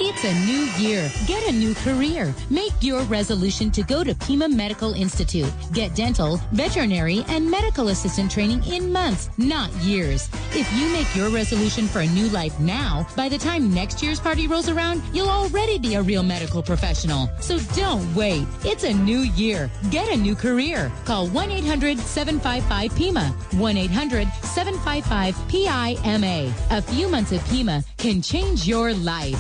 It's a new year. Get a new career. Make your resolution to go to Pima Medical Institute. Get dental, veterinary, and medical assistant training in months, not years. If you make your resolution for a new life now, by the time next year's party rolls around, you'll already be a real medical professional. So don't wait. It's a new year. Get a new career. Call 1-800-755-PIMA. 1-800-755-PIMA. A few months of Pima can change your life.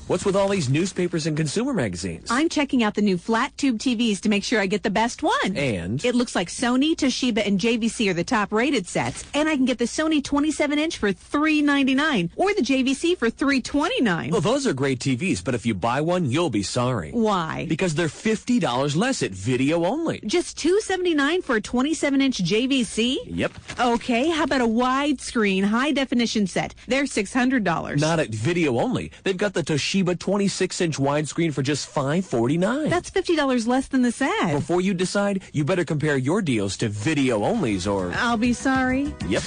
What's with all these newspapers and consumer magazines? I'm checking out the new flat tube TVs to make sure I get the best one. And? It looks like Sony, Toshiba, and JVC are the top rated sets. And I can get the Sony 27-inch for $399 or the JVC for $329. Well, those are great TVs, but if you buy one, you'll be sorry. Why? Because they're $50 less at video only. Just $279 for a 27-inch JVC? Yep. Okay, how about a widescreen, high-definition set? They're $600. Not at video only. They've got the Toshiba 26-inch widescreen for just $549. That's $50 less than the set. Before you decide, you better compare your deals to video onlys or... I'll be sorry. Yep.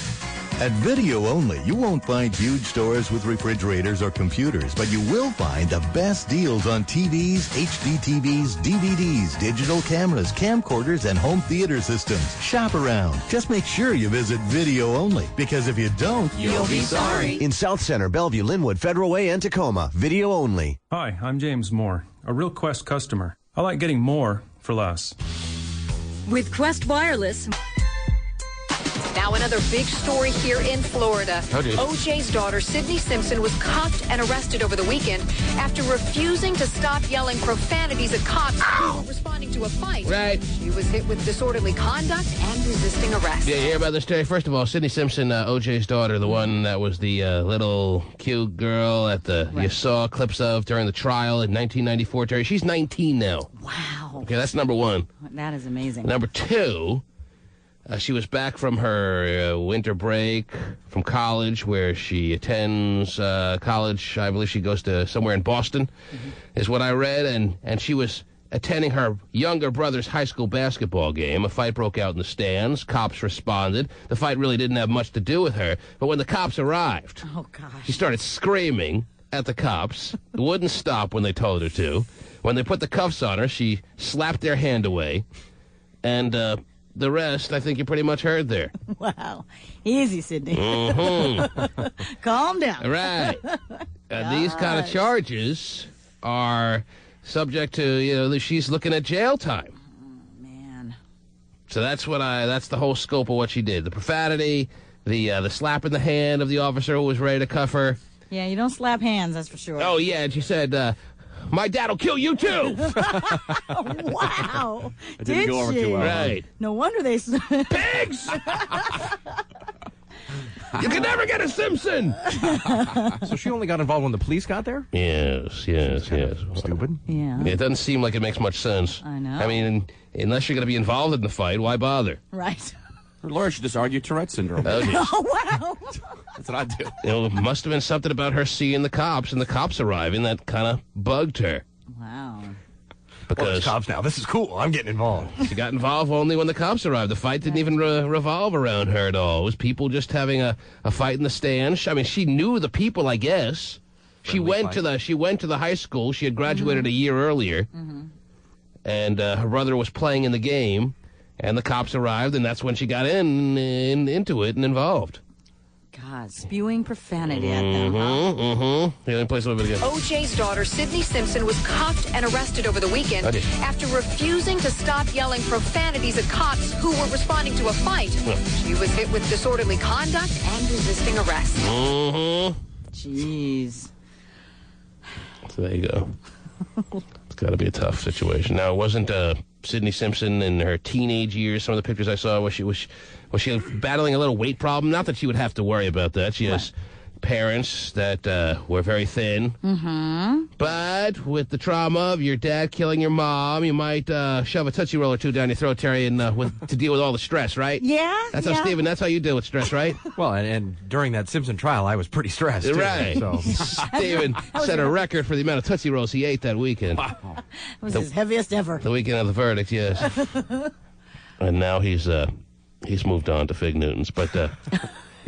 At Video Only, you won't find huge stores with refrigerators or computers, but you will find the best deals on TVs, HD TVs, DVDs, digital cameras, camcorders, and home theater systems. Shop around. Just make sure you visit Video Only, because if you don't, You'll be sorry. In South Center, Bellevue, Linwood, Federal Way, and Tacoma, Video Only. Hi, I'm James Moore, a real Quest customer. I like getting more for less. With Quest Wireless. Now another big story here in Florida. OJ's daughter, Sydney Simpson, was cuffed and arrested over the weekend after refusing to stop yelling profanities at cops who were responding to a fight. Right. She was hit with disorderly conduct and resisting arrest. Yeah, you hear about this story? First of all, Sydney Simpson, OJ's daughter, the one that was the little cute girl at the you saw clips of during the trial in 1994. Terry, she's 19 now. Wow. Okay, that's number one. That is amazing. Number two, she was back from her winter break from college, where she attends college. I believe she goes to somewhere in Boston, is what I read. And she was attending her younger brother's high school basketball game. A fight broke out in the stands. Cops responded. The fight really didn't have much to do with her. But when the cops arrived, she started screaming at the cops. It wouldn't stop when they told her to. When they put the cuffs on her, she slapped their hand away. And the rest, I think you pretty much heard there. Wow. Easy, Sydney. Calm down. Right. These kind of charges are subject to, she's looking at jail time. Man. So that's the whole scope of what she did. The profanity, the slap in the hand of the officer who was ready to cuff her. Yeah, you don't slap hands, that's for sure. Oh, yeah, and she said, my dad'll kill you, too. Wow. It didn't go over too well. Right. No wonder they... Pigs! You can never get a Simpson! So she only got involved when the police got there? Yes. Stupid. Yeah. It doesn't seem like it makes much sense. I know. I mean, unless you're going to be involved in the fight, why bother? Right. Her lawyer should just argue Tourette syndrome. Oh, geez. Oh, wow. That's what I do. It must have been something about her seeing the cops and the cops arriving that kind of bugged her. Wow. Because there's cops now. This is cool. I'm getting involved. She got involved only when the cops arrived. The fight didn't even revolve around her at all. It was people just having a fight in the stands. I mean, she knew the people, I guess. She went to the high school. She had graduated a year earlier. And her brother was playing in the game. And the cops arrived, and that's when she got into it and involved. God, spewing profanity at them, huh? Yeah, let me play some of it again. OJ's daughter, Sydney Simpson, was cuffed and arrested over the weekend after refusing to stop yelling profanities at cops who were responding to a fight. She was hit with disorderly conduct and resisting arrest. Jeez. So there you go. It's got to be a tough situation. Now, it wasn't Sydney Simpson in her teenage years. Some of the pictures I saw was she battling a little weight problem. Not that she would have to worry about that. She has parents that were very thin. But with the trauma of your dad killing your mom, you might shove a Tootsie Roll or two down your throat, Terry, and to deal with all the stress, right? Yeah. That's how, Stephen, that's how you deal with stress, right? Well, and during that Simpson trial, I was pretty stressed, too. Right. So. Stephen set a record for the amount of Tootsie Rolls he ate that weekend. Wow. It was his heaviest ever. The weekend of the verdict, yes. And now he's moved on to Fig Newtons, but...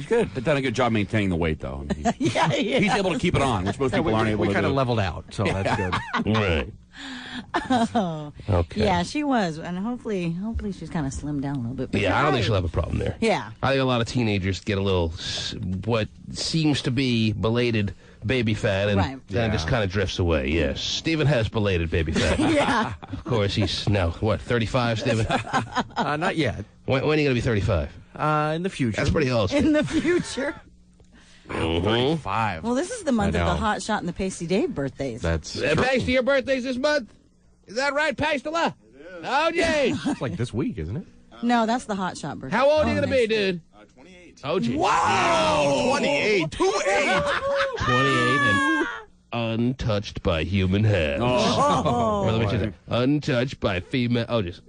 He's good. He's done a good job maintaining the weight, though. He's able to keep it on, which most people aren't able to do. We kind of leveled out, so that's good. Right. Oh. Okay. Yeah, she was. And hopefully she's kind of slimmed down a little bit. But Yeah, I don't think she'll have a problem there. Yeah. I think a lot of teenagers get a little, what seems to be belated baby fat, and then it just kind of drifts away. Yes. Stephen has belated baby fat. Yeah. Of course, he's now, what, 35, Stephen? Not yet. When are you going to be 35? In the future. That's pretty old. In the future. 35. Well, this is the month of the Hot Shot and the Pasty Dave birthdays. That's Pasty, your birthday's this month? Is that right, Pastela? Oh, Jay. It's like this week, isn't it? No, that's the Hot Shot birthday. How old are you going to be, dude? 28. Oh, gee. Wow! 28. 28. 28 and untouched by human hands. Oh. Or let me just say, untouched by female. Oh, just.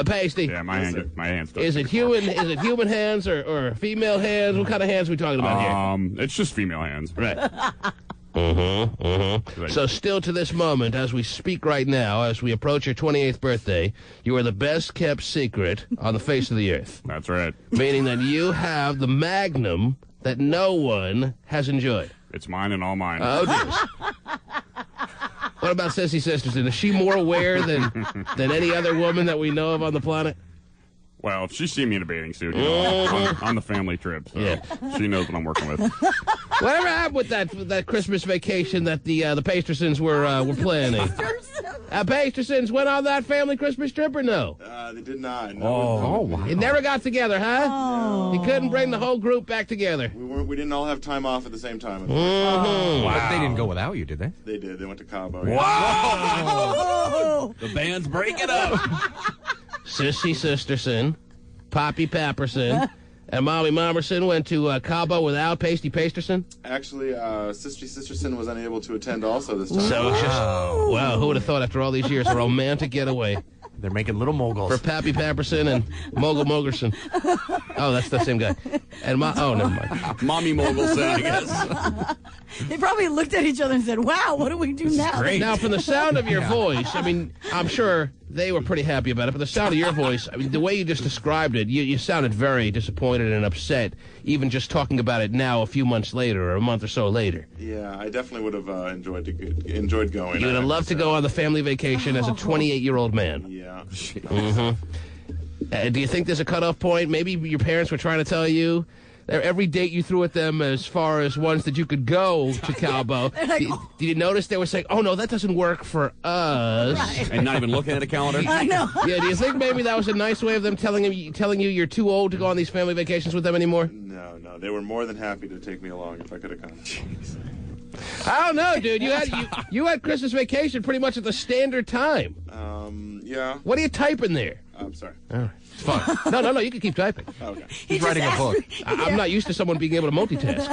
Pasty. Yeah, my hands. Is it human hands or female hands? What kind of hands are we talking about here? It's just female hands. Right. So still to this moment, as we speak right now, as we approach your 28th birthday, you are the best kept secret on the face of the earth. That's right. Meaning that you have the magnum that no one has enjoyed. It's mine and all mine. Oh, dear. What about Sissy Sisterson? Is she more aware than any other woman that we know of on the planet? Well, she's seen me in a bathing suit, on the family trip. So she knows what I'm working with. Whatever happened with that Christmas vacation that the Pastersons were planning? Pastersons went on that family Christmas trip or no? They did not. No. wow. It never got together, huh? Oh. You couldn't bring the whole group back together. We didn't all have time off at the same time. But they didn't go without you, did they? They did. They went to Cabo. Wow! The band's breaking up. Sissy Sisterson, Poppy Papperson, and Molly Momerson went to Cabo without Pasty Pasterson? Actually, Sissy Sisterson was unable to attend also this time. So it's just, wow, who would have thought after all these years, a romantic getaway They're making little moguls. for Pappy Papperson and Mogul Mogerson. Oh, that's the same guy. And never mind. Mommy Mogulson, I guess. They probably looked at each other and said, wow, what do we do now? Now, from the sound of your voice, I mean, I'm sure they were pretty happy about it, but the sound of your voice, I mean, the way you just described it, you sounded very disappointed and upset, even just talking about it now a few months later or a month or so later. Yeah, I definitely would have enjoyed going. You would have loved to go on the family vacation as a 28-year-old man. Yeah. Do you think there's a cutoff point? Maybe your parents were trying to tell you every date you threw at them as far as ones that you could go to Cabo. Did you notice they were saying, oh, no, that doesn't work for us? Right. And not even looking at a calendar? I know. Yeah, do you think maybe that was a nice way of them telling you you're too old to go on these family vacations with them anymore? No. They were more than happy to take me along if I could have come. I don't know, dude. You had Christmas vacation pretty much at the standard time. Yeah. What are you typing there? I'm sorry. All right. It's fine. No, you can keep typing. Okay. He's writing a book. I'm not used to someone being able to multitask.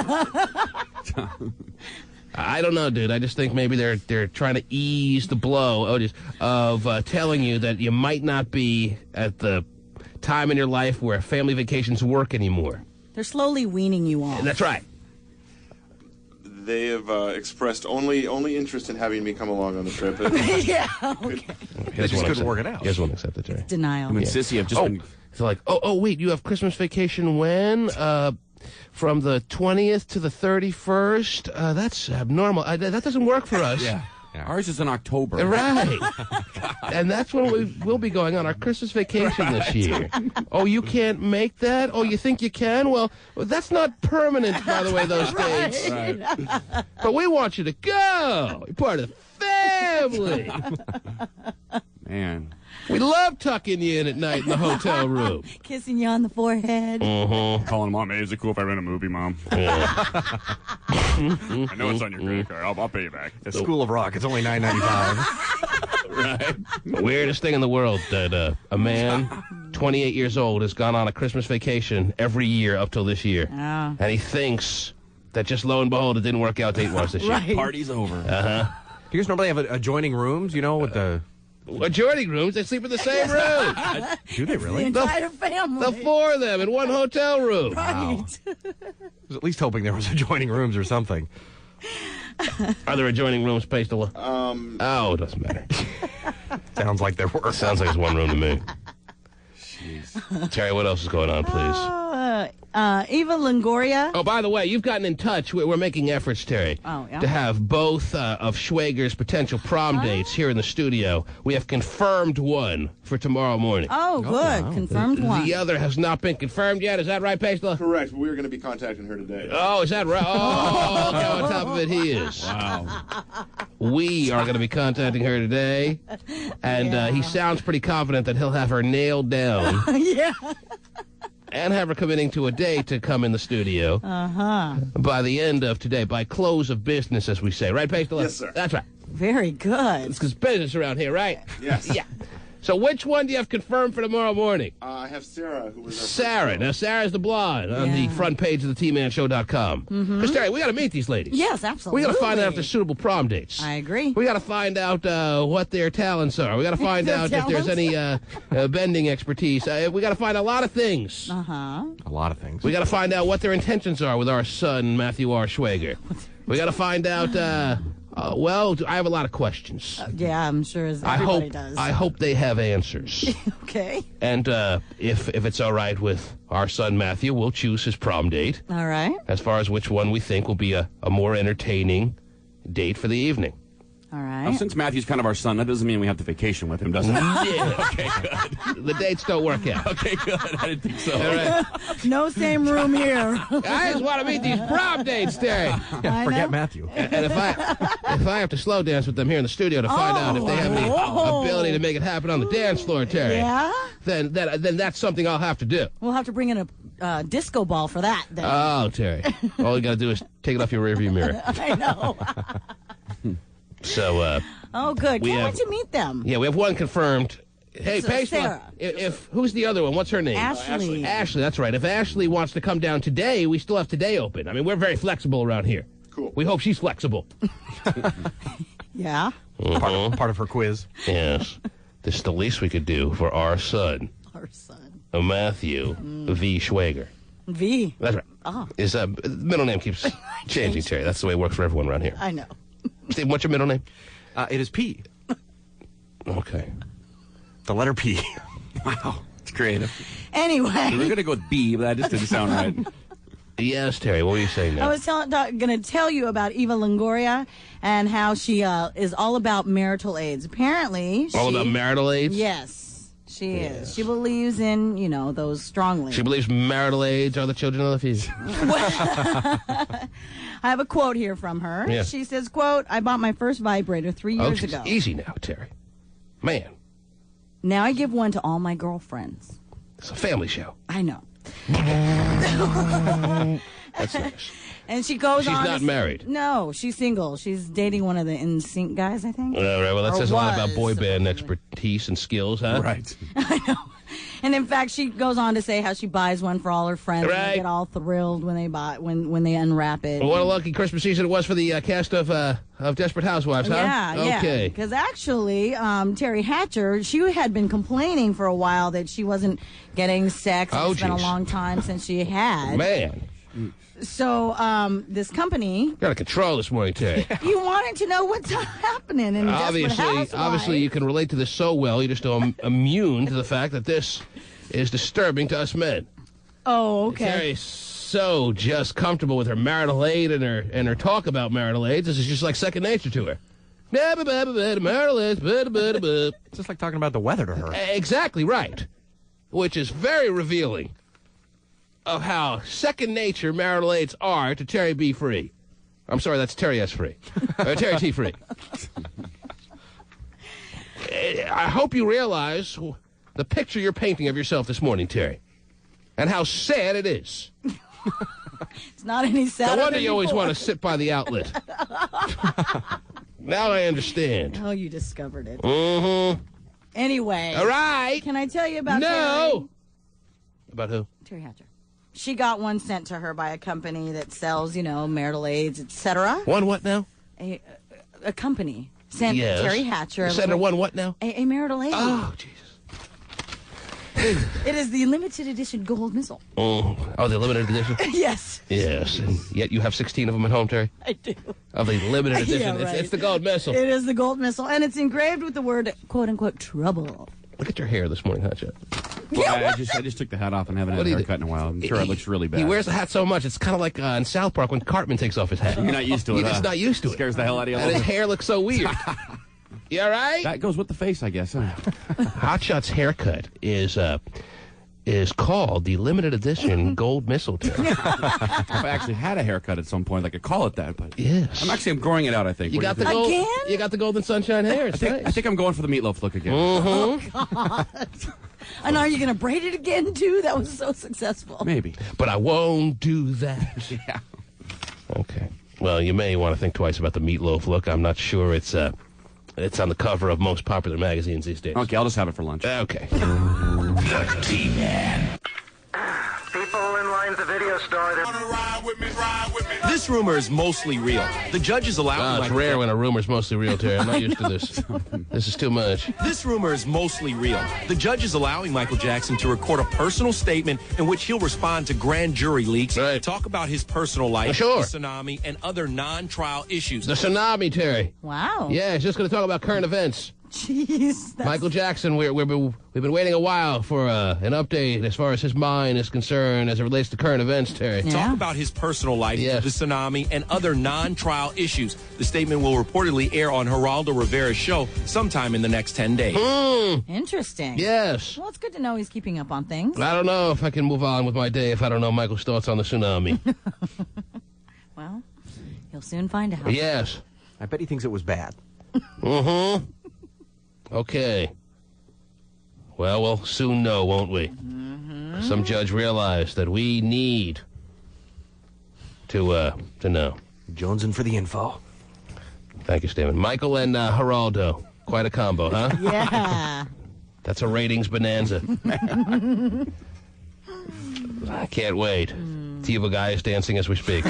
I don't know, dude. I just think maybe they're trying to ease the blow of telling you that you might not be at the time in your life where family vacations work anymore. They're slowly weaning you off. That's right. They have expressed only interest in having me come along on the trip. Yeah, okay. They just couldn't work it out. You guys won't accept it, Jerry. Denial. I mean, Sissy, have just been... It's like, wait, you have Christmas vacation when? From the 20th to the 31st? That's abnormal. That doesn't work for us. Yeah. Ours is in October. Right. And that's when we'll be going on our Christmas vacation this year. Oh, you can't make that? Oh, you think you can? Well, that's not permanent, by the way, those dates. Right. But we want you to go. You're part of the family. Man. We love tucking you in at night in the hotel room. Kissing you on the forehead. Calling Mom, hey, is it cool if I rent a movie, Mom? I know it's on your credit card. I'll pay you back. The School of Rock. It's only $9.95. Right. The weirdest thing in the world that a man, 28 years old, has gone on a Christmas vacation every year up till this year. Oh. And he thinks that just lo and behold, it didn't work out date-wise this year. Right. Party's over. Uh-huh. Do you guys normally have adjoining rooms, with the... Adjoining rooms, they sleep in the same room. Do they The really? entire family. The four of them in one hotel room. Right. I was at least hoping there was adjoining rooms or something. Are there adjoining rooms, Pastela? Oh, it doesn't matter. Sounds like there were. Sounds like it's one room to me. Jeez. Terry, what else is going on, please? Eva Longoria. Oh, by the way, you've gotten in touch. We're making efforts, Terry, to have both of Schwager's potential prom dates here in the studio. We have confirmed one for tomorrow morning. Oh, good. Wow. Confirmed one. The other has not been confirmed yet. Is that right, Pasty? Correct. We're going to be contacting her today. Oh, is that right? Oh, look how on top of it he is. Wow. We are going to be contacting her today, and he sounds pretty confident that he'll have her nailed down. Yeah. And have her committing to a date to come in the studio by the end of today, by close of business, as we say. Right, Pasty? Yes, sir. That's right. Very good. It's because business around here, right? Yes. Yeah. So which one do you have confirmed for tomorrow morning? I have Sarah, who was our Sarah. Now, Sarah's the blonde on the front page of the TManShow.com. Because, Terry, we got to meet these ladies. Yes, absolutely. We got to find out if they're suitable prom dates. I agree. We got to find out what their talents are. We got to find out if there's any bending expertise. We got to find a lot of things. A lot of things. We got to find out what their intentions are with our son, Matthew R. Schwager. We got to find out... well, I have a lot of questions. Yeah, I'm sure everybody does. I hope they have answers. Okay. And if it's all right with our son Matthew, we'll choose his prom date. All right. As far as which one we think will be a more entertaining date for the evening. All right. Now, since Matthew's kind of our son, that doesn't mean we have to vacation with him, does it? Yeah. Okay, good. The dates don't work out. Okay, good. I didn't think so. All right. No same room here. I just want to meet these prom dates, Terry. Yeah, forget Matthew. And if I have to slow dance with them here in the studio to find out if they have the ability to make it happen on the dance floor, Terry, then that's something I'll have to do. We'll have to bring in a disco ball for that, then. Oh, Terry. All you got to do is take it off your rearview mirror. I know. So, oh, good. Can't wait to meet them. Yeah, we have one confirmed. Hey, Pasty, Sarah. If who's the other one? What's her name? Ashley. Ashley, that's right. If Ashley wants to come down today, we still have today open. I mean, we're very flexible around here. Cool. We hope she's flexible. Yeah. Part of her quiz. Yes. This is the least we could do for our son. Our son. Matthew V. Schwager. V. That's right. Oh. His middle name keeps changing, Terry. That's the way it works for everyone around here. I know. Steve, what's your middle name? It is P. Okay. The letter P. Wow. It's creative. Anyway. We were going to go with B, but that just didn't sound right. Yes, Terry, what were you saying now? I was going to tell you about Eva Longoria and how she is all about marital aids. Apparently, all about marital aids? Yes, she is. She believes in, those strongly. She believes marital aids are the children of the future. I have a quote here from her. Yeah. She says, quote, "I bought my first vibrator 3 years ago. Easy now, Terry. Man. Now I give one to all my girlfriends." It's a family show. I know. That's nice. And she goes on. She's not married. No, she's single. She's dating one of the NSYNC guys, I think. All right, well, that says a lot about boy band expertise and skills, huh? Right. I know. And in fact, she goes on to say how she buys one for all her friends. Right. And they get all thrilled when they when they unwrap it. Well, what a lucky Christmas season it was for the cast of Desperate Housewives, huh? Yeah, okay. Because actually, Terry Hatcher, she had been complaining for a while that she wasn't getting sex. It's been a long time since she had. Man. So this company... You're out of control this morning, Terry. You wanted to know what's happening in Desperate Housewives. Obviously, you can relate to this so well. You're just immune to the fact that this is disturbing to us men. Oh, okay. Terry's so just comfortable with her marital aid and her talk about marital aids. This is just like second nature to her. Marital aids. It's just like talking about the weather to her. Exactly right. Which is very revealing of how second nature marital aids are to Terry B. Free. I'm sorry, that's Terry S. Free. Terry T. Free. I hope you realize the picture you're painting of yourself this morning, Terry, and how sad it is. It's not any sadder. No wonder you always want to sit by the outlet. Now I understand. Oh, you discovered it. Mm-hmm. Anyway. All right. Can I tell you about Terry? About who? Terry Hatcher. She got one sent to her by a company that sells, marital aids, etc. One what now? A company sent Terry Hatcher. Sent her one what now? A marital aid. Oh, Jesus. It is the limited edition gold missile. Oh, the limited edition? Yes. Yes. And yet you have 16 of them at home, Terry? I do. Of the limited edition. Yeah, right. It's the gold missile. It is the gold missile, and it's engraved with the word, quote-unquote, trouble. Look at your hair this morning, huh, Chet? Well, I just took the hat off and haven't had a haircut in a while. I'm sure it looks really bad. He wears the hat so much, it's kind of like in South Park when Cartman takes off his hat. You're not used to it. You're just not used to it. Scares the hell out of you. And his hair looks so weird. You all right? That goes with the face, I guess. Huh? Hotshot's haircut is called the limited edition gold mistletoe. If I actually had a haircut at some point, I could call it that. But yes, I'm growing it out. I think you got the gold. You got the golden sunshine hair. I think I'm going for the meatloaf look again. Oh God! And are you going to braid it again too? That was so successful. Maybe, but I won't do that. Yeah. Okay. Well, you may want to think twice about the meatloaf look. I'm not sure it's on the cover of most popular magazines these days. Okay, I'll just have it for lunch. Okay. The T-Man. People in line at the video store. This rumor is mostly real. The judge is allowing... it's rare when a rumor's mostly real, Terry. I'm not used to this. This is too much. This rumor is mostly real. The judge is allowing Michael Jackson to record a personal statement in which he'll respond to grand jury leaks, talk about his personal life, the tsunami, and other non-trial issues. The tsunami, Terry. Wow. Yeah, he's just going to talk about current events. Jeez. Michael Jackson, we've been waiting a while for an update as far as his mind is concerned as it relates to current events, Terry. Yeah. Talk about his personal life, the tsunami, and other non-trial issues. The statement will reportedly air on Geraldo Rivera's show sometime in the next 10 days. Interesting. Yes. Well, it's good to know he's keeping up on things. I don't know if I can move on with my day if I don't know Michael's thoughts on the tsunami. Well, you'll soon find out. Yes. I bet he thinks it was bad. Mm-hmm. Okay. Well, we'll soon know, won't we? Mm-hmm. Some judge realized that we need to know. Jonesing for the info. Thank you, Stephen. Michael and Geraldo. Quite a combo, huh? Yeah. That's a ratings bonanza. I can't wait. TiVo guy is dancing as we speak.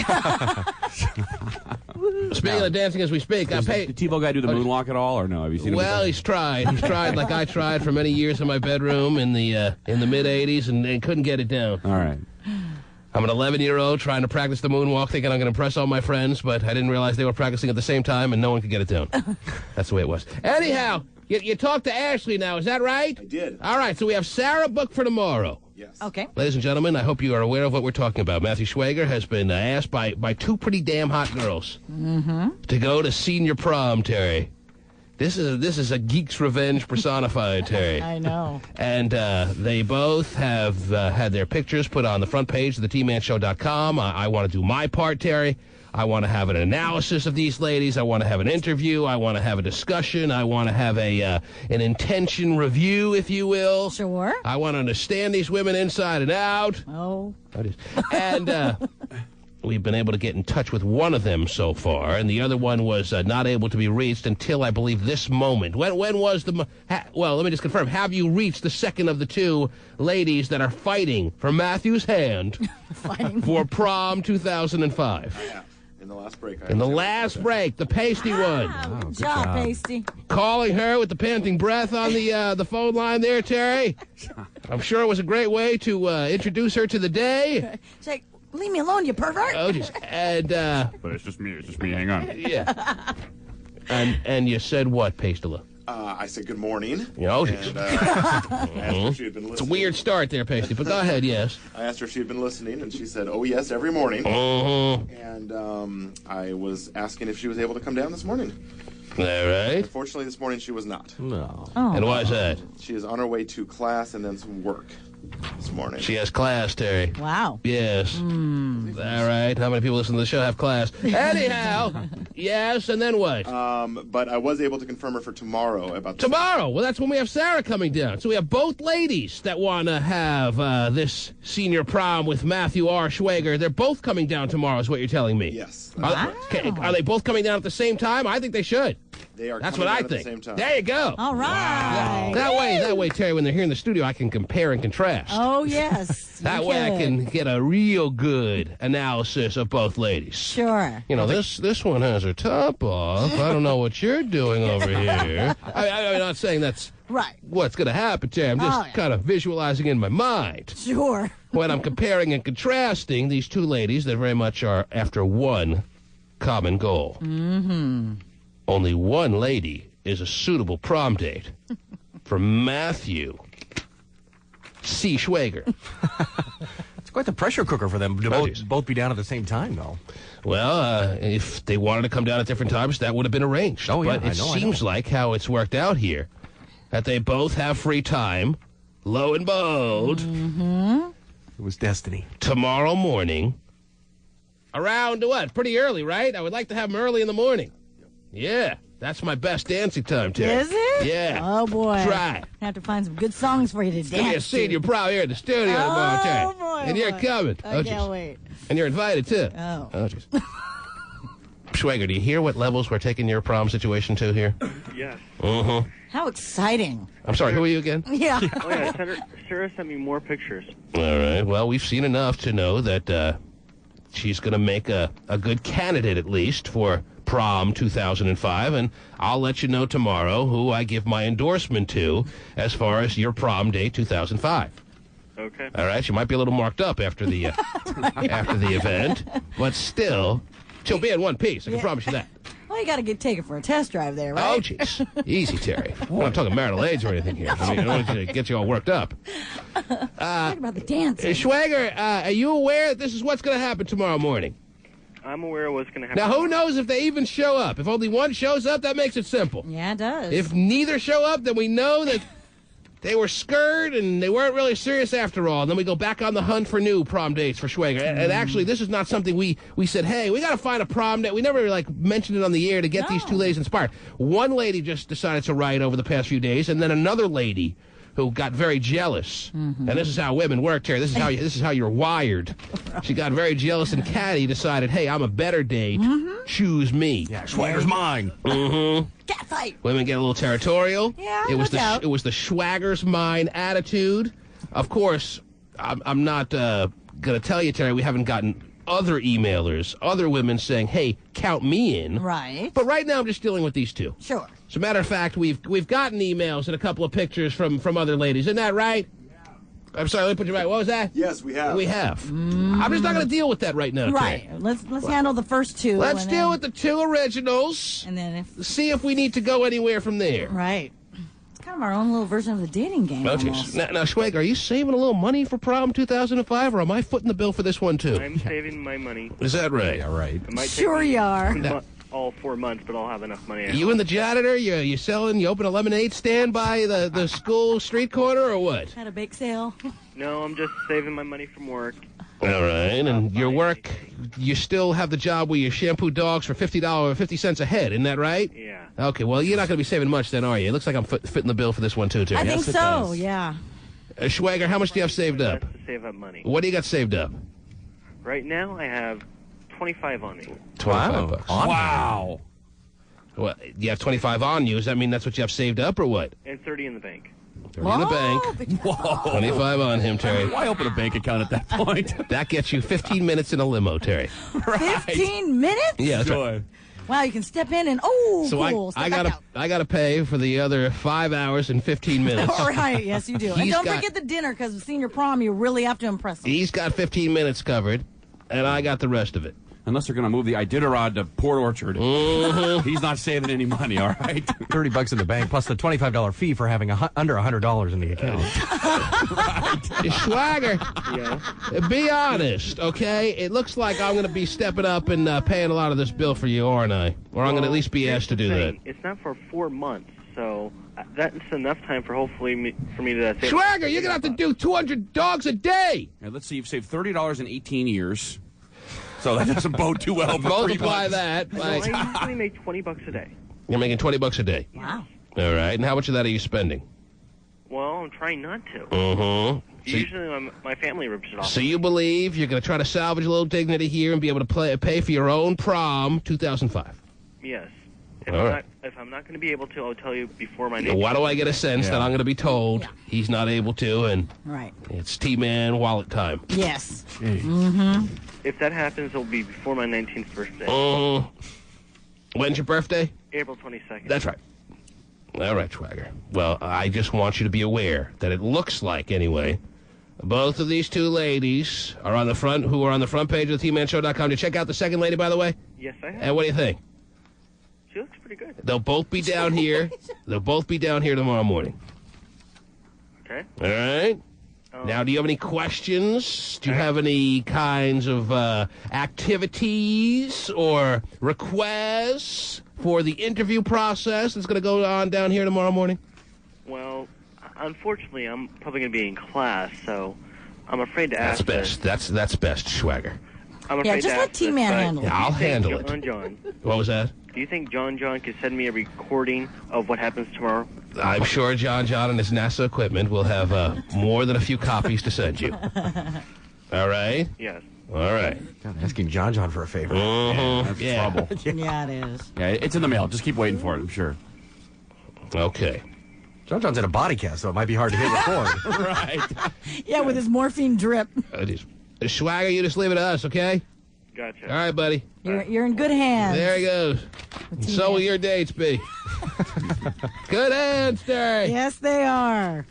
Speaking of dancing as we speak, Did TiVo guy do the moonwalk at all, or no? Have you seen him? Well, he's tried. He's tried like I tried for many years in my bedroom in the mid-'80s and couldn't get it down. All right. I'm an 11-year-old trying to practice the moonwalk, thinking I'm going to impress all my friends, but I didn't realize they were practicing at the same time, and no one could get it down. That's the way it was. Anyhow, you talked to Ashley now, is that right? I did. All right, so we have Sarah booked for tomorrow. Yes. Okay. Ladies and gentlemen, I hope you are aware of what we're talking about. Matthew Schwager has been asked by two pretty damn hot girls to go to senior prom, Terry. This is a geek's revenge personified, Terry. I know. And they both have had their pictures put on the front page of the TManShow.com. I want to do my part, Terry. I want to have an analysis of these ladies. I want to have an interview. I want to have a discussion. I want to have an intention review, if you will. Sure. I want to understand these women inside and out. Oh. And we've been able to get in touch with one of them so far, and the other one was not able to be reached until, I believe, this moment. When was the... well, let me just confirm. Have you reached the second of the two ladies that are fighting for Matthew's hand for prom 2005? Yeah. In the last break. In the last break, the Pasty one. Good job, Pasty. Calling her with the panting breath on the phone line there, Terry. I'm sure it was a great way to introduce her to the day. She's like, leave me alone, you pervert. Oh, geez. And, but it's just me. Hang on. Yeah. And you said what, Pastila? I said good morning. Oh, and, asked her if she had been listening. It's a weird start there, Pasty, but go ahead, yes. I asked her if she had been listening, and she said, oh, yes, every morning. And I was asking if she was able to come down this morning. All right. Unfortunately, this morning she was not. No. Oh. And why is that? She is on her way to class and then some work this morning. She has class, Terry. Wow. Yes. All right. How many people listen to the show have class? Anyhow, yes, and then what? But I was able to confirm her for tomorrow. Tomorrow? Well, that's when we have Sarah coming down. So we have both ladies that want to have this senior prom with Matthew R. Schwager. They're both coming down tomorrow is what you're telling me. Yes. Are they both coming down at the same time? I think they should. They are. That's what I think. At the same time. There you go. All right. Wow. That way, Terry, when they're here in the studio, I can compare and contrast. Oh, yes. That way I can get a real good analysis of both ladies. Sure. You know, this one has her top off. I don't know what you're doing over here. I'm not saying that's right. What's going to happen, Terry. I'm just kind of visualizing in my mind. Sure. When I'm comparing and contrasting these two ladies that very much are after one common goal. Mm-hmm. Only one lady is a suitable prom date for Matthew. C. Schwager. It's quite the pressure cooker for them to both be down at the same time, though. Well, if they wanted to come down at different times, that would have been arranged. Oh, yeah, but it seems like how it's worked out here, that they both have free time. Lo and behold, it was destiny. Tomorrow morning, around what? Pretty early, right? I would like to have them early in the morning. Yeah, that's my best dancing time, Terry. Is it? Yeah. Oh, boy. Try. I have to find some good songs for you to dance to. Give me a senior prom here at the studio tomorrow, Terry. Oh, boy. And you're coming. I can't wait. And you're invited, too. Oh. Jeez. Schwager, do you hear what levels we're taking your prom situation to here? Yes. How exciting. I'm sorry, who are you again? Yeah. Oh, yeah. Sarah sent me more pictures. All right. Well, we've seen enough to know that she's going to make a good candidate, at least, for prom 2005, and I'll let you know tomorrow who I give my endorsement to as far as your prom day 2005. Okay. All right. She might be a little marked up after the after the event, but still, she'll be in one piece. I can promise you that. Well, you got to take it for a test drive there, right? Oh, jeez. Easy, Terry. I'm not talking marital age or anything here. I mean, I don't want you to get you all worked up. Talk about the dancing. Schwager, are you aware that this is what's going to happen tomorrow morning? I'm aware of what's going to happen. Now, who knows if they even show up? If only one shows up, that makes it simple. Yeah, it does. If neither show up, then we know that they were scared and they weren't really serious after all. And then we go back on the hunt for new prom dates for Schwager. And actually, this is not something we said, hey, we got to find a prom date. We never mentioned it on the air to get these two ladies inspired. One lady just decided to write over the past few days, and then another lady who got very jealous. And this is how women work, Terry. This is how you're wired. She got very jealous, and Caddy decided, hey, I'm a better date. Choose me. Yeah, Schwager's mine. Cat fight. Women get a little territorial. Yeah, it was the Schwager's mine attitude. Of course, I'm not going to tell you, Terry, we haven't gotten other emailers, other women saying, hey, count me in. Right. But right now I'm just dealing with these two. Sure. As a matter of fact, we've gotten emails and a couple of pictures from other ladies. Isn't that right? Yeah. I'm sorry, let me put you right. What was that? Yes, we have. We have. I'm just not going to deal with that right now. Right. Terry. Let's handle the first two. Let's deal with the two originals. And then see if we need to go anywhere from there. Right. It's kind of our own little version of the dating game. Oh, now, Schwager, are you saving a little money for prom 2005, or am I footing the bill for this one too? I'm saving my money. Is that right? Yeah, right. Sure you are. All 4 months, but I'll have enough money. You and the janitor, you open a lemonade stand by the school street corner, or what? Had a bake sale. No, I'm just saving my money from work. All right, and your work, you still have the job where you shampoo dogs for $50, 50 cents a head, isn't that right? Yeah. Okay, well, you're not going to be saving much then, are you? It looks like I'm fitting the bill for this one too, Terry. I think so, yeah. Schwager, how much do you have saved up? To save up money. What do you got saved up? Right now, I have 25 on me. 25 bucks. Wow. Well, you have 25 on you. Does that mean that's what you have saved up, or what? And 30 in the bank. 30 in the bank. Whoa. 25 on him, Terry. Why open a bank account at that point? That gets you 15 minutes in a limo, Terry. Right. 15 minutes? Yeah, that's right. Wow, you can step in and so cool. I gotta pay for the other 5 hours and 15 minutes. All right, yes you do. And don't forget the dinner, because senior prom, you really have to impress them. He's got 15 minutes covered, and I got the rest of it. Unless they're going to move the Iditarod to Port Orchard. He's not saving any money, all right? $30 in the bank, plus the $25 fee for having under $100 in the account. Right. Schwager, be honest, okay? It looks like I'm going to be stepping up and paying a lot of this bill for you, aren't I? Or I'm going to at least be asked to do that. It's not for 4 months, so that's enough time for hopefully for me to save. Schwager, you're going to have to do 200 dogs a day. Now, let's see, you've saved $30 in 18 years. So that doesn't bode too well for multiply that. So I usually make $20 a day. You're making $20 a day? Wow. All right. And how much of that are you spending? Well, I'm trying not to. So usually my family rips it off. So you believe you're going to try to salvage a little dignity here and be able to pay for your own prom 2005? Yes. If I'm not going to be able to, I'll tell you before my name. Why do I get a sense that I'm going to be told he's not able to, and it's T-Man wallet time? Yes. If that happens, it'll be before my 19th birthday. When's your birthday? April 22nd. That's right. All right, Schwager. Well, I just want you to be aware that it looks like, anyway, both of these two ladies are on the front page of the TManShow.com. Did you check out the second lady, by the way? Yes, I have. And what do you think? She looks pretty good. They'll both be down here. They'll both be down here tomorrow morning. Okay. All right? Now, do you have any questions? Do you have any kinds of activities or requests for the interview process that's going to go on down here tomorrow morning? Well, unfortunately, I'm probably going to be in class, so I'm afraid to ask. That's best. That's best, Schwager. I'm afraid just to let ask T-Man this, handle it. I'll handle it. John. What was that? Do you think John could send me a recording of what happens tomorrow? I'm sure John and his NASA equipment will have more than a few copies to send you. All right? Yes. All right. God, asking John for a favor. That's trouble. Yeah, it is. Yeah, it's in the mail. Just keep waiting for it, I'm sure. Okay. John's in a body cast, so it might be hard to hit record. Right. Yeah, with his morphine drip. Schwager, you just leave it to us, okay? Gotcha. All right, buddy. You're in good hands. There he goes. So will your dates be. Good hands, Terry. Yes, they are.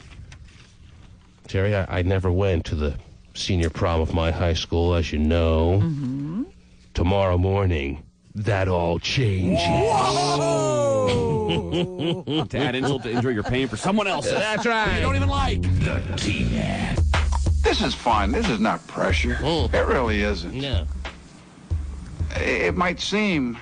Terry, I never went to the senior prom of my high school, as you know. Mm-hmm. Tomorrow morning, that all changes. To add insult to injury, you're paying for someone else. That's right. You don't even like. The T-Man. This is fun. This is not pressure. It really isn't. No. It might seem,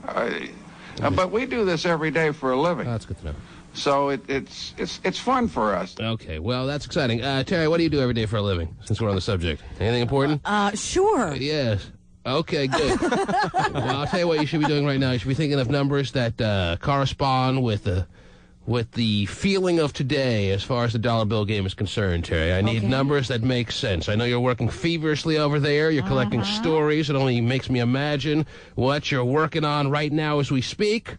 but we do this every day for a living. That's good to know. So it's fun for us. Okay, well, that's exciting. Terry, what do you do every day for a living, since we're on the subject? Anything important? Sure. Yes. Okay, good. Well, I'll tell you what you should be doing right now. You should be thinking of numbers that correspond with the feeling of today as far as the dollar bill game is concerned, Terry. I need numbers that make sense. I know you're working feverishly over there. You're collecting stories. It only makes me imagine what you're working on right now as we speak.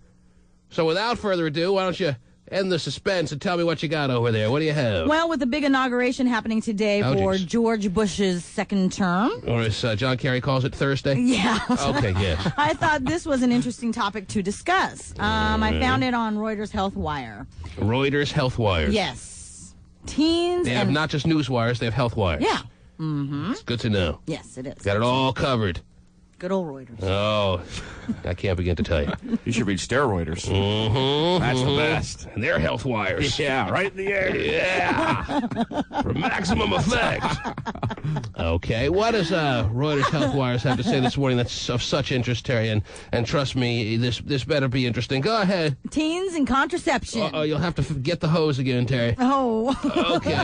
So without further ado, why don't you end the suspense and tell me what you got over there. What do you have? Well, with the big inauguration happening today for George Bush's second term. Or as John Kerry calls it, Thursday? Yeah. Okay, yes. I thought this was an interesting topic to discuss. I found it on Reuters Health Wire. Reuters Health Wires. Yes. Teens They have not just news wires, they have health wires. Yeah. Mm-hmm. It's good to know. Yes, it is. Got it all covered. Good old Reuters. Oh, I can't begin to tell you. You should read steroiders. Mm-hmm. That's the best. And they're health wires. Yeah, right in the air. Yeah. For maximum effect. Okay, what does Reuters Health Wires have to say this morning that's of such interest, Terry? And trust me, this better be interesting. Go ahead. Teens and contraception. You'll have to get the hose again, Terry. Oh. Okay.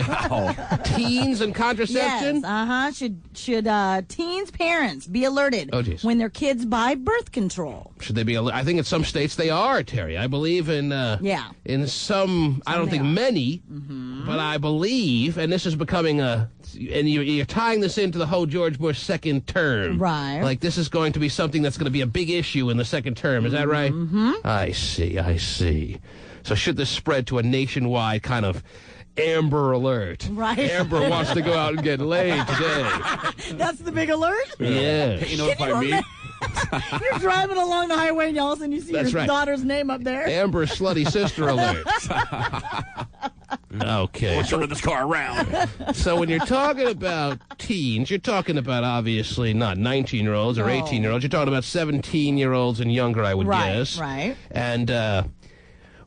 Teens and contraception? Yes, Should teens' parents be alerted when their kids buy birth control? Should they be? I think in some states they are, Terry. I believe in in some I don't think many, but I believe, and this is becoming and you're tying this into the whole George Bush second term. Right. Like this is going to be something that's going to be a big issue in the second term. Is that right? Mm-hmm. I see. So should this spread to a nationwide kind of Amber Alert? Right. Amber wants to go out and get laid today. That's the big alert? Yeah. Hey, you notify me? You're driving along the highway and all of a sudden you see your daughter's name up there. Amber's slutty sister alert. Okay. We're turning this car around. So when you're talking about teens, you're talking about obviously not 19-year-olds or 18-year-olds. You're talking about 17-year-olds and younger, I would guess. Right. And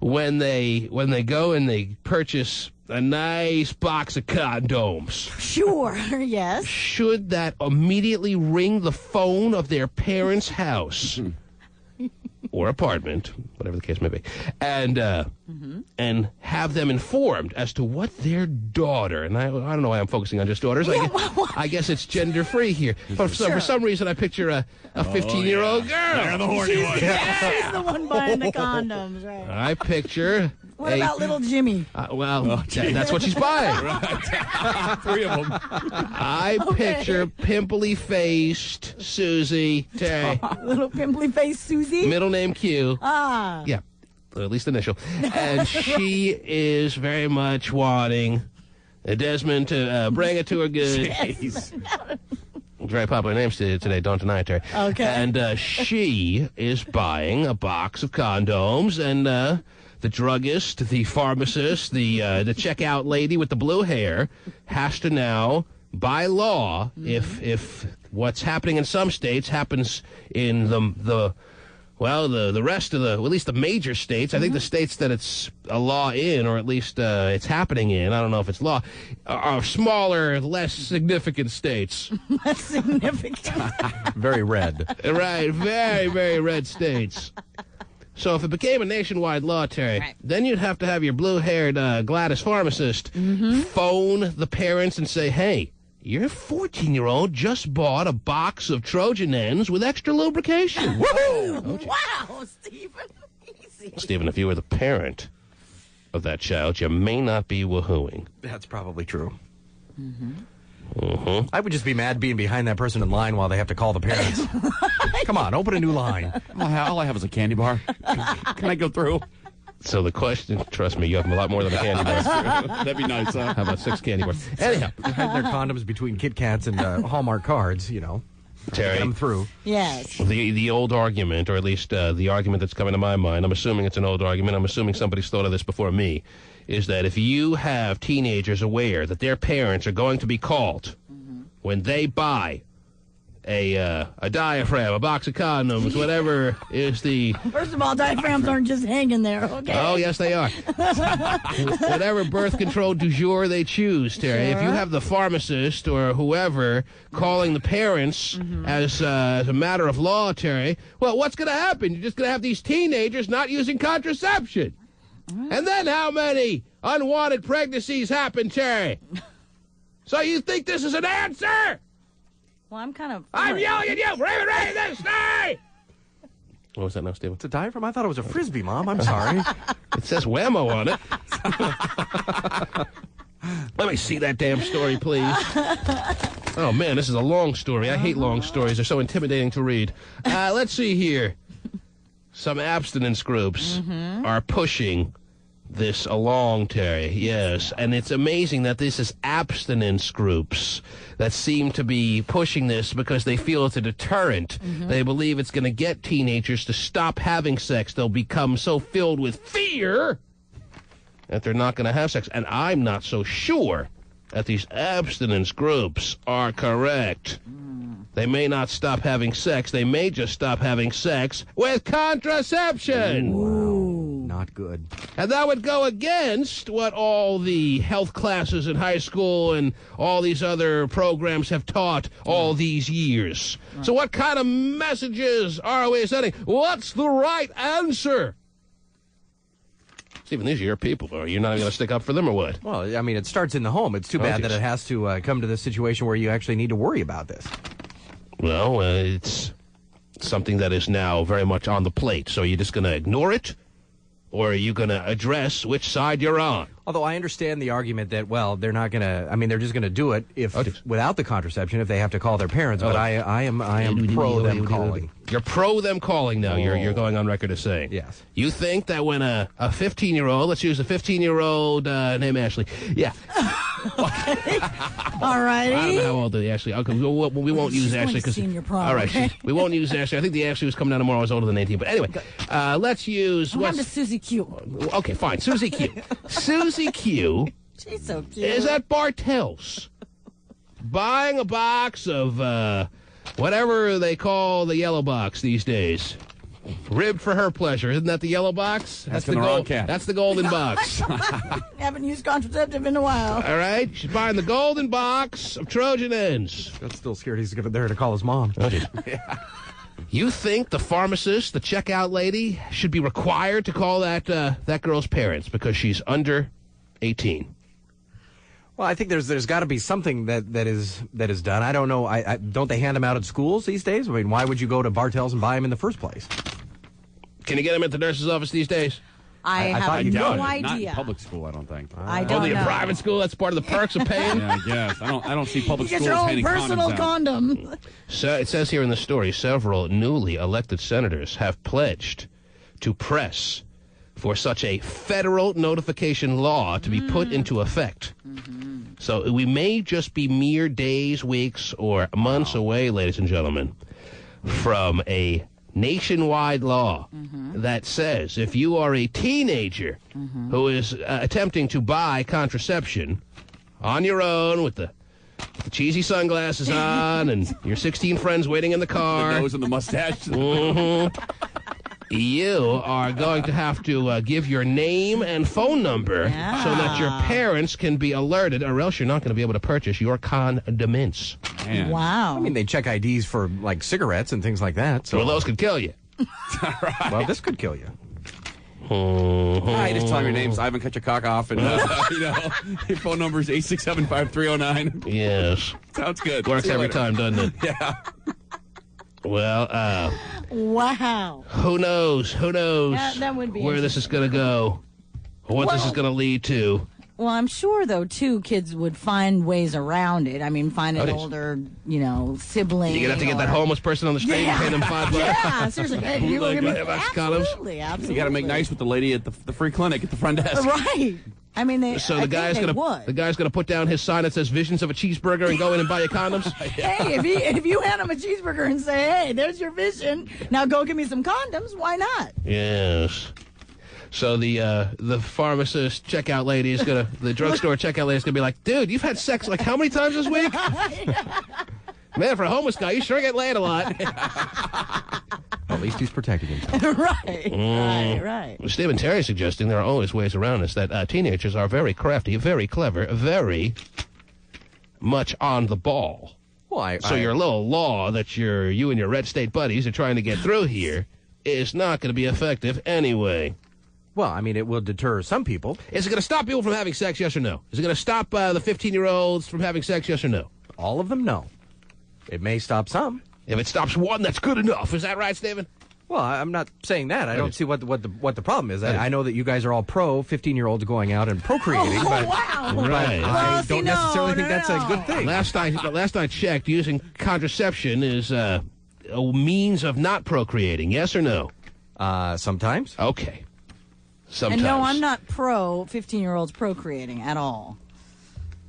when they go and they purchase a nice box of condoms. Sure, yes. Should that immediately ring the phone of their parents' house or apartment, whatever the case may be, and have them informed as to what their daughter, and I don't know why I'm focusing on just daughters. I guess it's gender-free here. But for some reason, I picture a 15-year-old girl. They're the horny one. She's the one buying the condoms, right? I picture... What about little Jimmy? That's what she's buying. Three of them. I picture pimply-faced Susie. Terry. Little pimply-faced Susie? Middle name Q. Ah. Yeah, at least initial. And she is very much wanting Desmond to bring it to her good. Jeez. Very popular names today, don't deny it, Terry. Okay. And she is buying a box of condoms, and the druggist, the pharmacist, the checkout lady with the blue hair has to now, by law, if what's happening in some states happens in the Well, the rest of at least the major states, I think the states that it's a law in, or at least it's happening in, I don't know if it's law, are smaller, less significant states. Less significant. Very red. Right, very, very red states. So if it became a nationwide law, Terry, then you'd have to have your blue-haired Gladys pharmacist phone the parents and say, hey, your 14-year-old just bought a box of Trojan ends with extra lubrication. Woo! Wow, Stephen. Easy. Stephen, if you were the parent of that child, you may not be woohooing. That's probably true. I would just be mad being behind that person in line while they have to call the parents. Come on, open a new line. All I have is a candy bar. Can I go through? So the question, trust me, you have a lot more than a candy bar. That'd be nice, huh? How about 6 candy bars? Anyhow. They hide their condoms between Kit Kats and Hallmark cards, you know. Terry. Get them through. Yes. The old argument, or at least the argument that's coming to my mind, I'm assuming it's an old argument, I'm assuming somebody's thought of this before me, is that if you have teenagers aware that their parents are going to be called when they buy a diaphragm, a box of condoms, whatever is the... First of all, diaphragms aren't just hanging there, okay? Oh, yes, they are. Whatever birth control du jour they choose, Terry. If you have the pharmacist or whoever calling the parents as a matter of law, Terry, well, what's going to happen? You're just going to have these teenagers not using contraception. And then how many unwanted pregnancies happen, Terry? So you think this is an answer? Well, I'm kind of... I'm yelling at you! Raven Ray, this day! What was that now, Stephen? It's a diaphragm? I thought it was a Frisbee, Mom. I'm sorry. It says whammo on it. Let me see that damn story, please. Oh, man, this is a long story. I hate long stories. They're so intimidating to read. Let's see here. Some abstinence groups are pushing this along, Terry. Yes, and it's amazing that this is abstinence groups that seem to be pushing this because they feel it's a deterrent. They believe it's going to get teenagers to stop having sex. They'll become so filled with fear that they're not going to have sex. And I'm not so sure that these abstinence groups are correct. They may not stop having sex. They may just stop having sex with contraception. Wow, not good. And that would go against what all the health classes in high school and all these other programs have taught all these years. So what kind of messages are we sending? What's the right answer? Stephen, these are your people. Are you not even going to stick up for them or what? Well, I mean, it starts in the home. It's too bad that it has to come to this situation where you actually need to worry about this. Well, it's something that is now very much on the plate. So are you just going to ignore it? Or are you going to address which side you're on? Although I understand the argument that, well, they're not going to, I mean, they're just going to do it if without the contraception if they have to call their parents. But I am pro them calling. You're pro them calling now. You're going on record as saying. Yes. You think that when a 15-year-old, let's use a 15-year-old named Ashley. Yeah. All righty. I don't know how old the Ashley. Okay, we won't use Ashley because. All right. Okay? We won't use Ashley. I think the Ashley was coming down tomorrow was older than 18. But anyway, let's use. What happened to Susie Q? Okay, fine. Susie Q. Susie Q. She's so cute. Is at Bartell's buying a box of whatever they call the yellow box these days. Ribbed for her pleasure. Isn't that the yellow box? That's the gold. That's the golden box. Haven't used contraceptive in a while. All right. She's buying the golden box of Trojan ends. Scott's still scared he's there to call his mom. You think the pharmacist, the checkout lady, should be required to call that girl's parents because she's under 18? Well, I think there's got to be something that is done. I don't know. I don't they hand them out at schools these days? I mean, why would you go to Bartell's and buy them in the first place? Can you get them at the nurse's office these days? I have no idea. Not in public school, I don't think. I don't Only know. in private school. That's part of the perks of paying. Yeah, I guess. I don't see public You schools get your own handing personal condoms out. condom. So it says here in the story, several newly elected senators have pledged to press for such a federal notification law to be put into effect. So we may just be mere days, weeks, or months away, ladies and gentlemen, from a nationwide law that says if you are a teenager who is attempting to buy contraception on your own with the cheesy sunglasses on and your 16 friends waiting in the car. The nose and the mustache. You are going to have to give your name and phone number so that your parents can be alerted, or else you're not going to be able to purchase your condiments. Man. Wow. I mean, they check IDs for, like, cigarettes and things like that. So. Well, those could kill you. Right. Well, this could kill you. Hi, just tell me your name's Ivan Cut Your Cock Off, and your phone number's 867-5309. Yes. Sounds good. Works every time, doesn't it? Yeah. Well, wow. Who knows? Who knows that would be where this is going to go, or what this is going to lead to. Well, I'm sure, though, too, kids would find ways around it. I mean, find an older, sibling. You're going to have to get that homeless person on the street and pay them $5. Yeah, seriously. Hey, you Like, absolutely. You got to make nice with the lady at the free clinic at the front desk. Right. I mean, the guy's gonna put down his sign that says "Visions of a Cheeseburger" and go in and buy your condoms. Hey, if you hand him a cheeseburger and say, "Hey, there's your vision. Now go get me some condoms," why not? Yes. So the pharmacist checkout lady is the drugstore checkout lady is gonna be like, "Dude, you've had sex like how many times this week?" Man, for a homeless guy, you sure get laid a lot. At least he's protecting himself. Right. Steve and Terry suggesting there are always ways around this, that teenagers are very crafty, very clever, very much on the ball. Well, so your little law that you and your red state buddies are trying to get through here is not going to be effective anyway. Well, I mean, it will deter some people. Is it going to stop people from having sex, yes or no? Is it going to stop the 15-year-olds from having sex, yes or no? All of them, no. It may stop some. If it stops one, that's good enough. Is that right, Stephen? Well, I'm not saying that. I don't see what the problem is. I know that you guys are all pro 15-year-olds going out and procreating, but right. I don't necessarily think that's a good thing. Last I checked, using contraception is a means of not procreating. Yes or no? Sometimes. Okay. Sometimes. And no, I'm not pro 15-year-olds procreating at all.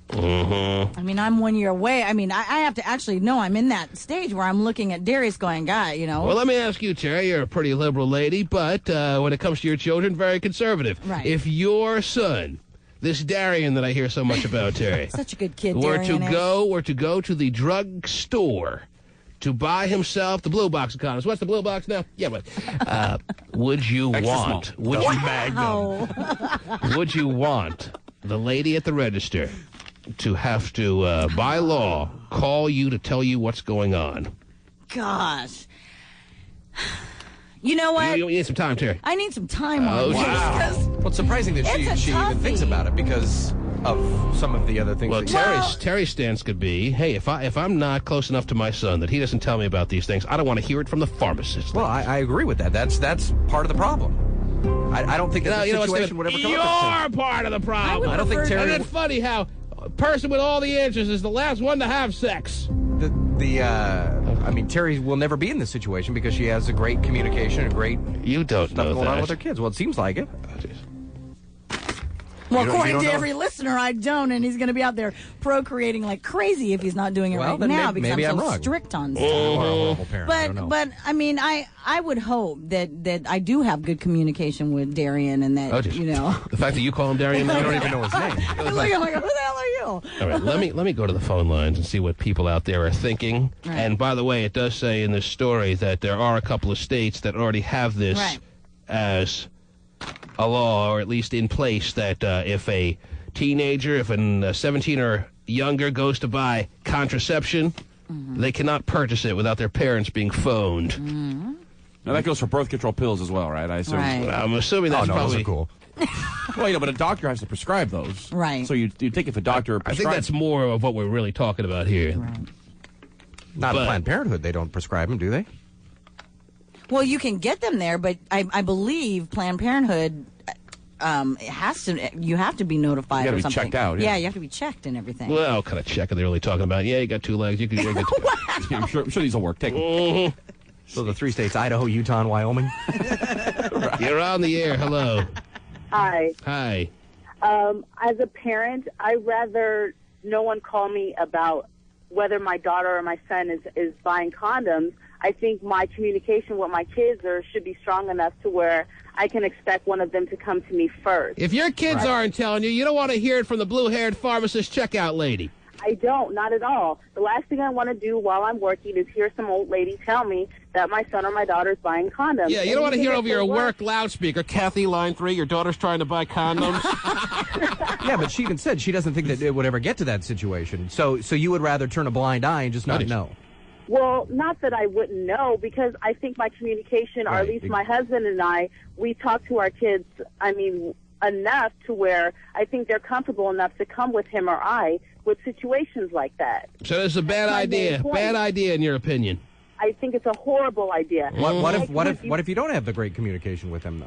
Mm-hmm. I mean, I'm 1 year away. I mean, I have to actually know I'm in that stage where I'm looking at Darius going, God, Well, let me ask you, Terry, you're a pretty liberal lady, but when it comes to your children, very conservative. Right. If your son, this Darian that I hear so much about, Terry, such a good kid, were to go to the drug store to buy himself the blue box of condoms. What's the blue box now? Yeah, but would you want the lady at the register to have to, by law, call you to tell you what's going on? Gosh. You know what? You need some time, Terry. I need some time on this. Wow. Well, it's surprising that she even thinks about it because of some of the other things. Well, Terry's stance could be, hey, if I'm not close enough to my son that he doesn't tell me about these things, I don't want to hear it from the pharmacist. Well, I agree with that. That's part of the problem. I don't think that the situation would ever come up. You're part of the problem. I don't think Terry. And it's funny how a person with all the answers is the last one to have sex. I mean, Terry will never be in this situation because she has a great communication and great stuff going on with her kids. Well, it seems like it. Well, according to every listener, I don't, and he's going to be out there procreating like crazy if he's not doing it right now because I'm so strict on stuff. Or a horrible parent. But I mean, I would hope that I do have good communication with Darian and that the fact that you call him Darian, I don't even know his name. I'm like, who the hell are you? All right, let me go to the phone lines and see what people out there are thinking. Right. And by the way, it does say in this story that there are a couple of states that already have this as a law, or at least in place, that if a teenager, if a 17 or younger goes to buy contraception, they cannot purchase it without their parents being phoned. Mm-hmm. Now, that goes for birth control pills as well, right? I assume. Right. I'm assuming that's probably... Those are cool. Well, but a doctor has to prescribe those. Right. So you think if a doctor I think that's more of what we're really talking about here. Right. Not in Planned Parenthood. They don't prescribe them, do they? Well, you can get them there, but I believe Planned Parenthood you have to be notified or something. You got to be checked out. Yeah, you have to be checked and everything. Well, what kind of check are they really talking about? Yeah, you got 2 legs. You can get I'm sure these will work. Take them. So the 3 states, Idaho, Utah, and Wyoming. Right. You're on the air. Hello. Hi. Hi. As a parent, I'd rather no one call me about whether my daughter or my son is buying condoms. I think my communication with my kids should be strong enough to where I can expect one of them to come to me first. If your kids aren't telling you, you don't want to hear it from the blue-haired pharmacist checkout lady. I don't, not at all. The last thing I want to do while I'm working is hear some old lady tell me that my son or my daughter is buying condoms. Yeah, you don't want to hear over your work loudspeaker, Kathy, line 3, your daughter's trying to buy condoms. Yeah, but she even said she doesn't think that it would ever get to that situation. So you would rather turn a blind eye and just not know? Well, not that I wouldn't know, because I think my communication, or at least my husband and I, we talk to our kids, enough to where I think they're comfortable enough to come with him or I with situations like that. So this is a bad idea. Bad idea, in your opinion. I think it's a horrible idea. What if you don't have the great communication with him, though?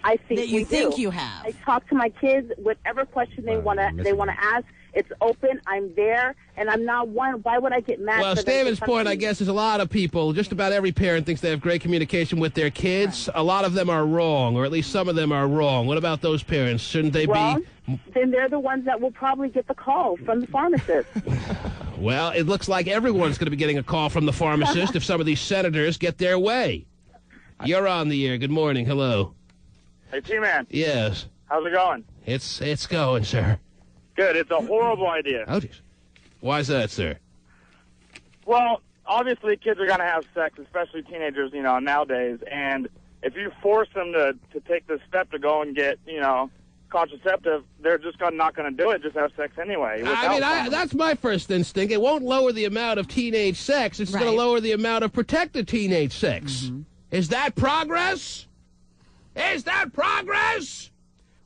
I think that you think do. you have. I talk to my kids, whatever question they want to ask. It's open. I'm there, and I'm not one. Why would I get mad? Well, Steven's point, I guess, is a lot of people, just about every parent thinks they have great communication with their kids. Right. A lot of them are wrong, or at least some of them are wrong. What about those parents? Shouldn't they be? Then they're the ones that will probably get the call from the pharmacist. Well, it looks like everyone's going to be getting a call from the pharmacist if some of these senators get their way. You're on the air. Good morning. Hello. Hey, T-Man. Yes. How's it going? It's going, sir. Good. It's a horrible idea. Oh, jeez. Why is that, sir? Well, obviously kids are going to have sex, especially teenagers, nowadays. And if you force them to take this step to go and get, contraceptive, they're just not going to do it, just have sex anyway. That's my first instinct. It won't lower the amount of teenage sex. It's going to lower the amount of protected teenage sex. Mm-hmm. Is that progress? Is that progress?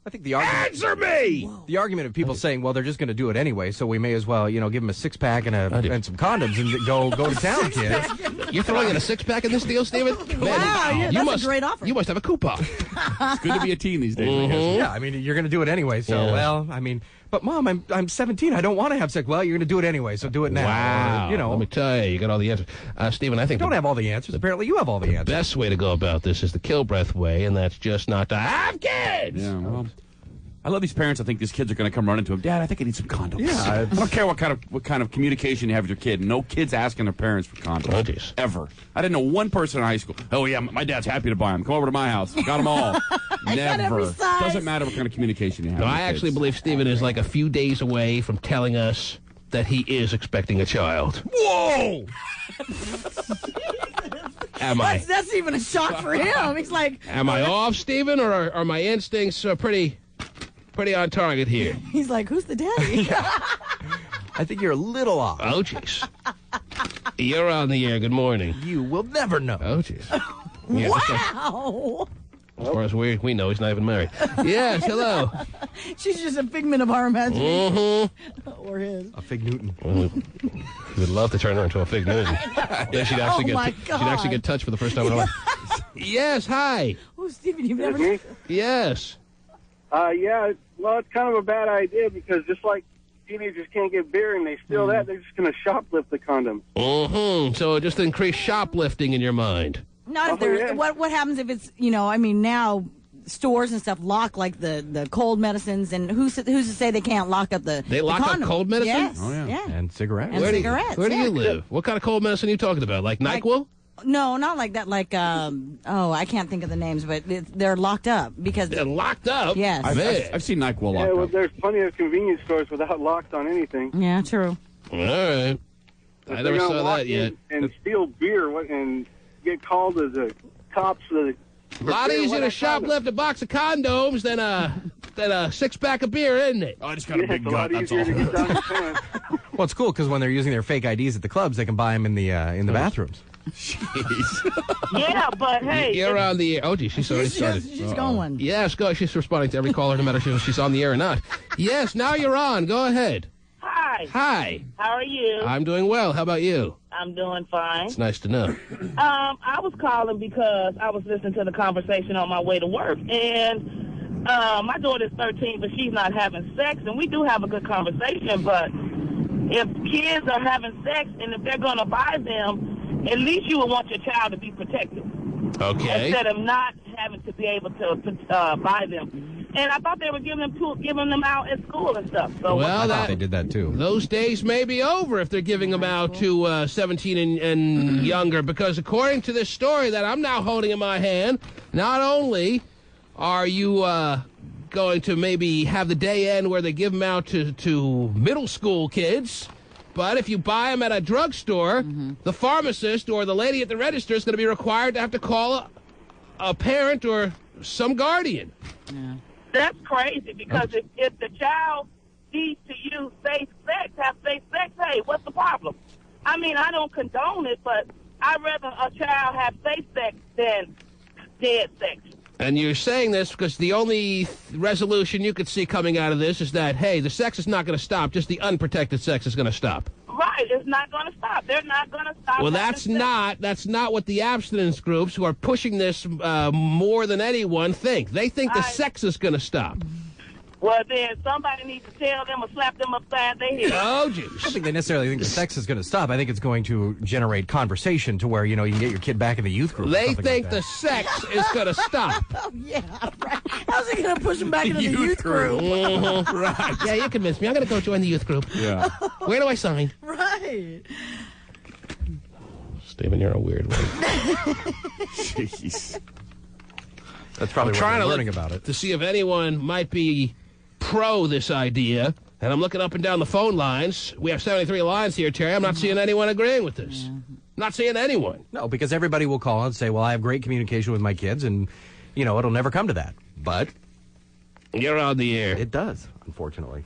I think the argument... Answer me! The argument of people saying, well, they're just going to do it anyway, so we may as well, give them a six-pack and some condoms and go to town, kids. You're throwing in a six-pack in this deal, Steven? Wow, that's a great offer. You must have a coupon. It's good to be a teen these days, I guess. Yeah, you're going to do it anyway, so, but Mom, I'm 17. I don't want to have sex. Well, you're going to do it anyway, so do it now. Wow. Let me tell you got all the answers. Steven, I think... You don't have all the answers. Apparently, you have all the answers. The best way to go about this is the kill breath way, and that's just not to have kids! Yeah, well... I love these parents. I think these kids are going to come running to him. Dad, I think I need some condoms. Yeah, I don't care what kind of communication you have with your kid. No kids asking their parents for condoms. Oh, geez. Ever. I didn't know one person in high school. Oh yeah, my dad's happy to buy them. Come over to my house. Got them all. Never. Doesn't matter what kind of communication you have. No, I actually believe Steven is like a few days away from telling us that he is expecting a child. Whoa! Am I? That's even a shock for him. He's like, am I off, Steven, or are my instincts pretty on target here? He's like, who's the daddy? I think you're a little off. Oh, jeez. You're on the air. Good morning. You will never know. Oh, jeez. Yeah, wow. As far as we know, he's not even married. Yes, hello. She's just a figment of our imagination. Mm-hmm. Or his. A fig Newton. We would love to turn her into a fig Newton. Then she'd actually get touched for the first time in her life. Yes, hi. Oh, Stephen, you've never... Yes. Yeah, well, it's kind of a bad idea because just like teenagers can't get beer and they steal that, they're just going to shoplift the condoms. Mm-hmm. So just increase shoplifting in your mind. Not if there's... What happens if it's, now stores and stuff lock like the cold medicines, and who's to say they can't lock up the They lock up cold medicine? Yes. Oh, yeah. And cigarettes. And cigarettes. Where do you live? What kind of cold medicine are you talking about? Like NyQuil? No, not like that. Like, I can't think of the names, but they're locked up because they're locked up. Yes, I've seen NyQuil locked up. Well, there's plenty of convenience stores without locks on anything. Yeah, true. All right, I never saw that yet. And steal beer and get called as the cops. A lot easier to shoplift a box of condoms than a six-pack of beer, isn't it? Oh, I just got a big gut. That's all. Well, it's cool because when they're using their fake IDs at the clubs, they can buy them in the bathrooms. Jeez. Yeah, but hey. You're on the air. Oh, gee, she's already started. She's going. Yes, go. She's responding to every caller, no matter if she's on the air or not. Yes, now you're on. Go ahead. Hi. Hi. How are you? I'm doing well. How about you? I'm doing fine. It's nice to know. I was calling because I was listening to the conversation on my way to work, and my daughter's 13, but she's not having sex, and we do have a good conversation, but if kids are having sex and if they're going to buy them, at least you would want your child to be protected. Okay. Instead of not having to be able to buy them. And I thought they were giving them out at school and stuff. So I thought they did that too. Those days may be over if they're giving them out to 17 and younger, because according to this story that I'm now holding in my hand, not only are you going to maybe have the day end where they give them out to middle school kids, But if you buy them at a drugstore, the pharmacist or the lady at the register is going to be required to have to call a parent or some guardian. Yeah. That's crazy because if the child needs to use safe sex, have safe sex, hey, what's the problem? I mean, I don't condone it, but I'd rather a child have safe sex than dead sex. And you're saying this because the only resolution you could see coming out of this is that, hey, the sex is not going to stop, just the unprotected sex is going to stop. Right, it's not going to stop. They're not going to stop. Well, that's not what the abstinence groups who are pushing this more than anyone think. They think the sex is going to stop. Well, then somebody needs to tell them or slap them upside their head. Oh, jeez. I don't think they necessarily think the sex is going to stop. I think it's going to generate conversation to where, you can get your kid back in the youth group. They think the sex is going to stop. Oh, yeah, right. How's he going to push him back into the youth group? Right. Yeah, you convinced me. I'm going to go join the youth group. Yeah. Where do I sign? Right. Stephen, you're a weird one. Jeez. That's probably I'm why trying they're to learning about it. To see if anyone might be pro this idea, and I'm looking up and down the phone lines. We have 73 lines here, Terry. I'm not seeing anyone agreeing with this. Not seeing anyone. No, because everybody will call and say, well, I have great communication with my kids, and, it'll never come to that. But you're on the air. It does, unfortunately.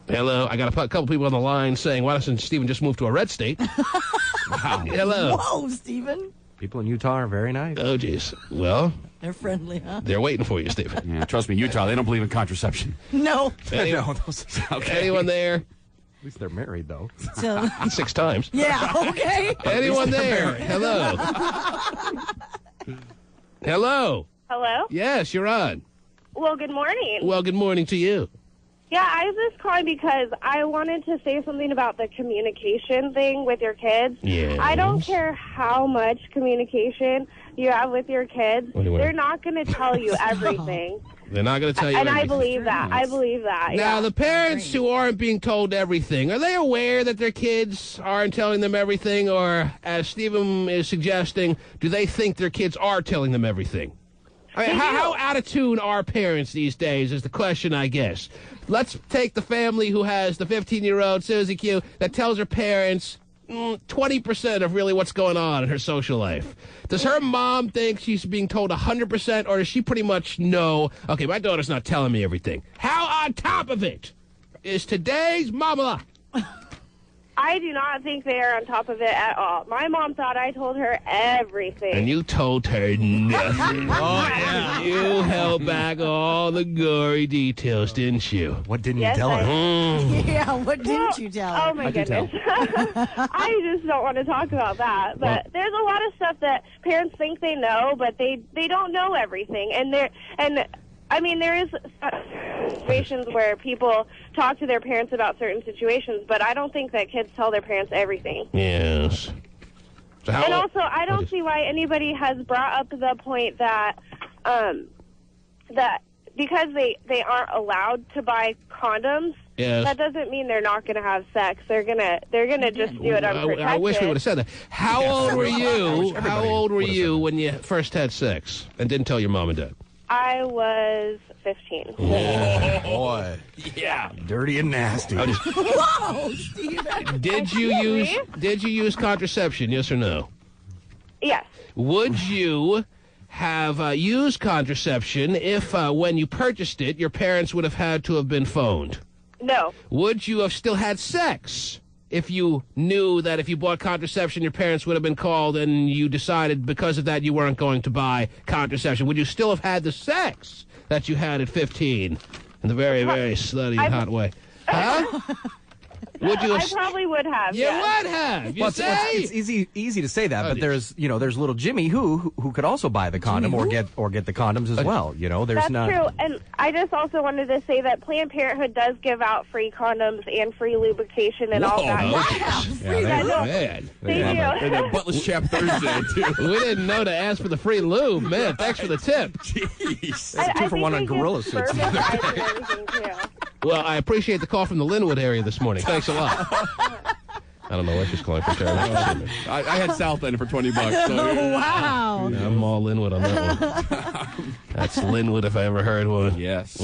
Hello. I got a couple people on the line saying, why doesn't Stephen just move to a red state? Wow. Hello. Whoa, Stephen. People in Utah are very nice. Oh, jeez. Well, they're friendly, huh? They're waiting for you, Stephen. Yeah, trust me, Utah, they don't believe in contraception. No. Anyone there? At least they're married, though. So, 6 times. Yeah, okay. Anyone there? Hello. Hello. Hello? Yes, you're on. Well, good morning. Well, good morning to you. Yeah, I was just calling because I wanted to say something about the communication thing with your kids. Yes. I don't care how much communication you have with your kids. They're not going to tell you everything. They're not going to tell you And everything. I believe that. I believe that. Now, yeah. the parents who aren't being told everything, are they aware that their kids aren't telling them everything? Or, as Stephen is suggesting, do they think their kids are telling them everything? I mean, how out of tune are parents these days is the question, I guess. Let's take the family who has the 15-year-old Susie Q that tells her parents 20% of really what's going on in her social life. Does her mom think she's being told 100%, or does she pretty much know, okay, my daughter's not telling me everything? How on top of it is today's mama? I do not think they are on top of it at all. My mom thought I told her everything. And you told her nothing. Oh, yeah. You held back all the gory details, didn't you? What didn't Yes, you tell her? Yeah, what didn't you tell her? Oh, my goodness. I just don't want to talk about that. But there's a lot of stuff that parents think they know, but they don't know everything. I mean, there is situations where people talk to their parents about certain situations, but I don't think that kids tell their parents everything. Yes. So And also, I don't see why anybody has brought up the point that that because they aren't allowed to buy condoms, Yes. that doesn't mean they're not going to have sex. They're gonna just do it unprotected. I wish we would have said that. How old were you? How old were you when you first had sex and didn't tell your mom and dad? I was 15. Oh, boy. Yeah. Dirty and nasty. Whoa, Stephen. Did you use contraception? Yes or no? Yes. Would you have used contraception if, when you purchased it, your parents would have had to have been phoned? No. Would you have still had sex if you knew that if you bought contraception, your parents would have been called and you decided because of that you weren't going to buy contraception? Would you still have had the sex that you had at 15 in the very, very slutty and hot way? Huh? Would you? I probably would have. You yes. would have. You Well, say? it's easy to say that, but there's little Jimmy who could also buy the condom or get the condoms as well. There's That's not. true. And I just also wanted to say that Planned Parenthood does give out free condoms and free lubrication and all that. Man. They do. And then Butler's Chap Thursday, too. We didn't know to ask for the free lube. Man, thanks for the tip. Jeez. I 2 for 1 on gorilla suits. Well, I appreciate the call from the Linwood area this morning. Thanks a lot. I don't know what she's calling for, Terry. I had South End for $20. So, Wow. Yeah, I'm all Linwood on that one. That's Linwood if I ever heard one. Yes.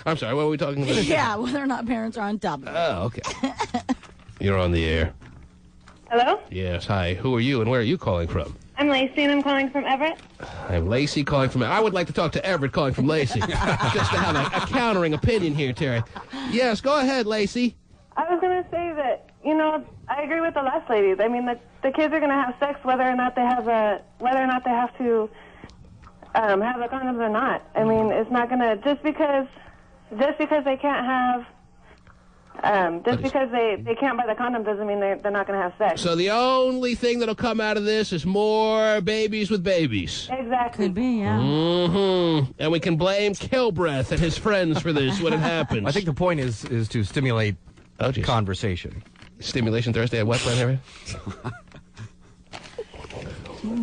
I'm sorry, what were we talking about? Yeah, whether or not parents are on top of it. Oh, okay. You're on the air. Hello? Yes, hi. Who are you and where are you calling from? I'm Lacey, and I'm calling from Everett. I'm Lacey calling from... I would like to talk to Everett calling from Lacey. Just to have a countering opinion here, Terry. Yes, go ahead, Lacey. I was going to say that, you know, I agree with the last ladies. I mean, the kids are going to have sex whether or not they have to have the condoms or not. I mean, it's not going to... Just because they can't have... because they can't buy the condom doesn't mean they're not going to have sex. So the only thing that'll come out of this is more babies with babies. Exactly. Could be, yeah. Mm-hmm. And we can blame Kilbreath and his friends for this when it happens. I think the point is to stimulate conversation. Stimulation Thursday at Westland area?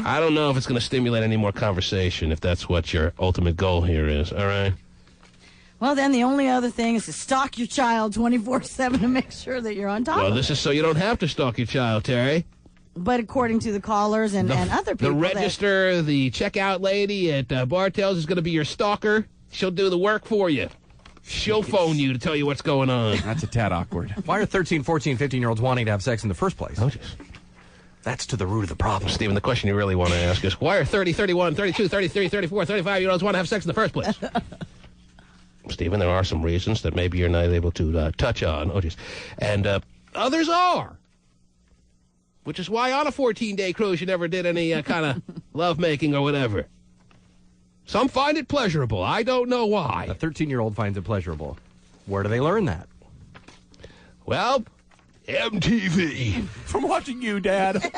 I don't know if it's going to stimulate any more conversation, if that's what your ultimate goal here is, all right? Well, then the only other thing is to stalk your child 24/7 to make sure that you're on top Well, of this it. is so you don't have to stalk your child, Terry. But according to the callers and other people... The register, the checkout lady at Bartell's is going to be your stalker. She'll do the work for you. She'll phone you to tell you what's going on. That's a tad awkward. Why are 13, 14, 15-year-olds wanting to have sex in the first place? Oh, jeez. That's to the root of the problem. Stephen, the question you really want to ask is, why are 30, 31, 32, 33, 34, 35-year-olds want to have sex in the first place? Stephen, there are some reasons that maybe you're not able to touch on. Oh, jeez. And others are. Which is why on a 14-day cruise you never did any kind of lovemaking or whatever. Some find it pleasurable. I don't know why. A 13-year-old finds it pleasurable. Where do they learn that? Well, MTV. From watching you, Dad.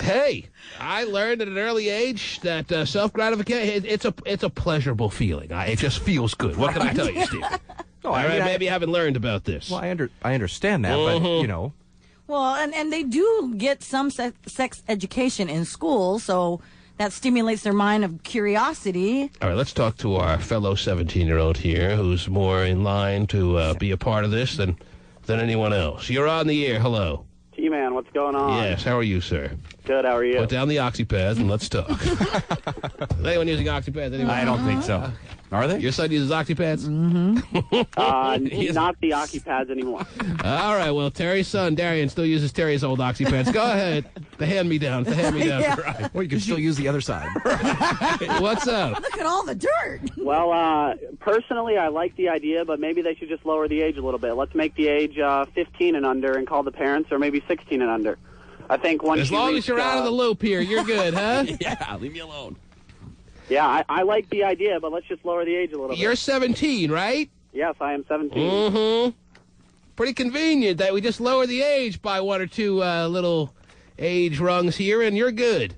Hey, I learned at an early age that self-gratification, it's a pleasurable feeling. It just feels good. What can I tell you, Steve? Maybe you haven't learned about this. Well, I understand that, but, you know. Well, and they do get some sex education in school, so that stimulates their mind of curiosity. All right, let's talk to our fellow 17-year-old here who's more in line to be a part of this than anyone else. You're on the air. Hello. T-Man, what's going on? Yes, how are you, sir? Good, how are you? Put down the oxypads and let's talk. Is anyone using oxypads? Anyone? I don't think so. Are they? Your son uses oxypads? Mm-hmm. Not the oxypads anymore. All right, well, Terry's son, Darian, still uses Terry's old oxypads. Go ahead. The hand-me-down. Yeah. Right. Well, you can still use the other side. What's up? Look at all the dirt. Well, personally, I like the idea, but maybe they should just lower the age a little bit. Let's make the age 15 and under and call the parents, or maybe 16 and under. I think once as long as you're out of the loop here, you're good, huh? Yeah, leave me alone. Yeah, I like the idea, but let's just lower the age a little bit. You're 17, right? Yes, I am 17. Mm-hmm. Pretty convenient that we just lower the age by one or two little age rungs here, and you're good.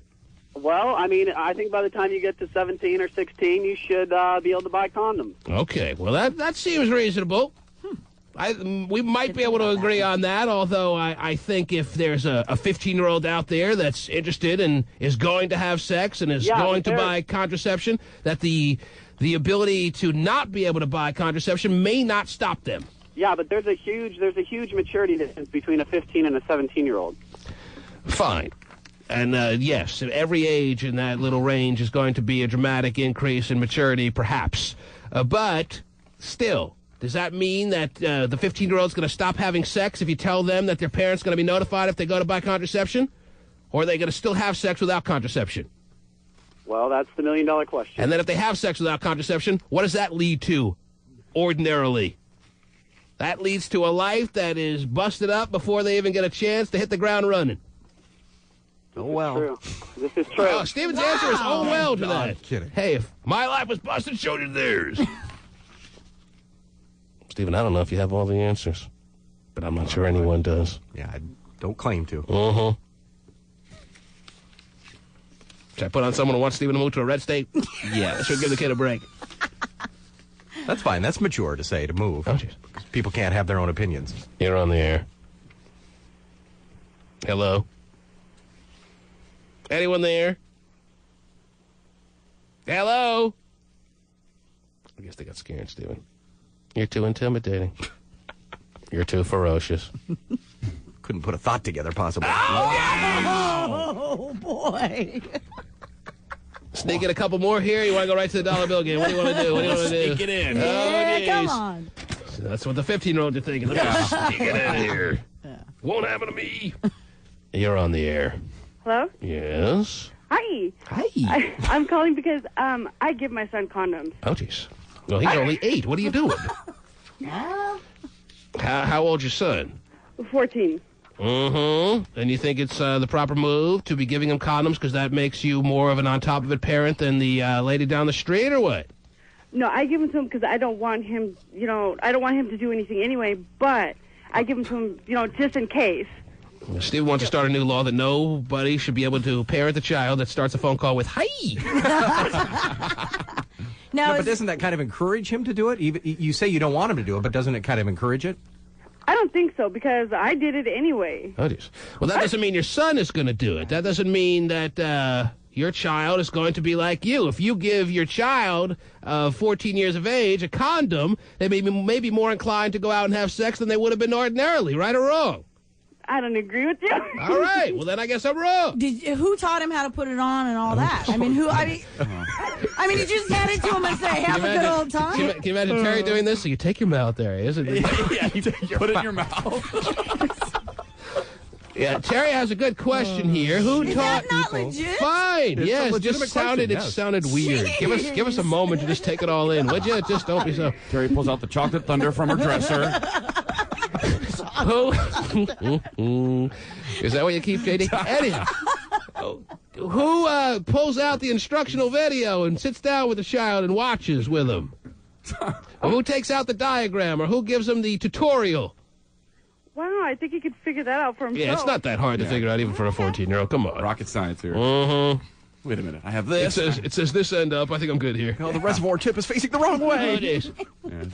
Well, I mean, I think by the time you get to 17 or 16, you should be able to buy condoms. Okay, well, that seems reasonable. We might be able to agree on that, although I think if there's a 15-year-old out there that's interested and is going to have sex and is going to buy contraception, that the ability to not be able to buy contraception may not stop them. Yeah, but there's a huge maturity difference between a 15 and a 17-year-old. Fine. And, yes, at every age in that little range is going to be a dramatic increase in maturity, perhaps. But still, does that mean that the 15-year-old's going to stop having sex if you tell them that their parents going to be notified if they go to buy contraception? Or are they going to still have sex without contraception? Well, that's the million-dollar question. And then if they have sex without contraception, what does that lead to ordinarily? That leads to a life that is busted up before they even get a chance to hit the ground running. Oh, well. This is true. Oh, Stephen's answer is oh, well to that. I'm kidding. Hey, if my life was busted, so did theirs. Stephen, I don't know if you have all the answers, but I'm not sure anyone does. Yeah, I don't claim to. Uh-huh. Should I put on someone who wants Stephen to move to a red state? Yeah. Should give the kid a break. That's fine. That's mature to say, to move. Oh, jeez. People can't have their own opinions. You're on the air. Hello? Anyone there? Hello? I guess they got scared, Stephen. You're too intimidating. You're too ferocious. Couldn't put a thought together, possibly. Oh, boy. Sneak in a couple more here. You want to go right to the dollar bill game? What do you want to do? What do you want to do? Sneak it in. Come on. So that's what the 15-year-olds are thinking. Let me sneak it in here. Won't happen to me. You're on the air. Hello? Yes. Hi. Hi. I'm calling because I give my son condoms. Oh, jeez. Well, he's only 8. What are you doing? How old's your son? 14. Mm-hmm. And you think it's the proper move to be giving him condoms because that makes you more of an on-top-of-it parent than the lady down the street, or what? No, I give them to him because I don't want him, I don't want him to do anything anyway, but I give them to him, just in case. Steve wants to start a new law that nobody should be able to parent a child that starts a phone call with, hi! No, but doesn't that kind of encourage him to do it? Even, you say you don't want him to do it, but doesn't it kind of encourage it? I don't think so, because I did it anyway. Oh, geez. Well, that doesn't mean your son is going to do it. That doesn't mean that your child is going to be like you. If you give your child 14 years of age a condom, they may be more inclined to go out and have sex than they would have been ordinarily, right or wrong? I don't agree with you. All right. Well, then I guess I'm wrong. Who taught him how to put it on and all that? I mean, you just hand it to him and say, have a good old time? Can you imagine Terry doing this? So you take your mouth there, isn't it? Yeah, you put it in your mouth. Yeah, Terry has a good question here. Who taught that not people? Legit? Fine. It's yes, a just legitimate it sounded weird. Give us a moment to just take it all in, would you? Just don't be so. Terry pulls out the chocolate thunder from her dresser. Who? Is that what you keep, JD? Anyhow, who pulls out the instructional video and sits down with the child and watches with them? Or who takes out the diagram, or who gives them the tutorial? Wow, I think he could figure that out for himself. Yeah, it's not that hard to figure out, even for a 14-year-old. Come on. Rocket science here. Mm-hmm. Wait a minute. I have this. It says this end up. I think I'm good here. Oh, the reservoir tip is facing the wrong way. Oh, geez. Yeah,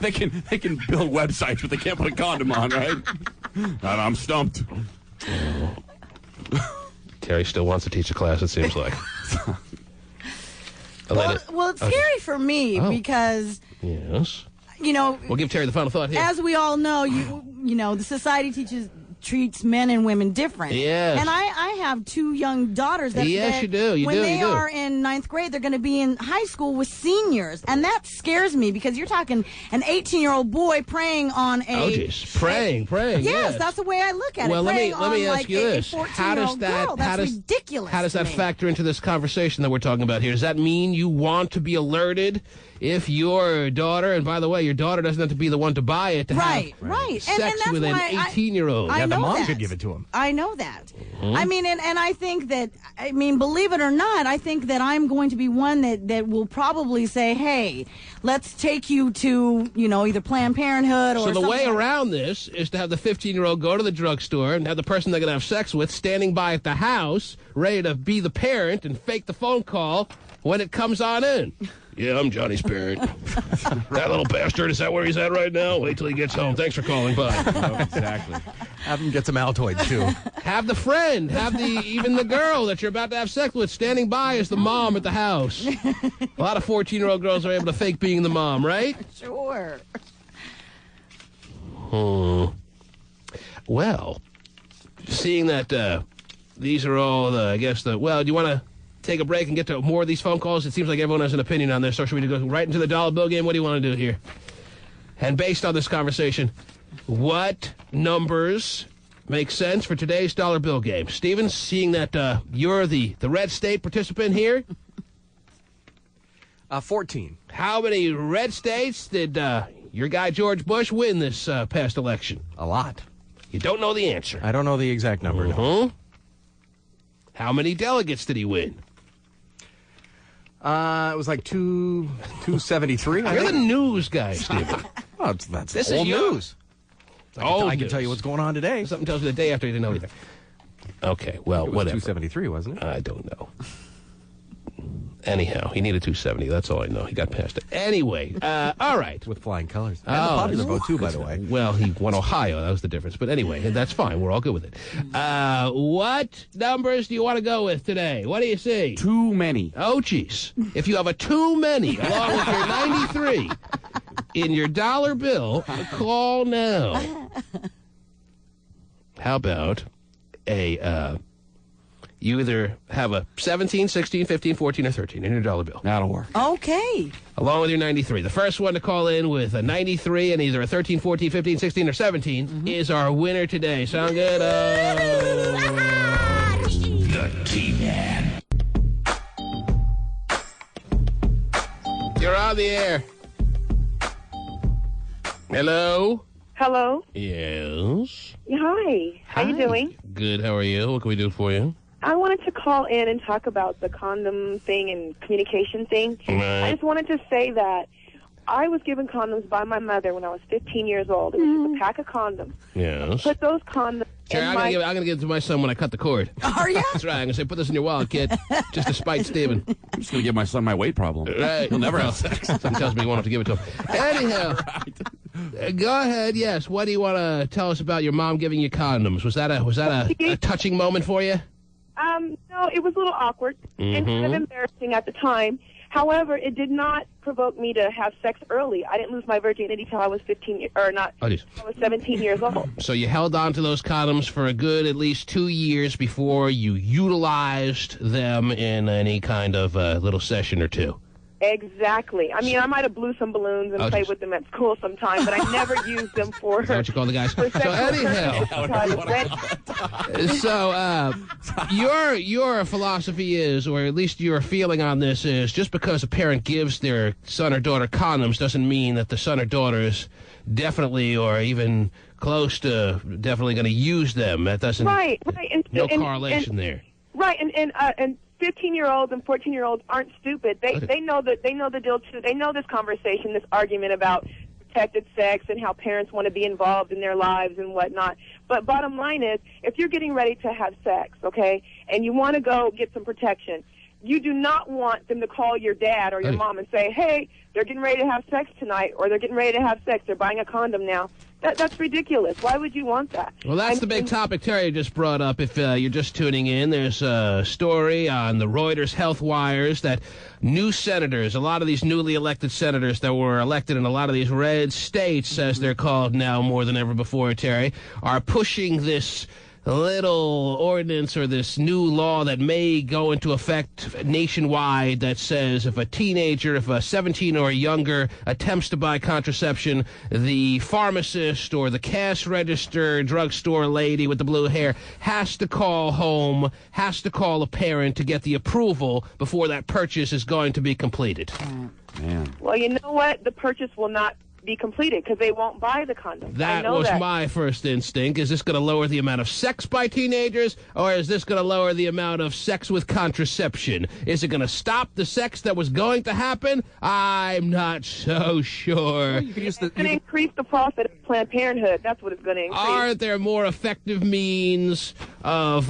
they can build websites, but they can't put a condom on, right? And I'm stumped. Terry still wants to teach a class, it seems like. Well, it's scary for me because... Yes. We'll give Terry the final thought here. As we all know, the society treats men and women different. Yes. And I have 2 young daughters that, you do. When they are in 9th grade, they're going to be in high school with seniors. And that scares me because you're talking an 18-year-old boy preying on a... Oh, jeez. Praying. Yes, that's the way I look at it. Well, let me ask you this. How does that... That's ridiculous. How does that factor into this conversation that we're talking about here? Does that mean you want to be alerted if your daughter, and by the way, your daughter doesn't have to be the one to buy it, to have sex and with an 18-year-old? Yeah, the mom could give it to him. I know that. Mm-hmm. I mean, and I think that, believe it or not, I think that I'm going to be one that will probably say, hey, let's take you to, either Planned Parenthood or So the way around this is to have the 15-year-old go to the drugstore and have the person they're going to have sex with standing by at the house, ready to be the parent and fake the phone call when it comes on in. Yeah, I'm Johnny's parent. That little bastard, is that where he's at right now? Wait till he gets home. Thanks for calling. Bye. Exactly. Have him get some Altoids, too. Have the friend, even the girl that you're about to have sex with standing by as the mom at the house. A lot of 14-year-old girls are able to fake being the mom, right? Sure. Well, seeing that these are all, do you want to take a break and get to more of these phone calls? It seems like everyone has an opinion on this, so should we go right into the dollar bill game? What do you want to do here? And based on this conversation, what numbers make sense for today's dollar bill game? Steven, seeing that you're the red state participant here. 14. How many red states did your guy George Bush win this past election? A lot. You don't know the answer. I don't know the exact number. No. How many delegates did he win? It was like 273. You're the news guy, Steven. Oh, that's this old is news. I can tell you what's going on today. Something tells me the day after you didn't know either. Okay, well, it was whatever. 273, wasn't it? I don't know. Anyhow, he needed 270. That's all I know. He got past it. Anyway, all right. With flying colors. And the popular vote, too, by the way. Well, he won Ohio. That was the difference. But anyway, that's fine. We're all good with it. What numbers do you want to go with today? What do you see? Too many. Oh, geez. If you have a too many, along with your 93 in your dollar bill, call now. How about a You either have a 17, 16, 15, 14, or 13 in your dollar bill. That'll work. Okay. Along with your 93. The first one to call in with a 93 and either a 13, 14, 15, 16, or 17 is our winner today. Sound good? The T-Man. You're on the air. Hello? Hello. Yes. Hi. How you doing? Good. How are you? What can we do for you? I wanted to call in and talk about the condom thing and communication thing. Right. I just wanted to say that I was given condoms by my mother when I was 15 years old. It was just a pack of condoms. Yes. Put those condoms Terry, in I'm gonna give it to my son when I cut the cord. Are you? That's right. I'm gonna say, put this in your wallet, kid, just to spite Steven. I'm just gonna give my son my weight problem. Right. He'll never have sex. Something tells me you won't have to give it to him. Anyhow, go ahead. Yes. What do you want to tell us about your mom giving you condoms? Was that a touching moment for you? No, it was a little awkward and kind of embarrassing at the time. However, it did not provoke me to have sex early. I didn't lose my virginity till I was 15, or not. I was 17 years old. So you held on to those condoms for a good at least 2 years before you utilized them in any kind of little session or two. Exactly. I mean, I might have blew some balloons and played with them at school sometime, but I never used them for. Is that what you call the guys? So anyhow, your philosophy is, or at least your feeling on this is, just because a parent gives their son or daughter condoms doesn't mean that the son or daughter is definitely or even close to definitely going to use them. That doesn't. Right. No correlation there. Right, and 15-year-olds and 14-year-olds aren't stupid. They know the deal too. They know this conversation, this argument about protected sex and how parents want to be involved in their lives and whatnot. But bottom line is, if you're getting ready to have sex, okay, and you want to go get some protection, you do not want them to call your dad or your mom and say, hey, they're getting ready to have sex tonight, or they're getting ready to have sex. They're buying a condom now. That's ridiculous. Why would you want that? Well, that's the big topic Terry just brought up. If you're just tuning in, there's a story on the Reuters Health Wires that new senators, a lot of these newly elected senators that were elected in a lot of these red states, as they're called now more than ever before, Terry, are pushing this little ordinance or this new law that may go into effect nationwide that says if a teenager, if a 17 or younger attempts to buy contraception, the pharmacist or the cash register drugstore lady with the blue hair has to call home, has to call a parent to get the approval before that purchase is going to be completed. Man. Well, you know what? The purchase will not be completed because they won't buy the condom. That was my first instinct. Is this going to lower the amount of sex by teenagers, or is this going to lower the amount of sex with contraception? Is it going to stop the sex that was going to happen? I'm not so sure. It's going to increase the profit of Planned Parenthood. That's what it's going to increase. Aren't there more effective means of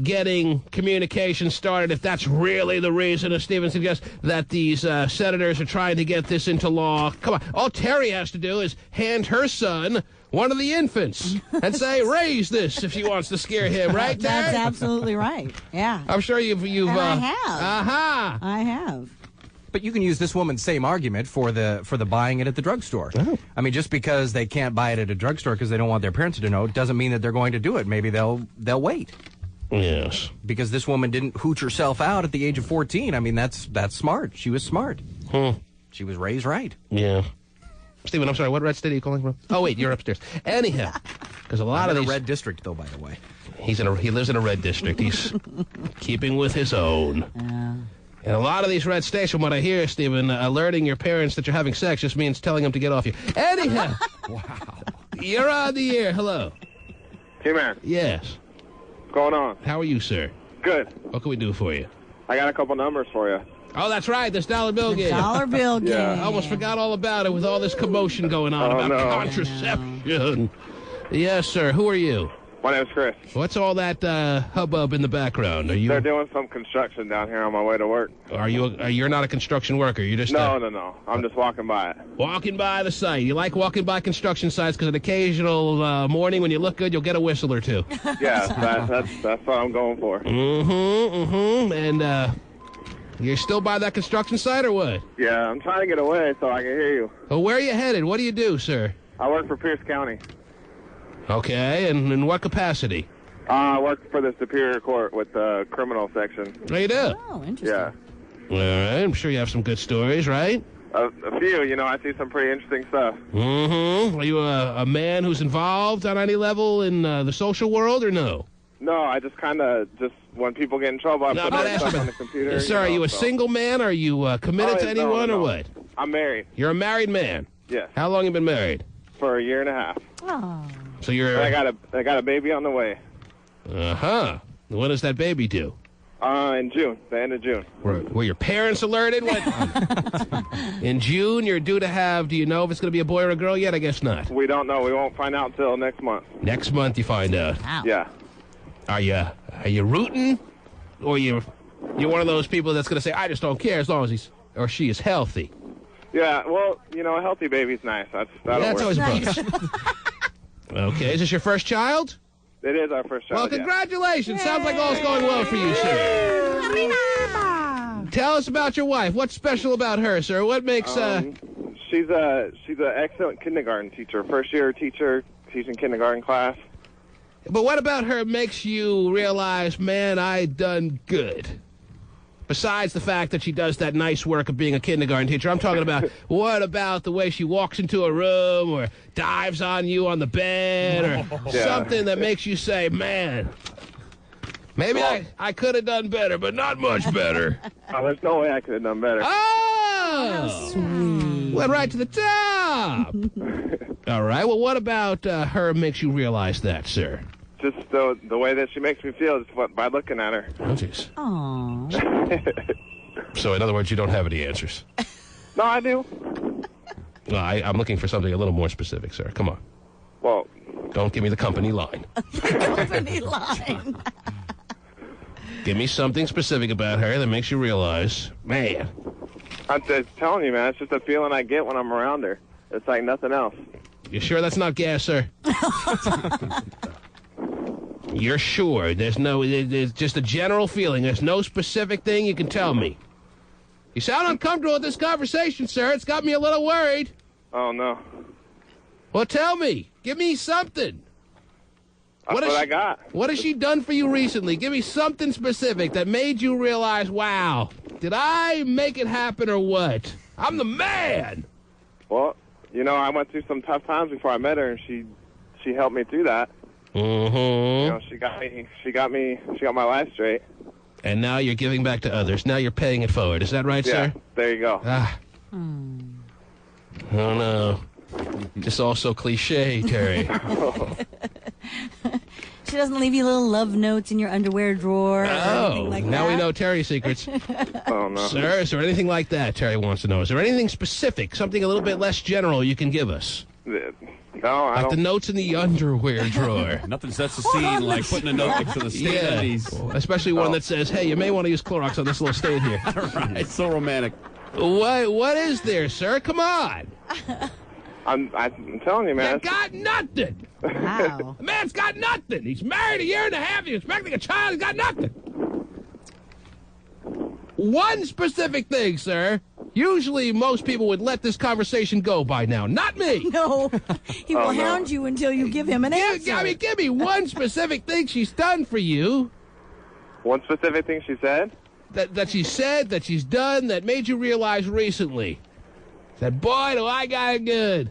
getting communication started, if that's really the reason, as Stephen suggests, that these senators are trying to get this into law? Come on. All Terry has to do is hand her son one of the infants and say, raise this, if she wants to scare him, right, Terry? That's absolutely right. Yeah. I'm sure you've and I have. Aha. I have. But you can use this woman's same argument for the buying it at the drugstore. Oh. I mean, just because they can't buy it at a drugstore because they don't want their parents to know doesn't mean that they're going to do it. Maybe they'll wait. Yes. Because this woman didn't hooch herself out at the age of 14. I mean, that's smart. She was smart. She was raised right. Yeah. Stephen, I'm sorry, what red state are you calling from? Oh, wait, you're upstairs. Anyhow, because a lot of these... a red district, though, by the way. He lives in a red district. He's keeping with his own. And a lot of these red states, from what I hear, Stephen, alerting your parents that you're having sex just means telling them to get off you. Anyhow. Wow. You're on the air. Hello. Hey, man. Yes. What's going on? How are you, sir? Good. What can we do for you? I got a couple numbers for you. Oh, that's right, this dollar bill game. Dollar bill game. Yeah. I almost forgot all about it with all this commotion going on about contraception. Yes, sir. Who are you? My name's Chris. What's all that hubbub in the background? Are you? They're doing some construction down here on my way to work. Are you? You're not a construction worker. You're just No. I'm just walking by it. Walking by the site. You like walking by construction sites because an occasional morning when you look good, you'll get a whistle or two. Yeah, that's what I'm going for. And you're still by that construction site or what? Yeah, I'm trying to get away so I can hear you. Well, where are you headed? What do you do, sir? I work for Pierce County. Okay, and in what capacity? I work for the Superior Court with the criminal section. Oh, you do? Oh, interesting. Yeah. All right. I'm sure you have some good stories, right? A few. I see some pretty interesting stuff. Mm-hmm. Are you a man who's involved on any level in the social world or no? No, I just kind of when people get in trouble, I put their stuff on the computer. Sir, are you a single man? Are you committed to anyone or what? I'm married. You're a married man? Yes. How long have you been married? For a year and a half. Oh. So you're... I got a baby on the way. Uh-huh. When does that baby due? In June, the end of June. Were your parents alerted? What? In June, you're due to have... Do you know if it's going to be a boy or a girl yet? I guess not. We don't know. We won't find out until next month. Next month you find out. Wow. Yeah. Are you rooting? Or you're one of those people that's going to say, I just don't care as long as he's or she is healthy? Yeah, well, a healthy baby's nice. That's always a bonus. Okay, is this your first child? It is our first child. Well, congratulations. Yeah. Sounds like all's going well for you, sir. Tell us about your wife. What's special about her, sir? What makes... She's an excellent kindergarten teacher. First-year teacher, teaching kindergarten class. But what about her makes you realize, man, I done good? Besides the fact that she does that nice work of being a kindergarten teacher, I'm talking about what about the way she walks into a room or dives on you on the bed or something that makes you say, man, maybe I could have done better, but not much better. Oh, there's no way I could have done better. Oh! Sweet. Went right to the top. All right, well, what about her makes you realize that, sir? Just the way that she makes me feel just by looking at her. Oh, jeez. Aww. So, in other words, you don't have any answers? No, I do. Well, I'm looking for something a little more specific, sir. Come on. Well... Don't give me the company line. Company line. Give me something specific about her that makes you realize, man. I'm just telling you, man, it's just a feeling I get when I'm around her. It's like nothing else. You sure that's not gas, sir? You're sure? There's just a general feeling. There's no specific thing you can tell me. You sound uncomfortable with this conversation, sir. It's got me a little worried. Oh, no. Well, tell me. Give me something. That's what I got. What has she done for you recently? Give me something specific that made you realize, wow, did I make it happen or what? I'm the man. Well, I went through some tough times before I met her, and she helped me through that. Mm-hmm. She got my life straight. And now you're giving back to others. Now you're paying it forward. Is that right, sir? Yeah, there you go. Ah. Oh, no. Just all so cliche, Terry. She doesn't leave you little love notes in your underwear drawer or anything like that? Now we know Terry's secrets. Oh, no. Sir, is there anything like that Terry wants to know? Is there anything specific, something a little bit less general you can give us? No, like the notes in the underwear drawer. Nothing sets the scene like putting a note next to the stain. Especially one that says, hey, you may want to use Clorox on this little stain here. Right, so romantic. What is there, sir? Come on. I'm telling you, man. You got nothing. Wow. The man's got nothing. He's married a year and a half. He's expecting a child. He's got nothing. One specific thing, sir. Usually most people would let this conversation go by now. Not me. No. He will hound you until you give him an answer. Give me one specific thing she's done for you. One specific thing she said? That she said, that she's done, that made you realize recently. Said, boy, do I got it good.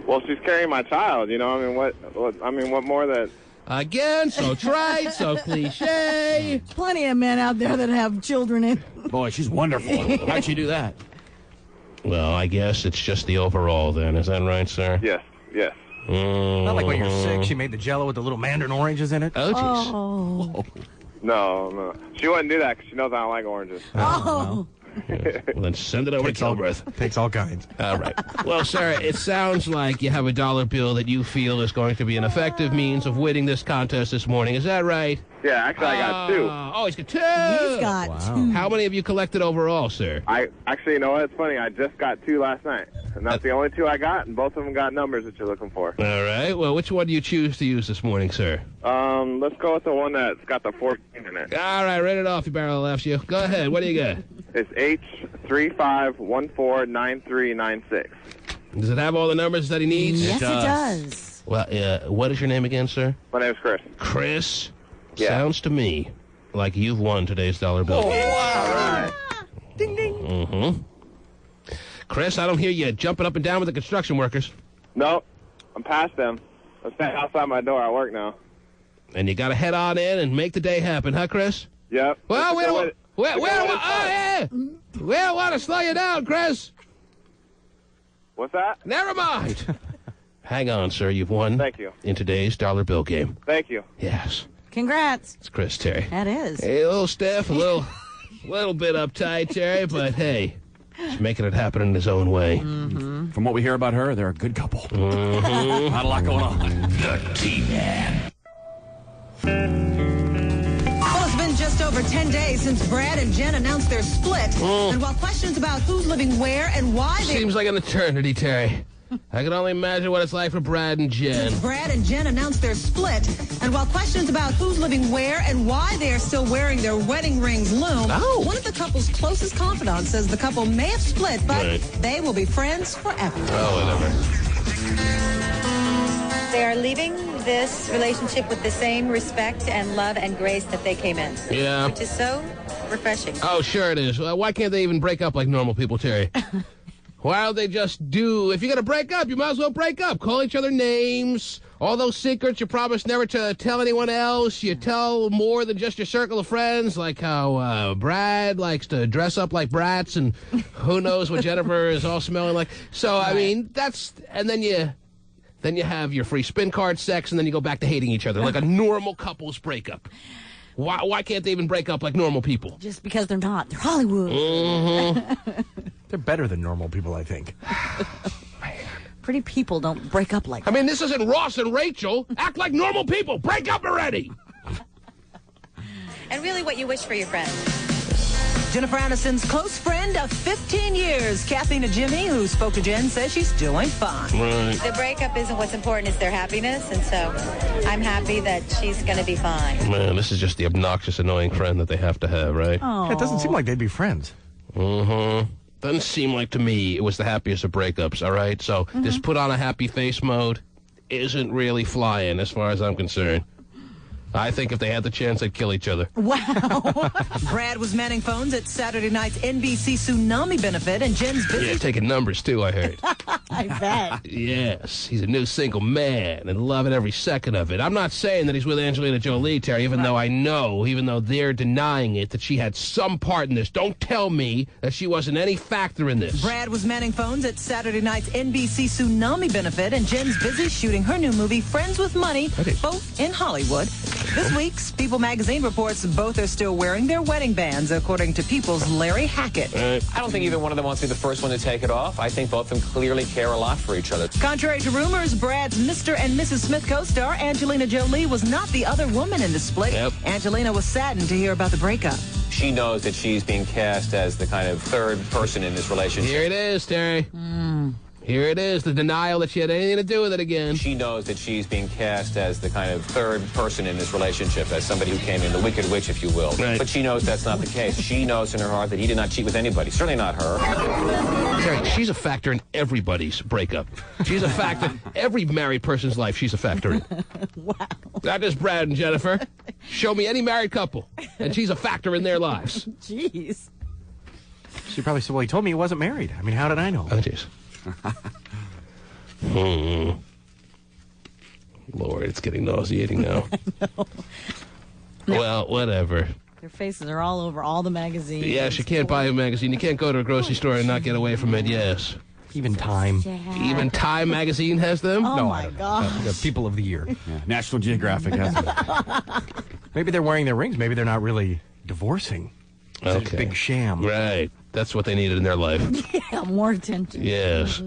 Well, she's carrying my child, what more that... Again, so trite, so cliche. Plenty of men out there that have children in. Boy, she's wonderful. How'd she do that? Well, I guess it's just the overall then. Is that right, sir? Yes. Not like when you're sick, she made the Jell-O with the little mandarin oranges in it. Oh, jeez. Oh. No. She wouldn't do that because she knows I don't like oranges. Oh. Yeah. Well, then send it over to Kilbreth. Takes all kinds. All right. Well, Sarah, it sounds like you have a dollar bill that you feel is going to be an effective means of winning this contest this morning. Is that right? Yeah, actually, I got two. Oh, he's got two. He's got two. How many have you collected overall, sir? You know what? It's funny. I just got two last night. And that's the only two I got, and both of them got numbers that you're looking for. All right. Well, which one do you choose to use this morning, sir? Let's go with the one that's got the 14 in it. All right. Read it off, you barrel laughs you. Go ahead. What do you got? It's H35149396. Does it have all the numbers that he needs? Yes, it does. Well, what is your name again, sir? My name's Chris. Chris? Yeah. Sounds to me like you've won today's dollar bill. Oh, wow. All right. Ding, ding. Mm-hmm. Chris, I don't hear you jumping up and down with the construction workers. No, I'm past them. I'm standing outside my door. I work now. And you got to head on in and make the day happen, huh, Chris? Yep. Well, we don't want to slow you down, Chris. What's that? Never mind. Hang on, sir. You've won. Thank you. In today's dollar bill game. Thank you. Yes. Congrats. It's Chris, Terry. That is. Hey, a little stiff, a little bit uptight, Terry, but hey, he's making it happen in his own way. Mm-hmm. From what we hear about her, they're a good couple. Mm-hmm. Not a lot going on. The T-Man. Well, it's been just over 10 days since Brad and Jen announced their split. And while questions about who's living where and why they... Seems like an eternity, Terry. I can only imagine what it's like for Brad and Jen. Since Brad and Jen announced their split, and while questions about who's living where and why they are still wearing their wedding rings loom, one of the couple's closest confidants says the couple may have split, but they will be friends forever. Oh, whatever. They are leaving this relationship with the same respect and love and grace that they came in. Yeah. Which is so refreshing. Oh, sure it is. Why can't they even break up like normal people, Terry? Why don't they just do... If you're going to break up, you might as well break up. Call each other names. All those secrets you promised never to tell anyone else. You tell more than just your circle of friends, like how Brad likes to dress up like brats, and who knows what Jennifer is all smelling like. So, I mean, that's... And then you have your free spin card sex, and then you go back to hating each other, like a normal couple's breakup. Why can't they even break up like normal people? Just because they're not. They're Hollywood. Mm-hmm. They're better than normal people, I think. Pretty people don't break up like that. I mean, this isn't Ross and Rachel. Act like normal people. Break up already. And really what you wish for your friend. Jennifer Aniston's close friend of 15 years, Kathy Najimy, who spoke to Jen, says she's doing fine. Right. The breakup isn't what's important, it's their happiness, and so I'm happy that she's going to be fine. Man, this is just the obnoxious, annoying friend that they have to have, right? Yeah, it doesn't seem like they'd be friends. Mm-hmm. Doesn't seem like to me it was the happiest of breakups, all right? So this put on a happy face mode isn't really flying as far as I'm concerned. I think if they had the chance, they'd kill each other. Wow. Brad was manning phones at Saturday night's NBC Tsunami benefit, and Jen's busy. Yeah, taking numbers, too, I heard. I bet. Yes, he's a new single man and loving every second of it. I'm not saying that he's with Angelina Jolie, Terry, even though I know, even though they're denying it, that she had some part in this. Don't tell me that she wasn't any factor in this. Brad was manning phones at Saturday night's NBC Tsunami benefit, and Jen's busy shooting her new movie, Friends with Money, both in Hollywood. This week's People magazine reports both are still wearing their wedding bands, according to People's Larry Hackett. I don't think either one of them wants to be the first one to take it off. I think both of them clearly care a lot for each other. Contrary to rumors, Brad's Mr. and Mrs. Smith co-star Angelina Jolie was not the other woman in the split. Angelina was saddened to hear about the breakup. She knows that she's being cast as the kind of third person in this relationship. Here it is, Terry. Here it is, the denial that she had anything to do with it again. She knows that she's being cast as the kind of third person in this relationship, as somebody who came in, the wicked witch, if you will. Right. But she knows that's not the case. She knows in her heart that he did not cheat with anybody, certainly not her. Terry, she's a factor in everybody's breakup. She's a factor in every married person's life. She's a factor in. Wow. Not just Brad and Jennifer. Show me any married couple, and she's a factor in their lives. Jeez. She probably said, well, he told me he wasn't married. I mean, how did I know? Oh, jeez. Lord, it's getting nauseating now. Well, whatever. Their faces are all over all the magazines. Yes, you can't buy a magazine. You can't go to a grocery store and not get away from it, yes. Even Time. Even Time magazine has them? Oh, No, my I don't know. gosh. The People of the Year. Yeah, National Geographic has it. Maybe they're wearing their rings. Maybe they're not really divorcing. It's a big sham. Right. That's what they needed in their life. Yeah, more attention. Yes.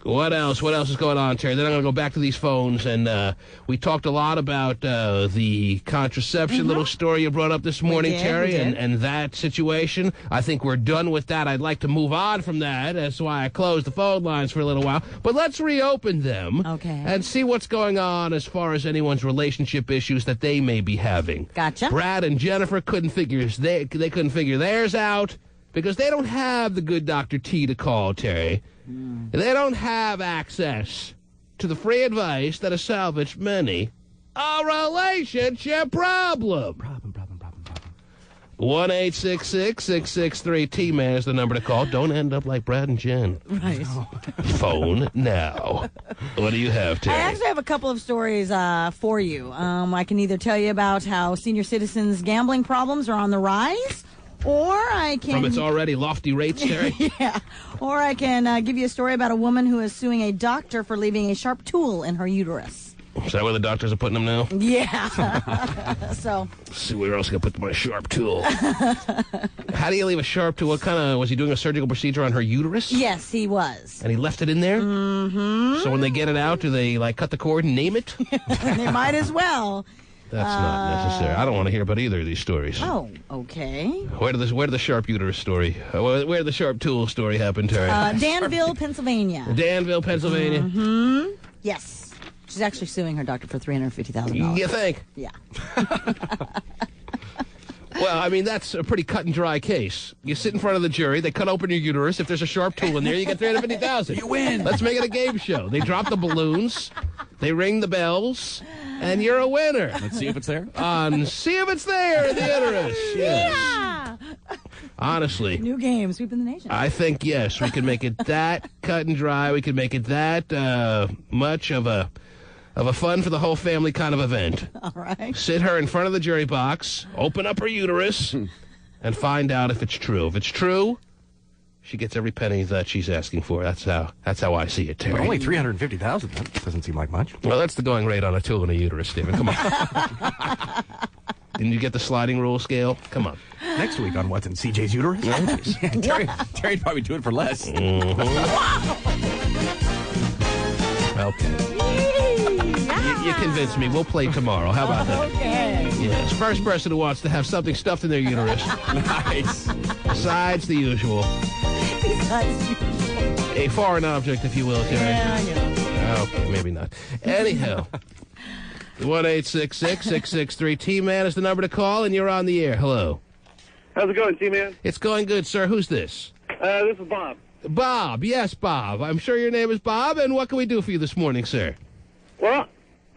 What else? What else is going on, Terry? Then I'm going to go back to these phones, and we talked a lot about the contraception little story you brought up this morning, Terry, and that situation. I think we're done with that. I'd like to move on from that. That's why I closed the phone lines for a little while. But let's reopen them and see what's going on as far as anyone's relationship issues that they may be having. Gotcha. Brad and Jennifer couldn't figure they couldn't figure theirs out because they don't have the good Dr. T to call, Terry. They don't have access to the free advice that has salvaged many a relationship problem. 1-866-663-T-Man is the number to call. Don't end up like Brad and Jen. Right. Phone now. What do you have, Terry? I actually have a couple of stories for you. I can either tell you about how senior citizens' gambling problems are on the rise, or I can... From its already lofty rates, Terry? Yeah. Or I can give you a story about a woman who is suing a doctor for leaving a sharp tool in her uterus. Is that where the doctors are putting them now? Yeah. So. Let's see where else I put my sharp tool. How do you leave a sharp tool? What kind of... Was he doing a surgical procedure on her uterus? Yes, he was. And he left it in there? Mm-hmm. So when they get it out, do they, like, cut the cord and name it? They might as well. That's not necessary. I don't want to hear about either of these stories. Oh, okay. Where did the sharp uterus story, where did the sharp tool story happen, Terry? Danville, Pennsylvania. Danville, Pennsylvania? Mm-hmm. Yes. She's actually suing her doctor for $350,000. You think? Yeah. Well, I mean, that's a pretty cut and dry case. You sit in front of the jury, they cut open your uterus. If there's a sharp tool in there, you get $350,000. You win. Let's make it a game show. They drop the balloons, they ring the bells, and you're a winner. Let's see if it's there. See if it's there in the uterus. Yes. Yeah. Honestly. New game, sweeping the nation. I think, yes, we can make it that cut and dry. We can make it that much of a fun for the whole family kind of event. All right. Sit her in front of the jury box, open up her uterus, and find out if it's true. If it's true, she gets every penny that she's asking for. That's how I see it, Terry. But only $350,000. That doesn't seem like much. Well, that's the going rate on a tool in a uterus, Stephen. Come on. Didn't you get the sliding rule scale? Come on. Next week on What's in CJ's Uterus? Terry'd probably do it for less. Mm-hmm. Okay. You convinced me. We'll play tomorrow. How about that? Okay. Yes. First person who wants to have something stuffed in their uterus. Nice. Besides the usual. A foreign object, if you will, Terry. Yeah, I know. Okay, maybe not. Anyhow. 1-866-663-T-Man is the number to call, and you're on the air. Hello. How's it going, T-Man? It's going good, sir. Who's this? This is Bob. Bob. Yes, Bob. I'm sure your name is Bob, and what can we do for you this morning, sir? Well,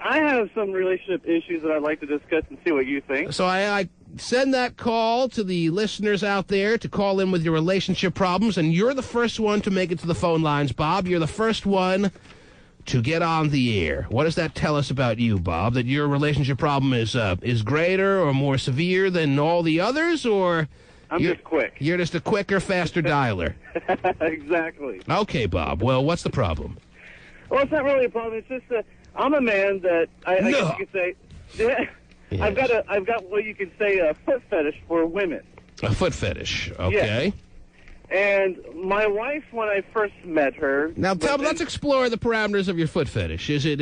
I have some relationship issues that I'd like to discuss and see what you think. So I send that call to the listeners out there to call in with your relationship problems, and you're the first one to make it to the phone lines, Bob. You're the first one to get on the air. What does that tell us about you, Bob? That your relationship problem is greater or more severe than all the others, or... I'm just quick. You're just a quicker, faster dialer. Exactly. Okay, Bob. Well, what's the problem? Well, it's not really a problem. It's just that I'm a man that I guess you could say. Yeah, yes. I've got what you could say a foot fetish for women. A foot fetish. Okay. Yes. And my wife, when I first met her... Now, let's explore the parameters of your foot fetish. Is it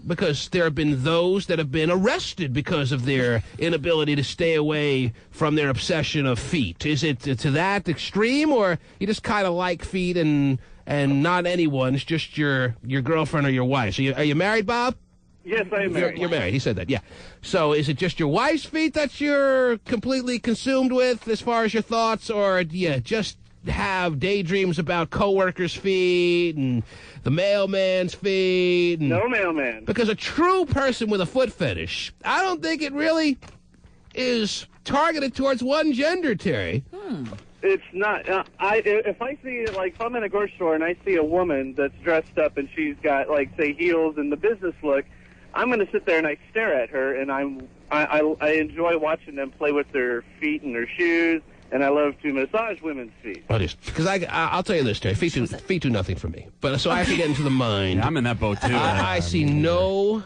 because there have been those that have been arrested because of their inability to stay away from their obsession of feet? Is it to that extreme, or you just kind of like feet and not anyone's, just your girlfriend or your wife? So are you married, Bob? Yes, I am married. You're married. He said that, yeah. So is it just your wife's feet that you're completely consumed with as far as your thoughts, or do you just have daydreams about coworkers' feet and the mailman's feet? And, no mailman. Because a true person with a foot fetish, I don't think it really is targeted towards one gender, Terry. It's not. If I see, like, if I'm in a grocery store and I see a woman that's dressed up and she's got, like, say, heels and the business look, I'm going to sit there and I stare at her, and I enjoy watching them play with their feet and their shoes. And I love to massage women's feet. Because I'll tell you this, Terry. Feet do nothing for me. But so I have to get into the mind. Yeah, I'm in that boat too. I see no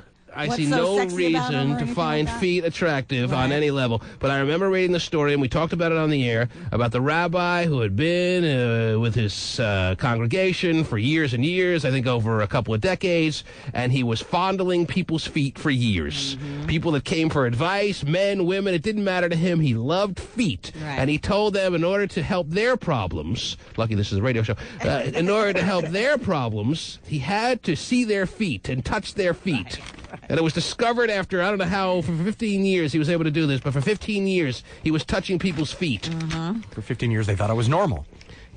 reason to find feet attractive on any level. But I remember reading the story, and we talked about it on the air, about the rabbi who had been with his congregation for years and years, I think over a couple of decades, and he was fondling people's feet for years. People that came for advice, men, women, it didn't matter to him. He loved feet. Right. And he told them in order to help their problems, lucky this is a radio show, in order to help their problems, he had to see their feet and touch their feet. Right. And it was discovered after, I don't know how, for 15 years he was able to do this, but for 15 years he was touching people's feet. For 15 years they thought it was normal.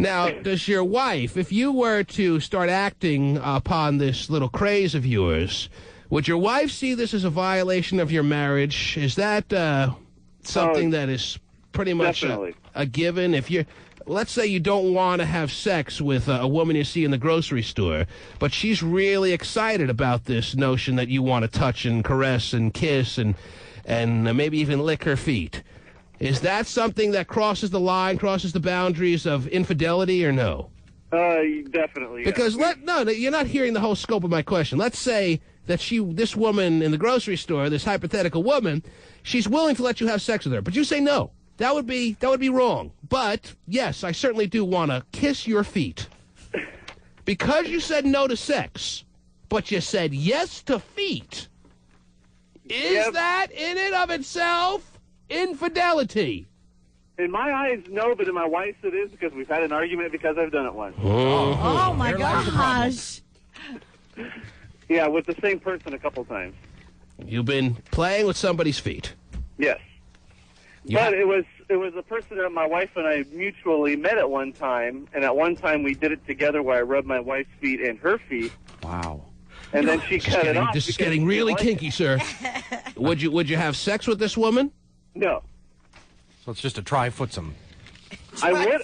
Now, does your wife, if you were to start acting upon this little craze of yours, would your wife see this as a violation of your marriage? Is that something that is pretty much a given? If you're, let's say you don't want to have sex with a woman you see in the grocery store, but she's really excited about this notion that you want to touch and caress and kiss and maybe even lick her feet. Is that something that crosses the line, crosses the boundaries of infidelity, or no? Definitely. Because no, you're not hearing the whole scope of my question. Let's say that this woman in the grocery store, this hypothetical woman, she's willing to let you have sex with her, but you say no. That would be wrong. But yes, I certainly do want to kiss your feet. Because you said no to sex, but you said yes to feet. Is that in and of itself infidelity? In my eyes, no, but in my wife's it is, because we've had an argument because I've done it once. Oh my gosh. Yeah, with the same person a couple times. You've been playing with somebody's feet. Yes. But it was a person that my wife and I mutually met at one time, and at one time we did it together where I rubbed my wife's feet and her feet. Wow. And then she cut it off. This is getting really kinky, sir. Would you have sex with this woman? No. So it's just a try-footsome. I would.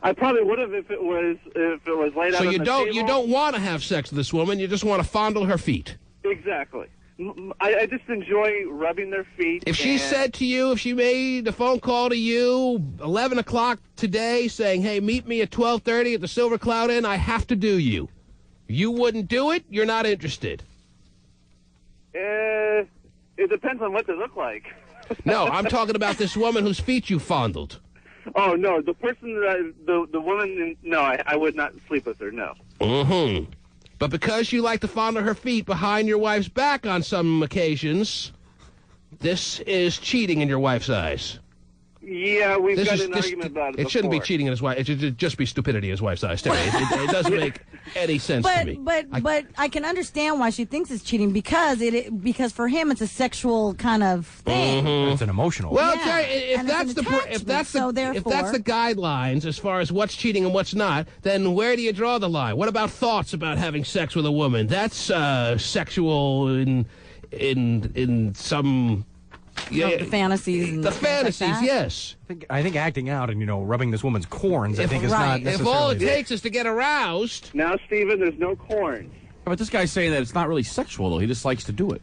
I probably would have if it was laid out. So on the table. you don't want to have sex with this woman. You just want to fondle her feet. Exactly. I just enjoy rubbing their feet. If she said to you, if she made a phone call to you 11 o'clock today saying, hey, meet me at 12:30 at the Silver Cloud Inn, I have to do you. You wouldn't do it? You're not interested? It depends on what they look like. No, I'm talking about this woman whose feet you fondled. Oh, no, the person that the woman, no, I would not sleep with her, no. Mm-hmm. But because you like to fondle her feet behind your wife's back on some occasions, this is cheating in your wife's eyes. Yeah, we've got an argument about it. It shouldn't be cheating in his wife. It should just be stupidity in his wife's eyes, Terry. It doesn't make any sense to me. But I can understand why she thinks it's cheating because for him it's a sexual kind of thing. Mm-hmm. It's an emotional. Well, Yeah. Terry, if And that's it's an the attachment, if that's the guidelines as far as what's cheating and what's not, then where do you draw the line? What about thoughts about having sex with a woman? That's sexual in some. Yeah, the fantasies. And the fantasies, like yes. I think acting out and, rubbing this woman's corns, I think is not necessarily... If all it takes is to get aroused... Now, Stephen, there's no corns. But this guy's saying that it's not really sexual, though. He just likes to do it.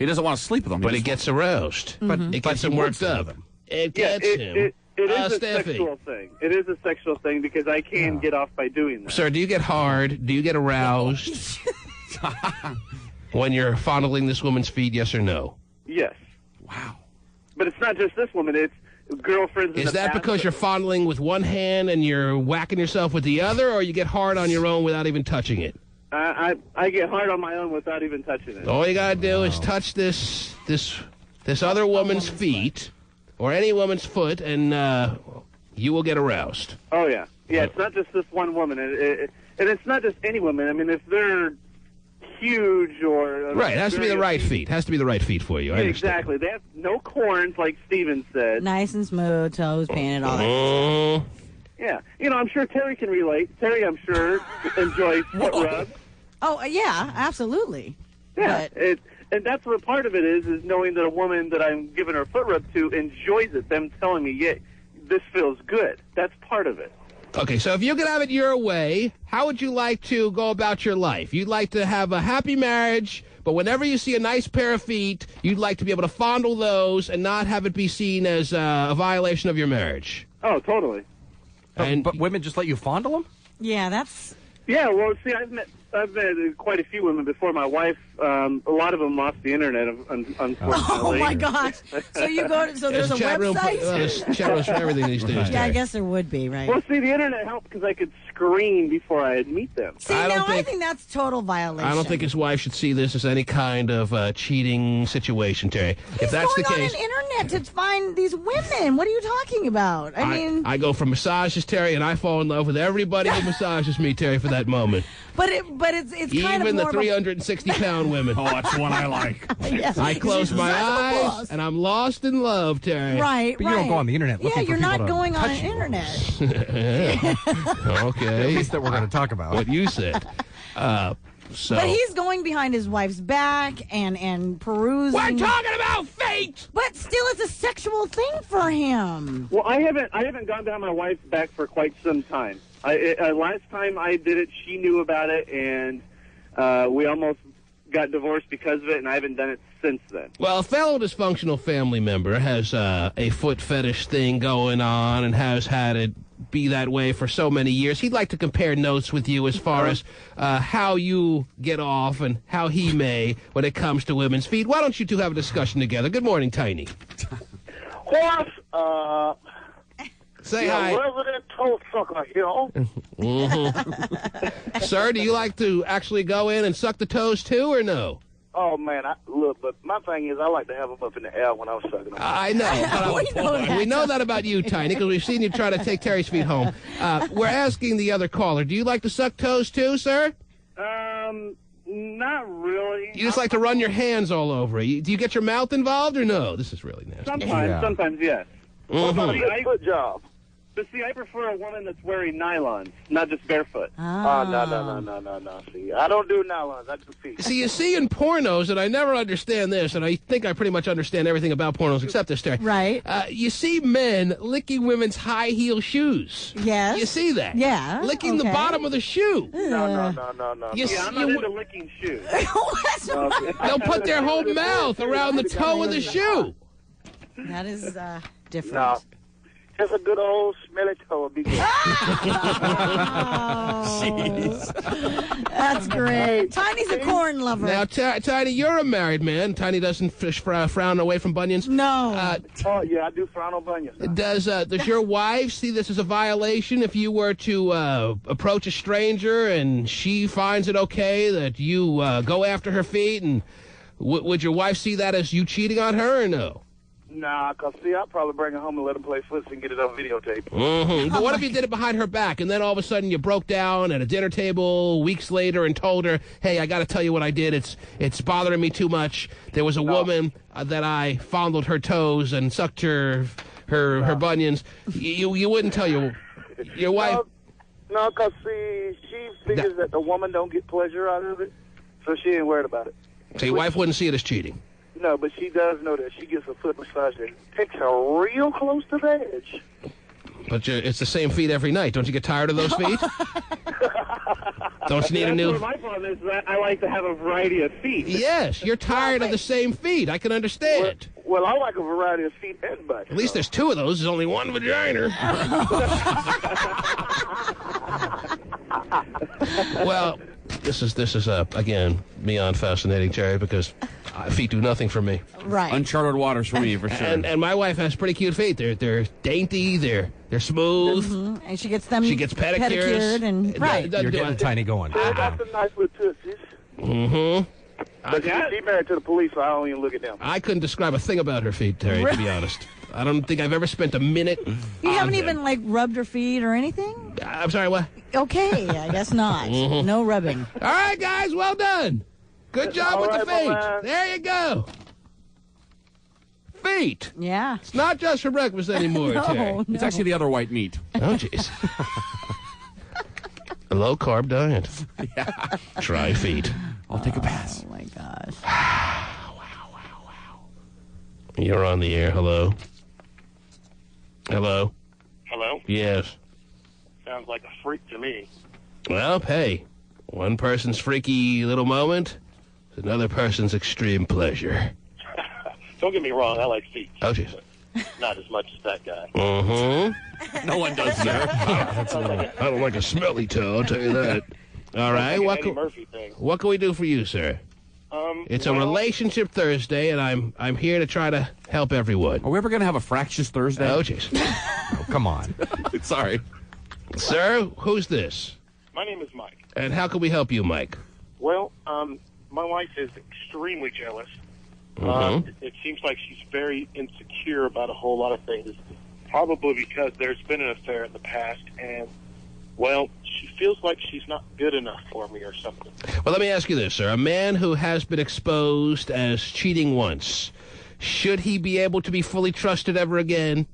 He doesn't want to sleep with them. But he gets aroused. Mm-hmm. But it gets him worked up. It gets him. It is a Steffi. sexual thing. It is a sexual thing because I can get off by doing that. Sir, do you get hard? Do you get aroused when you're fondling this woman's feet, yes or no? Yes. Wow. But it's not just this woman. It's girlfriends. Is that because you're fondling with one hand and you're whacking yourself with the other, or you get hard on your own without even touching it? I get hard on my own without even touching it. All you gotta do is touch this other woman's feet or any woman's foot, and you will get aroused. Oh yeah, yeah. It's not just this one woman, and it's not just any woman. I mean, if they're huge or right, it has to be the right feet. Has to be the right feet for you. I understand. Exactly. They have no corns, like Steven said. Nice and smooth, toes painted, all that. Yeah, I'm sure Terry can relate. Terry, I'm sure, enjoys foot rubs. Oh yeah, absolutely. Yeah, and that's what part of it is knowing that a woman that I'm giving her foot rub to enjoys it. Them telling me, yeah, this feels good. That's part of it. Okay, so if you could have it your way, how would you like to go about your life? You'd like to have a happy marriage, but whenever you see a nice pair of feet, you'd like to be able to fondle those and not have it be seen as a violation of your marriage. Oh, totally. But women just let you fondle them? Yeah, that's... Yeah, well, see, I've met quite a few women before my wife. A lot of them off the internet, unfortunately. Oh my gosh! So you go to there's a website. There's chat rooms for everything these days. Yeah, I guess there would be, right? Well, see, the internet helped because I could screen before I'd meet them. See, I think that's total violation. I don't think his wife should see this as any kind of cheating situation, Terry. If that's the case, on an internet internet to find these women. What are you talking about? I mean, I go for massages, Terry, and I fall in love with everybody who massages me, Terry, for that moment. but it's kind of even more the 360-pound women. Oh, that's one I like. Yes. I close my eyes and I'm lost in love, Terry. Right, But you don't go on the internet looking for you're people not to going on touch the you. internet. Okay. At least that we're going to talk about. What you said. So. But he's going behind his wife's back and perusing. We're talking about fate! But still, it's a sexual thing for him. Well, I haven't gone down my wife's back for quite some time. Last time I did it, she knew about it, and we almost got divorced because of it, and I haven't done it since then. Well, a fellow dysfunctional family member has a foot fetish thing going on and has had it be that way for so many years. He'd like to compare notes with you as far as how you get off and how he may when it comes to women's feet. Why don't you two have a discussion together? Good morning, Tiny. Horse, Say hi. resident toe sucker here. Mm-hmm. Sir, do you like to actually go in and suck the toes too, or no? Oh, man, look, but my thing is I like to have them up in the air when I'm sucking them. I know. We know that about you, Tiny, because we've seen you try to take Terry's feet home. We're asking the other caller, do you like to suck toes too, sir? Not really. You just like to run your hands all over it. Do you get your mouth involved or no? This is really nasty. Sometimes, yes. Mhm. Good job. But see, I prefer a woman that's wearing nylons, not just barefoot. No. See, I don't do nylons. I do feet. See, you see in pornos, and I never understand this, and I think I pretty much understand everything about pornos except this, Terry. Right. You see men licking women's high heel shoes. Yes. You see that? Yeah. Licking the bottom of the shoe. No. I'm not into licking shoes. They'll put their whole mouth around the toe of the shoe. That is different. No. Just a good old smelly toe would be good. That's great. Tiny's a corn lover. Now, Tiny, you're a married man. Tiny doesn't frown away from bunions. No. Oh, yeah, I do frown on bunions. Does your wife see this as a violation if you were to approach a stranger and she finds it okay that you go after her feet? And would your wife see that as you cheating on her or no? Nah, because, see, I'll probably bring her home and let her play footsie and get it on videotape. Mm-hmm. But what if you did it behind her back, and then all of a sudden you broke down at a dinner table weeks later and told her, hey, I got to tell you what I did. It's bothering me too much. There was a woman that I fondled her toes and sucked her bunions. You wouldn't tell your wife? No, because, see, she figures that the woman don't get pleasure out of it, so she ain't worried about it. So your wife wouldn't see it as cheating? No, but she does know that she gets a foot massage that takes her real close to the edge. But it's the same feet every night. Don't you get tired of those feet? Don't you need a new... My problem is that I like to have a variety of feet. Yes, you're tired of the same feet. I can understand. Well, I like a variety of feet and butts. At least there's two of those. There's only one vagina. Well, this is again, beyond fascinating, Jerry, because feet do nothing for me. Right. Uncharted waters for me, for sure. And my wife has pretty cute feet. They're dainty. They're smooth. Mm-hmm. And she gets them. She gets pedicures. Pedicured and right. You're getting Tiny going. They got some nice little tootsies. Mm-hmm. But she married to the police, so I don't even look at them. I couldn't describe a thing about her feet, Terry, to be honest. I don't think I've ever spent a minute. You haven't even like rubbed her feet or anything? I'm sorry, what? Okay, I guess not. Mhm. No rubbing. All right, guys, well done. Good job with the feet. There you go. Feet. Yeah. It's not just for breakfast anymore, Terry. It's actually the other white meat. Oh, jeez. A low-carb diet. Yeah. Try feet. I'll take a pass. Oh, my gosh. Wow. You're on the air. Hello? Hello? Hello? Yes. Sounds like a freak to me. Well, hey, one person's freaky little moment is another person's extreme pleasure. Don't get me wrong, I like feet. Oh, jeez. Not as much as that guy. Mm-hmm. No one does, sir. I don't like a smelly toe, I'll tell you that. All right, Like an Eddie Murphy thing. what can we do for you, sir? It's a relationship Thursday, and I'm here to try to help everyone. Are we ever going to have a fractious Thursday? Oh, jeez. Oh, come on. Sorry. Sir, who's this? My name is Mike. And how can we help you, Mike? Well, my wife is extremely jealous It seems like she's very insecure about a whole lot of things, probably because there's been an affair in the past, and, well, she feels like she's not good enough for me or something. Well, let me ask you this, sir. A man who has been exposed as cheating once, should he be able to be fully trusted ever again?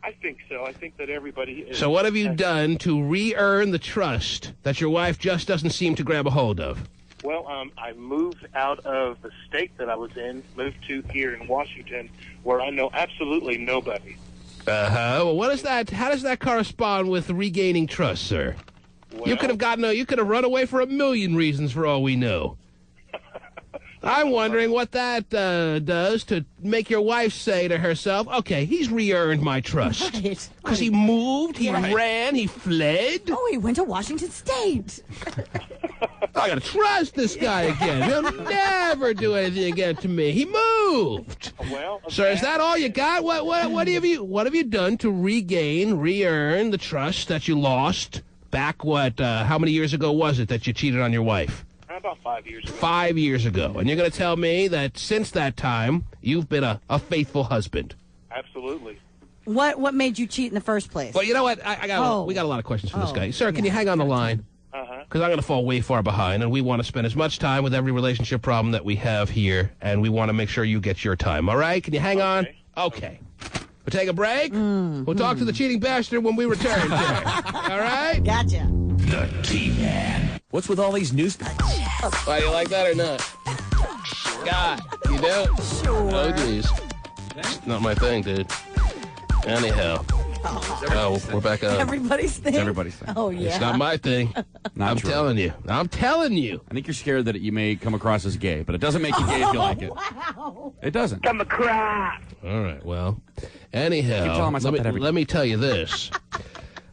I think so. I think that everybody is... So what have you done to re-earn the trust that your wife just doesn't seem to grab a hold of? Well, I moved out of the state that I was in, moved to here in Washington, where I know absolutely nobody. Well, what is that? How does that correspond with regaining trust, sir? Well, you could have run away for a million reasons for all we know. I'm wondering what that does to make your wife say to herself, okay, he's re-earned my trust. Because he moved, he ran, he fled. Oh, he went to Washington State. I gotta trust this guy again. He'll never do anything again to me. He moved. Well, Sir, is that all you got? What have you done to re-earn the trust that you lost back? How many years ago was it that you cheated on your wife? About 5 years ago. 5 years ago. And you're going to tell me that since that time, you've been a faithful husband. Absolutely. What made you cheat in the first place? Well, you know what? We got a lot of questions for this guy. Sir, can you hang on the line? Because I'm going to fall way far behind, and we want to spend as much time with every relationship problem that we have here, and we want to make sure you get your time. All right? Can you hang on? Okay. We'll take a break. We'll talk to the cheating bastard when we return. All right? Gotcha. The T-Man. What's with all these news? Why, you like that or not? God, you do? Sure. Oh, geez. It's not my thing, dude. Anyhow. Oh, we're back on. Everybody's thing? It's everybody's thing. Oh, yeah. It's not my thing. Not I'm true. telling you. I'm telling you. I think you're scared that you may come across as gay, but it doesn't make you gay if you like it. Wow. It doesn't. Come across. All right, well, anyhow, keep telling myself that every let me tell you this.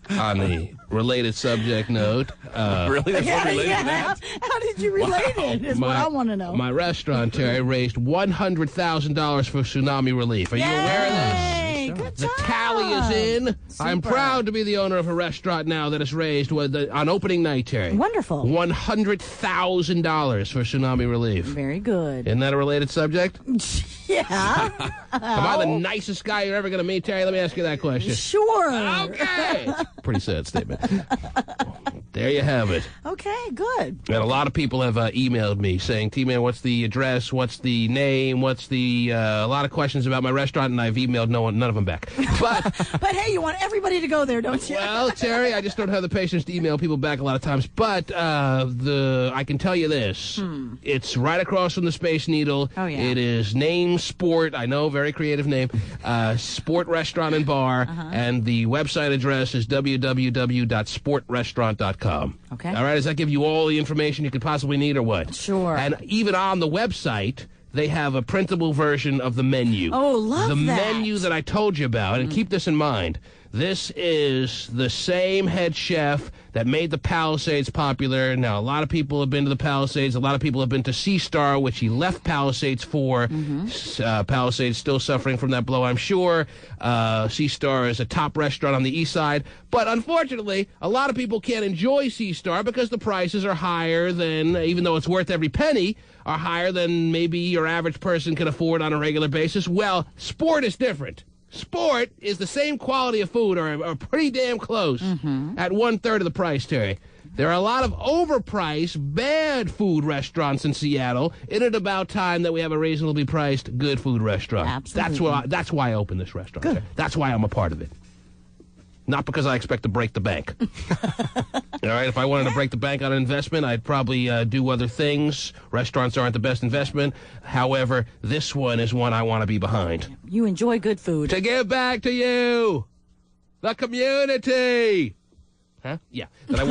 On the related subject note. Really? That's what related to that? How did you relate it is what I want to know. My restaurant, Terry, raised $100,000 for tsunami relief. Are you aware of this? Good The job. tally is in. I'm proud to be the owner of a restaurant now that has raised, on opening night, Terry, Wonderful. $100,000 for tsunami relief. Very good. Isn't that a related subject? Yeah. Am I the nicest guy you're ever going to meet, Terry? Let me ask you that question. Sure. Okay. Pretty sad statement. There you have it. Okay, good. And a lot of people have emailed me saying, T-Man, what's the address? What's the name? What's the... a lot of questions about my restaurant, and I've emailed none of them back. But hey, you want everybody to go there, don't you? Well, Terry, I just don't have the patience to email people back a lot of times. But I can tell you this. It's right across from the Space Needle. Oh, yeah. It is Name Sport. I know, very creative name. Sport Restaurant and Bar. And the website address is www.sportrestaurant.com. Okay. All right, does that give you all the information you could possibly need or what? Sure. And even on the website, they have a printable version of the menu. Oh, love the that. menu that I told you about. And keep this in mind. This is the same head chef that made the Palisades popular. Now, a lot of people have been to the Palisades. A lot of people have been to Sea Star, which he left Palisades for. Palisades still suffering from that blow, I'm sure. Sea Star is a top restaurant on the east side. But unfortunately, a lot of people can't enjoy Sea Star because the prices are higher than, even though it's worth every penny, are higher than maybe your average person can afford on a regular basis. Well, Sport is different. Sport is the same quality of food, or pretty damn close, at 1/3 of the price, Terry. There are a lot of overpriced, bad food restaurants in Seattle. Isn't it about time that we have a reasonably priced, good food restaurant? Absolutely. That's why I opened this restaurant. Terry. That's why I'm a part of it. Not because I expect to break the bank. All right, if I wanted to break the bank on an investment, I'd probably do other things. Restaurants aren't the best investment. However, this one is one I want to be behind. You enjoy good food. To give back to you, the community. Huh? Yeah, that I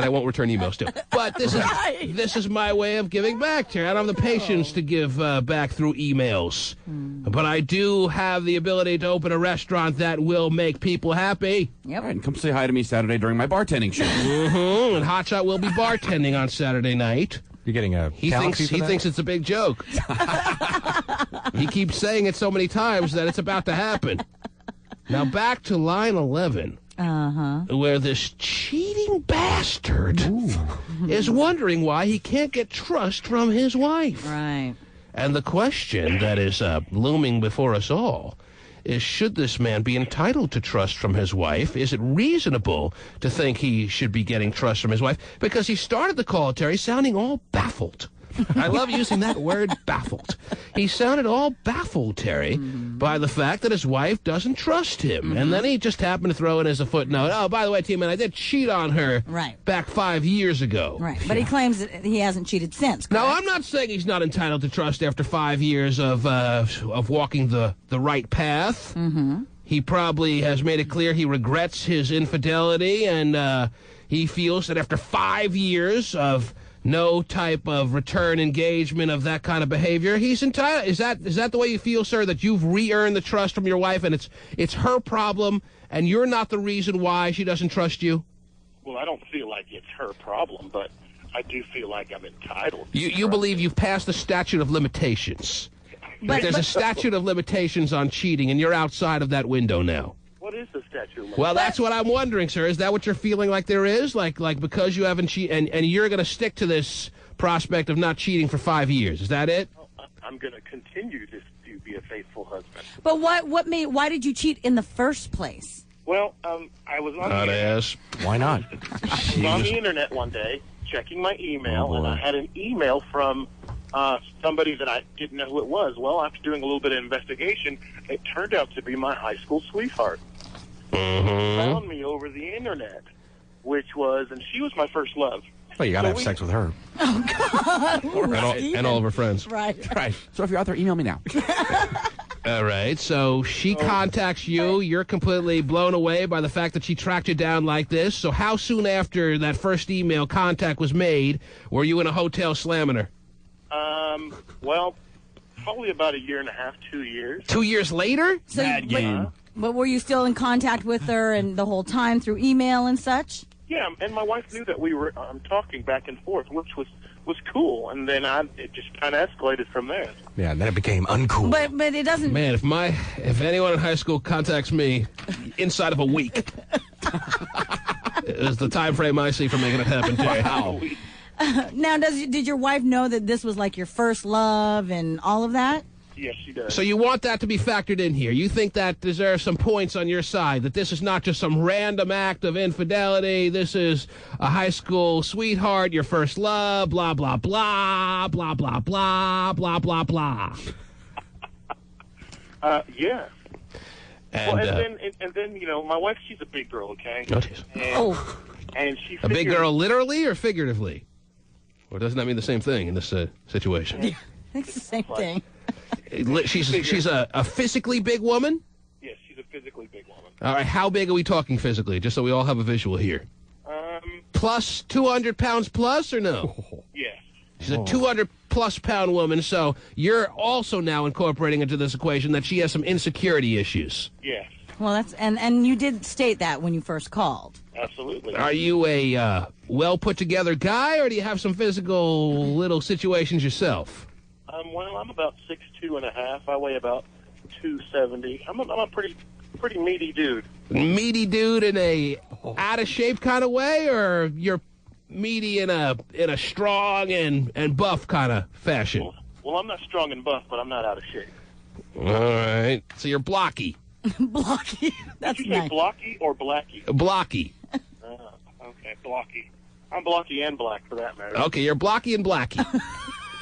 won't return emails to. But this is my way of giving back, Terry. I don't have the patience to give back through emails. But I do have the ability to open a restaurant that will make people happy. Yep. All right, and come say hi to me Saturday during my bartending show. And Hotshot will be bartending on Saturday night. You're getting a He thinks it's a big joke. He keeps saying it so many times that it's about to happen. Now back to line 11. Where this cheating bastard is wondering why he can't get trust from his wife. Right. And the question that is looming before us all is, should this man be entitled to trust from his wife? Is it reasonable to think he should be getting trust from his wife? Because he started the call, Terry, sounding all baffled. I love using that word, baffled. He sounded all baffled, Terry, by the fact that his wife doesn't trust him. And then he just happened to throw in as a footnote, oh, by the way, T-Man, I did cheat on her back 5 years ago. Right, but he claims that he hasn't cheated since, correct? No, I'm not saying he's not entitled to trust after 5 years of walking the right path. He probably has made it clear he regrets his infidelity, and he feels that after 5 years of no type of return engagement of that kind of behavior, he's entitled. Is that the way you feel, sir, that you've re-earned the trust from your wife, and it's her problem, and you're not the reason why she doesn't trust you? Well, I don't feel like it's her problem, but I do feel like I'm entitled. You believe you've passed the statute of limitations. But there's a statute of limitations on cheating, and you're outside of that window now. What is the statute of limitations? Well, that's what I'm wondering, sir. Is that what you're feeling like there is? Like because you haven't cheated, and you're going to stick to this prospect of not cheating for 5 years. Is that it? I'm going to continue to be a faithful husband. But why did you cheat in the first place? Well, I was on Not ass. Why not? I was on the internet one day checking my email, and I had an email from somebody that I didn't know who it was. Well, after doing a little bit of investigation, it turned out to be my high school sweetheart. Found me over the internet, and she was my first love. Well, you got to have sex with her. Oh, God. And all of her friends. Right. So if you're out there, email me now. All right, so she contacts you. You're completely blown away by the fact that she tracked you down like this. So how soon after that first email contact was made were you in a hotel slamming her? Well, probably about 1.5 years, 2 years. 2 years later? So, Bad game. But were you still in contact with her and the whole time through email and such? Yeah, and my wife knew that we were talking back and forth, which was cool. And then it just kind of escalated from there. Yeah, and then it became uncool. But it doesn't. Man, if anyone in high school contacts me inside of a week, is the time frame I see for making it happen. Wow. Now, did your wife know that this was like your first love and all of that? Yes, she does. So you want that to be factored in here. You think that deserves some points on your side, that this is not just some random act of infidelity. This is a high school sweetheart, your first love, blah, blah, blah, blah, blah, blah, blah, blah, blah. Yeah. And, and then, you know, my wife, she's a big girl, okay? And she a big girl literally or figuratively? Or doesn't that mean the same thing in this situation? Yeah, it's the same thing. She's a physically big woman? Yes, she's a physically big woman. All right, how big are we talking physically, just so we all have a visual here? Plus 200 pounds plus or no? Yes. She's a 200-plus pound woman, so you're also now incorporating into this equation that she has some insecurity issues. Yes. Well, and you did state that when you first called. Absolutely. Are you a well-put-together guy, or do you have some physical little situations yourself? Well, I'm about 6'2.5". I weigh about 270. I'm a pretty meaty dude. Meaty dude in a out-of-shape kind of way, or you're meaty in a strong and buff kind of fashion? Well, I'm not strong and buff, but I'm not out of shape. All right. So you're blocky. Blocky. That's Did you say nice. blocky or blacky? Blocky. Okay, blocky. I'm blocky and black, for that matter. Okay, you're blocky and blacky.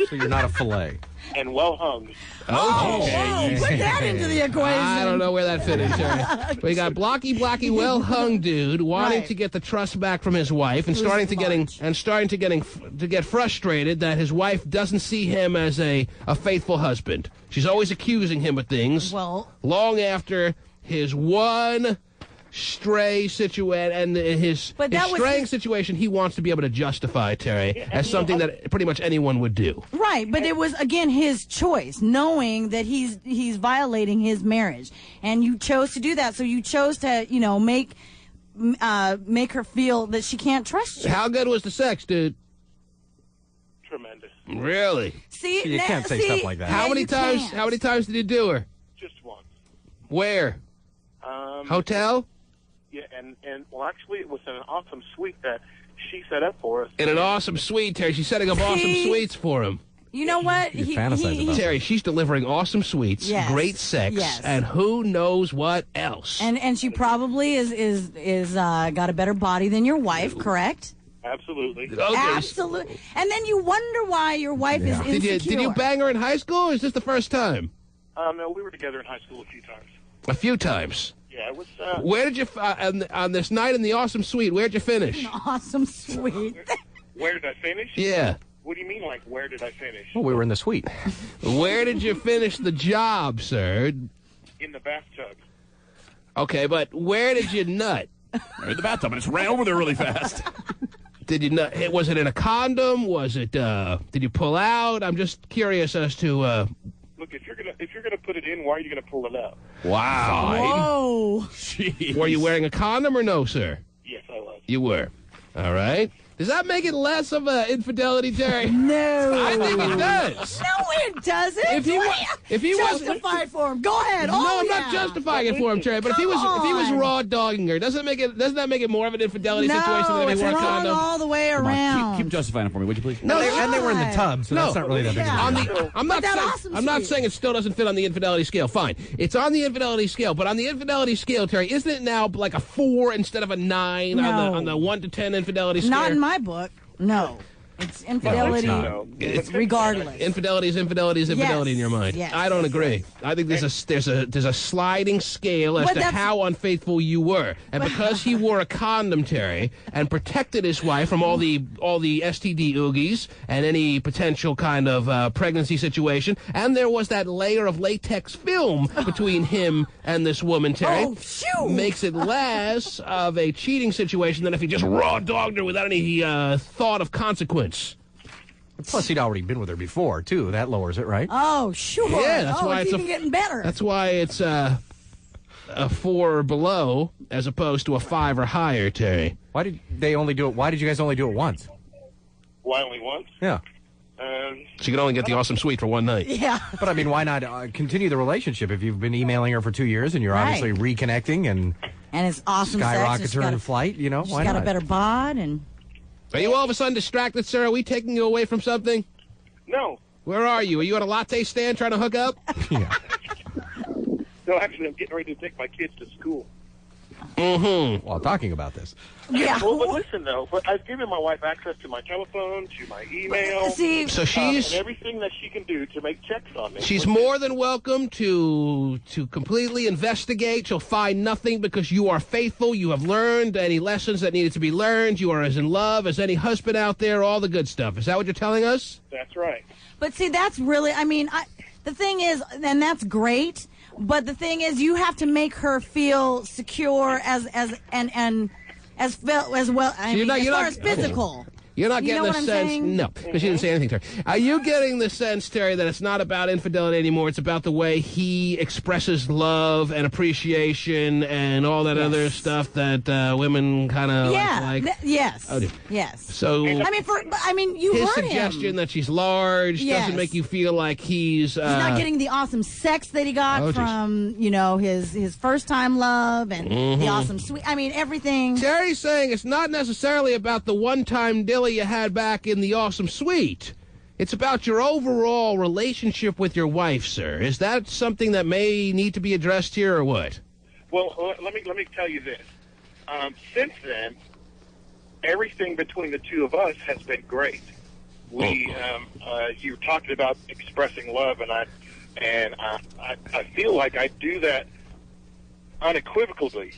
So you're not a fillet. And well hung. Okay. Put that into the equation. I don't know where that fit in, Terry. We got blocky, well hung dude wanting to get the trust back from his wife, and starting to get frustrated that his wife doesn't see him as a faithful husband. She's always accusing him of things. Well, long after his one stray situation and his straying situation, he wants to be able to justify, Terry, as something that pretty much anyone would do. Right, but it was again his choice, knowing that he's violating his marriage, and you chose to do that. So you chose to, you know, make her feel that she can't trust you. How good was the sex, dude? Tremendous. Really? See, you can't say stuff like that. How many times? How many times did you do her? Just once. Where? Hotel? Yeah, and well, actually, it was an awesome suite that she set up for us. In an awesome suite, Terry. She's setting up awesome suites for him. You know what? You fantasize about Terry, she's delivering awesome sweets, Yes. great sex, Yes. and who knows what else. And she probably is got a better body than your wife, correct? Absolutely. Absolutely. And then you wonder why your wife is insecure. Did you bang her in high school, or is this the first time? No, we were together in high school a few times. A few times. Yeah, it was. Where did you, on this night in the awesome suite, where'd you finish? An awesome suite. Where did I finish? Yeah. What do you mean, like, where did I finish? Well, we were in the suite. Where did you finish the job, sir? In the bathtub. Okay, but where did you nut? In the bathtub, and it's ran over there really fast. Did you nut? Was it in a condom? Was it? Did you pull out? I'm just curious as to. Look, if you're gonna put it in, why are you gonna pull it out? Wow. Whoa. Jeez. Were you wearing a condom or no, sir? Yes, I was. You were. All right. Does that make it less of an infidelity, Terry? No. I think it does. No, it doesn't. If he was justified for him, go ahead. No, I'm not justifying it for him, Terry. But if he was raw dogging her, doesn't that make it more of an infidelity situation than if he wore a condom? No, all the way Come on, around. keep justifying it for me, would you please? No, and they were in the tub, so that's not really that big of a deal. I'm not saying it still doesn't fit on the infidelity scale. Fine, it's on the infidelity scale, but on the infidelity scale, Terry, isn't it now like a 4 instead of a 9 on the 1 to 10 infidelity scale? Not in my book. No. It's infidelity. It's regardless. Infidelity is infidelity in your mind. Yes. I don't agree. I think there's a sliding scale as to how unfaithful you were, and because he wore a condom, Terry, and protected his wife from all the STD oogies and any potential kind of pregnancy situation, and there was that layer of latex film between him and this woman, Terry, makes it less of a cheating situation than if he just raw dogged her without any thought of consequence. Plus, he'd already been with her before, too. That lowers it, right? Oh, sure. Yeah, that's why it's even getting better. That's why it's a 4 or below as opposed to a 5 or higher, Terry. Why did they only do it? Why did you guys only do it once? Why only once? Yeah. She could only get the awesome suite for one night. Yeah. But, I mean, why not continue the relationship if you've been emailing her for 2 years and you're obviously reconnecting and it's awesome skyrocket sex. her in flight, you know? She's Why got not? a better bod and... Are you all of a sudden distracted, sir? Are we taking you away from something? No. Where are you? Are you at a latte stand trying to hook up? Yeah. No, actually, I'm getting ready to take my kids to school. Mm-hmm. While talking about this. Yeah. Well, but listen, though. I've given my wife access to my telephone, to my email. See, so she's... and everything that she can do to make checks on me. She's more than welcome to completely investigate. She'll find nothing because you are faithful. You have learned any lessons that needed to be learned. You are as in love as any husband out there, all the good stuff. Is that what you're telling us? That's right. But see, that's really, I mean, the thing is, and that's great, but the thing is, you have to make her feel secure as well, as far as physical. You're not getting the know what I'm sense, saying? no, because she didn't say anything, Terry. Are you getting the sense, Terry, that it's not about infidelity anymore? It's about the way he expresses love and appreciation and all that other stuff that women kind of like. Yes. Oh, dear. Yes. So I mean, you his heard suggestion him. that she's large doesn't make you feel like he's not getting the awesome sex that he got from his first time love and the awesome sweet. I mean, everything. Terry's saying it's not necessarily about the one-time dilly you had back in the awesome suite. It's about your overall relationship with your wife, sir. Is that something that may need to be addressed here, or what? Well, let me tell you this. Since then, everything between the two of us has been great. You're talking about expressing love, and I feel like I do that unequivocally.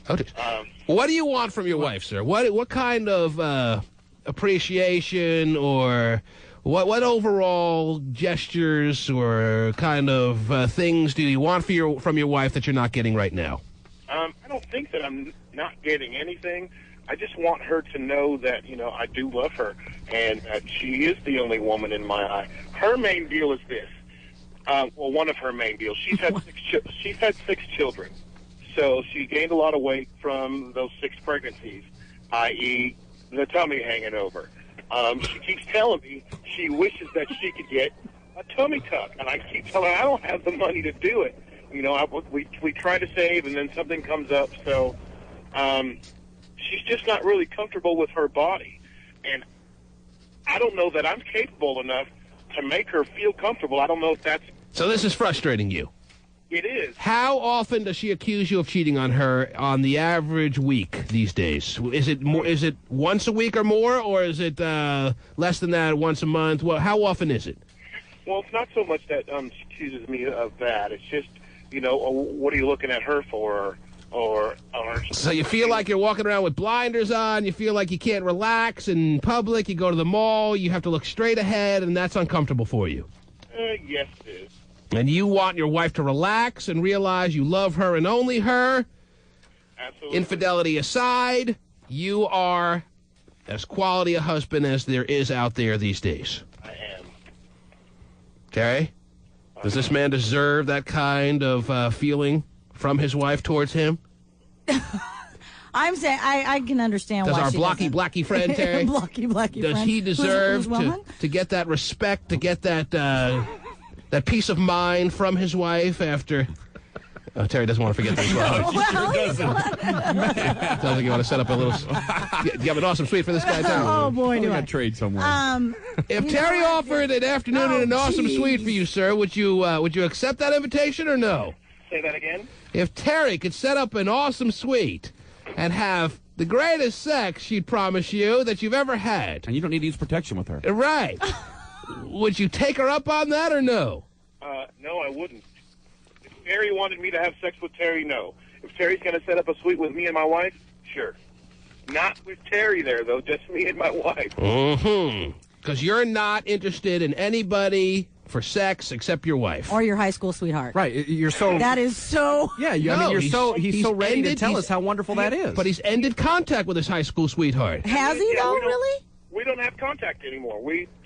What do you want from your wife, sir? What kind of appreciation or what overall gestures or kind of things do you want from your wife that you're not getting right now? I don't think that I'm not getting anything. I just want her to know that, I do love her and that she is the only woman in my eye. Her main deal is this. One of her main deals. She's had 6 children. So she gained a lot of weight from those 6 pregnancies, i.e., the tummy hanging over. She keeps telling me she wishes that she could get a tummy tuck, and I keep telling her I don't have the money to do it. We try to save, and then something comes up. So she's just not really comfortable with her body, and I don't know that I'm capable enough to make her feel comfortable. I don't know if that's... So this is frustrating you. It is. How often does she accuse you of cheating on her on the average week these days? Is it more? Is it once a week or more, or is it less than that, once a month? Well, how often is it? Well, it's not so much that she accuses me of that. It's just, what are you looking at her for? Or so you feel like you're walking around with blinders on. You feel like you can't relax in public. You go to the mall. You have to look straight ahead, and that's uncomfortable for you. Yes, it is. And you want your wife to relax and realize you love her and only her. Absolutely. Infidelity aside, you are as quality a husband as there is out there these days. I am. Terry, does this man deserve that kind of feeling from his wife towards him? I'm saying I can understand why does our blacky friend Terry blacky does friend. he deserve to get that respect, to get that that peace of mind from his wife after... Terry doesn't want to forget this. Well, Sounds like you want to set up a little... You have an awesome suite for this guy, Terry. Oh, boy, do I. Trade somewhere. If Terry offered an afternoon and an awesome suite for you, sir, would you accept that invitation or no? Say that again? If Terry could set up an awesome suite and have the greatest sex, she'd promise you, that you've ever had. And you don't need to use protection with her. Right. Would you take her up on that or no? No, I wouldn't. If Terry wanted me to have sex with Terry, no. If Terry's going to set up a suite with me and my wife, sure. Not with Terry there, though, just me and my wife. Mm-hmm. Because you're not interested in anybody for sex except your wife. Or your high school sweetheart. Right. You're so... That is so... Yeah, he's so ready to tell us how wonderful that is. But he's ended contact with his high school sweetheart. Has he, though, really? We don't have contact anymore.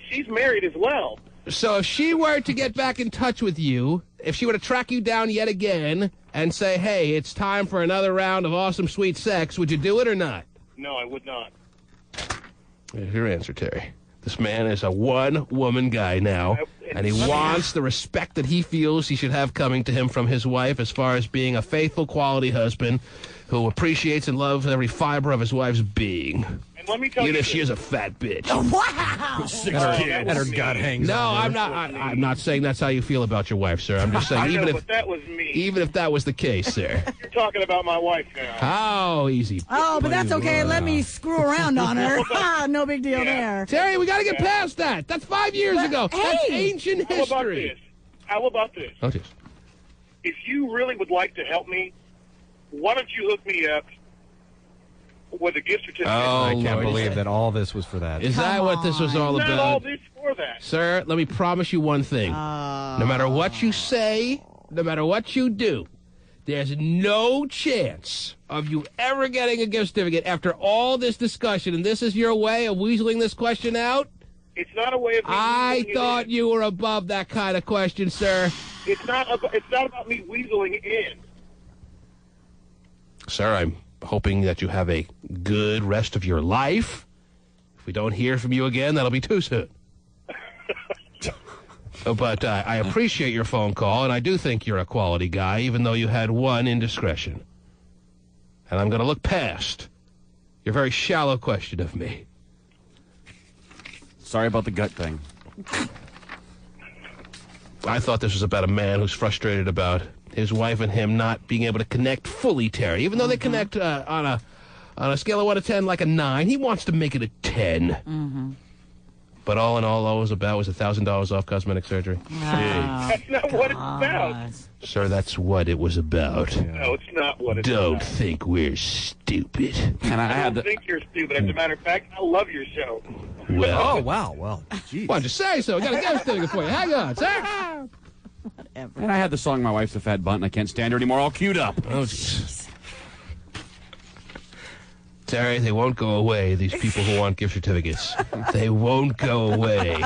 She's married as well. So if she were to get back in touch with you, if she were to track you down yet again and say, hey, it's time for another round of awesome sweet sex, would you do it or not? No, I would not. There's your answer, Terry. This man is a one-woman guy now, and he wants the respect that he feels he should have coming to him from his wife as far as being a faithful, quality husband who appreciates and loves every fiber of his wife's being. And let me tell you, even if she is a fat bitch. Wow! And her gut hangs. No, I'm not saying that's how you feel about your wife, sir. I'm just saying but that was me. Even if that was the case, sir. You're talking about my wife now. How easy. Oh, but that's okay. Let me screw around on her. No big deal there. Terry, we got to get past that. That's 5 years ago. Hey. That's ancient history. How about this? Oh, jeez. If you really would like to help me, why don't you hook me up with a gift certificate? Oh, I can't believe that all this was for that. Is that what this was all about? Not all this for that. Sir, let me promise you one thing. No matter what you say, no matter what you do, there's no chance of you ever getting a gift certificate after all this discussion, and this is your way of weaseling this question out? It's not a way of... I thought you were above that kind of question, sir. It's not about me weaseling in. Sir, I'm hoping that you have a good rest of your life. If we don't hear from you again, that'll be too soon. But I appreciate your phone call, and I do think you're a quality guy, even though you had one indiscretion. And I'm going to look past your very shallow question of me. Sorry about the gut thing. I thought this was about a man who's frustrated about his wife and him not being able to connect fully, Terry. Even though they connect on a scale of 1 to 10, like a 9, he wants to make it a 10. Mm-hmm. But all in all it was about was $1,000 off cosmetic surgery. That's not what it's about. Sir, that's what it was about. No, it's not what it's Don't about. think we're stupid. And I don't think you're stupid. As a matter of fact, I love your show. Well, oh, wow. Well, geez. Why'd you say so? I got a gift certificate for you. Hang on, sir. Whatever. And I had the song My Wife's a Fat Bunt and I Can't Stand Her Anymore all queued up. Oh, jeez. Terry, they won't go away, these people who want gift certificates. They won't go away.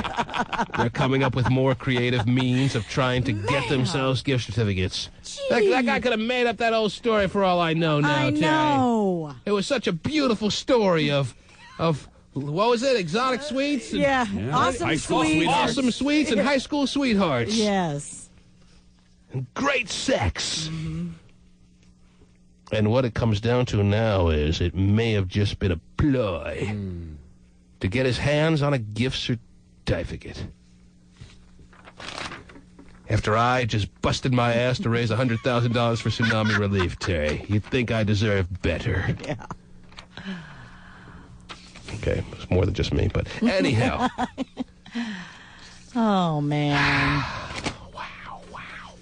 They're coming up with more creative means of trying to get themselves gift certificates. That guy could have made up that old story for all I know now, Terry. I know. It was such a beautiful story of what was it, exotic sweets? And Awesome sweets. Awesome sweets and high school sweethearts. Yes. And great sex. And what it comes down to now is it may have just been a ploy to get his hands on a gift certificate. After I just busted my ass to raise $100,000 for tsunami relief, Terry. You'd think I deserve better. Yeah. Okay, it's more than just me, but anyhow. Oh, man. Wow.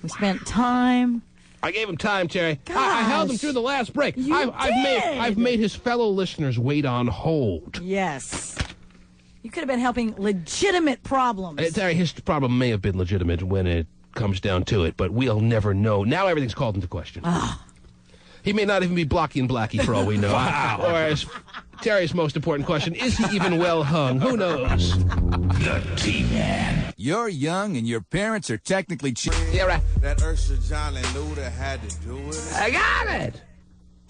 We spent time. I gave him time, Terry. I held him through the last break. I've made his fellow listeners wait on hold. Yes. You could have been helping legitimate problems. Terry, his problem may have been legitimate when it comes down to it, but we'll never know. Now everything's called into question. He may not even be Blocky and Blackie for all we know. Wow. Or as Terry's most important question, is he even well hung? Who knows? The T-Man. You're young and your parents are technically Yeah, right. That Ursula John and Luda had to do it. I got it.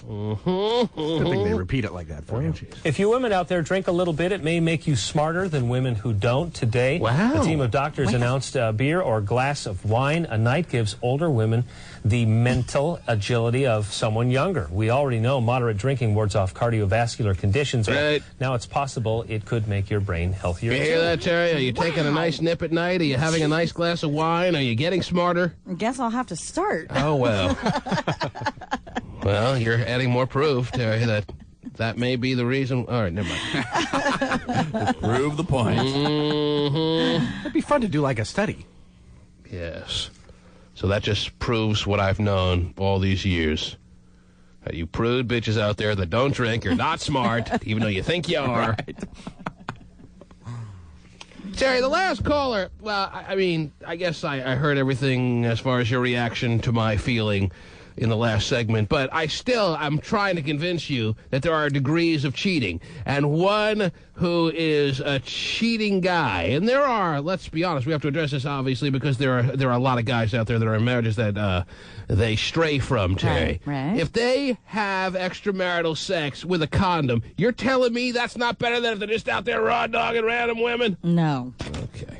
Good thing they repeat it like that for you. If you women out there drink a little bit, it may make you smarter than women who don't. Today, a team of doctors announced a beer or glass of wine a night gives older women the mental agility of someone younger. We already know moderate drinking wards off cardiovascular conditions. Right. Now it's possible it could make your brain healthier. You hear that, Terry? Are you taking a nice nip at night? Are you having a nice glass of wine? Are you getting smarter? I guess I'll have to start. Oh, well. Well, you're adding more proof, Terry, that may be the reason. All right, never mind. Prove the point. It'd be fun to do like a study. Yes. So that just proves what I've known all these years. You prude bitches out there that don't drink, you're not smart, even though you think you are. Right. Terry, the last caller, well, I guess I heard everything as far as your reaction to my feeling in the last segment, but I'm trying to convince you that there are degrees of cheating, and one who is a cheating guy, and there are, let's be honest, we have to address this obviously because there are a lot of guys out there that are in marriages that they stray from, Terry. Right. If they have extramarital sex with a condom, you're telling me that's not better than if they're just out there raw dogging random women? No. Okay.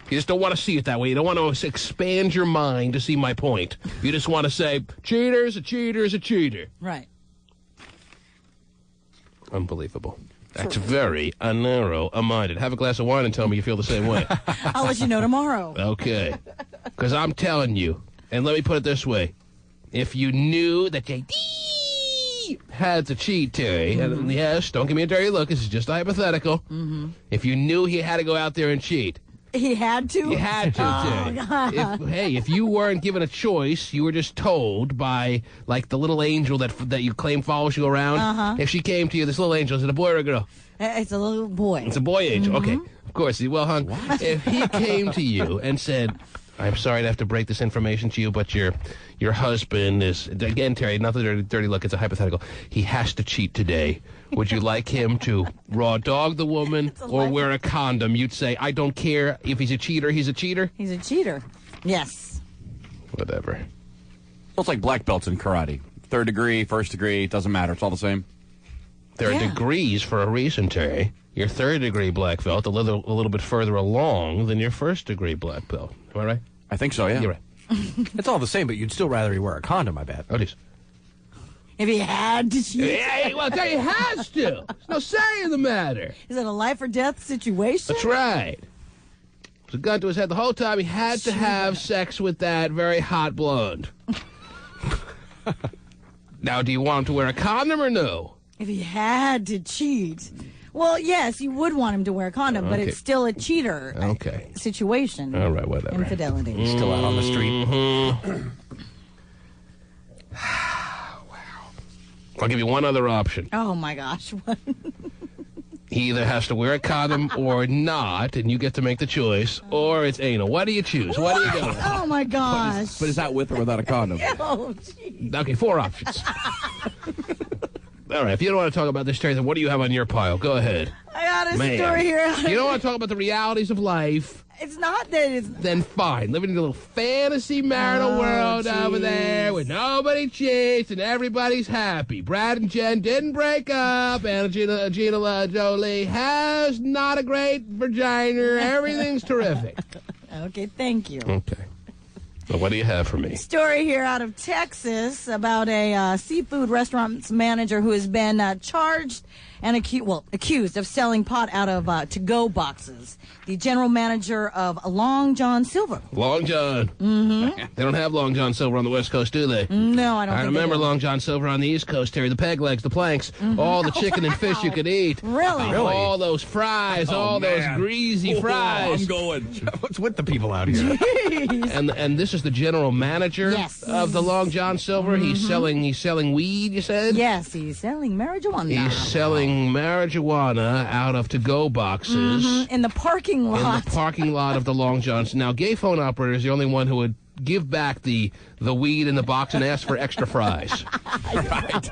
You just don't want to see it that way. You don't want to expand your mind to see my point. You just want to say, cheater's a cheater's a cheater. Right. Unbelievable. That's very narrow-minded. Have a glass of wine and tell me you feel the same way. I'll let you know tomorrow. Okay. Because I'm telling you, and let me put it this way, if you knew that JD had to cheat, Terry, and yes, don't give me a dirty look, this is just a hypothetical. If you knew he had to go out there and cheat, he had to? You had to, oh, God. If you weren't given a choice, you were just told by, like, the little angel that you claim follows you around. If she came to you, this little angel, is it a boy or a girl? It's a little boy. It's a boy angel. Okay. Of course, he's well hung. What? If he came to you and said, I'm sorry to have to break this information to you, but your husband is, again, Terry, not the dirty look, it's a hypothetical. He has to cheat today. Would you like him to raw dog the woman or wear a condom? You'd say, I don't care. If he's a cheater, he's a cheater? He's a cheater. Yes. Whatever. Well, it's like black belts in karate. 3rd degree, 1st degree, it doesn't matter. It's all the same. There are degrees for a reason, Terry. Your 3rd degree black belt a little bit further along than your 1st degree black belt. Am I right? I think so, yeah. You're right. It's all the same, but you'd still rather he wear a condom, I bet. Oh, geez. If he had to cheat. Yeah, well, Terry has to. There's no say in the matter. Is it a life or death situation? That's right. There's a gun to his head the whole time. He had to have sex with that very hot blonde. Now, do you want him to wear a condom or no? If he had to cheat. Well, yes, you would want him to wear a condom, but it's still a cheater situation. All right, whatever. Infidelity. He's still out on the street. I'll give you one other option. Oh, my gosh. He either has to wear a condom or not, and you get to make the choice, or it's anal. What do you choose? What do you go with? Oh, my gosh. But is that with or without a condom? Oh, geez. Okay, 4 options. All right, if you don't want to talk about this, Terry, then what do you have on your pile? Go ahead. I got a story here. You don't want to talk about the realities of life. It's not that it's... Then fine. Living in a little fantasy marital world over there where nobody cheats and everybody's happy. Brad and Jen didn't break up, and Gina Jolie has not a great vagina. Everything's terrific. Okay, thank you. Okay. So what do you have for me? Story here out of Texas about a seafood restaurant's manager who has been charged and accused of selling pot out of to-go boxes. The general manager of Long John Silver. Long John. Mm-hmm. They don't have Long John Silver on the West Coast, do they? No, I don't I think remember they do. Long John Silver on the East Coast, Terry. The peg legs, the planks, all the chicken and fish you could eat. Really? All those fries, those greasy fries. I'm going. What's with the people out here? And this is the general manager of the Long John Silver. He's selling weed, you said? Yes, he's selling marijuana. He's selling marijuana out of to-go boxes. In the parking lot. In the parking lot of the Long Johns. Now, gay phone operator is the only one who would give back the weed in the box and ask for extra fries. Right.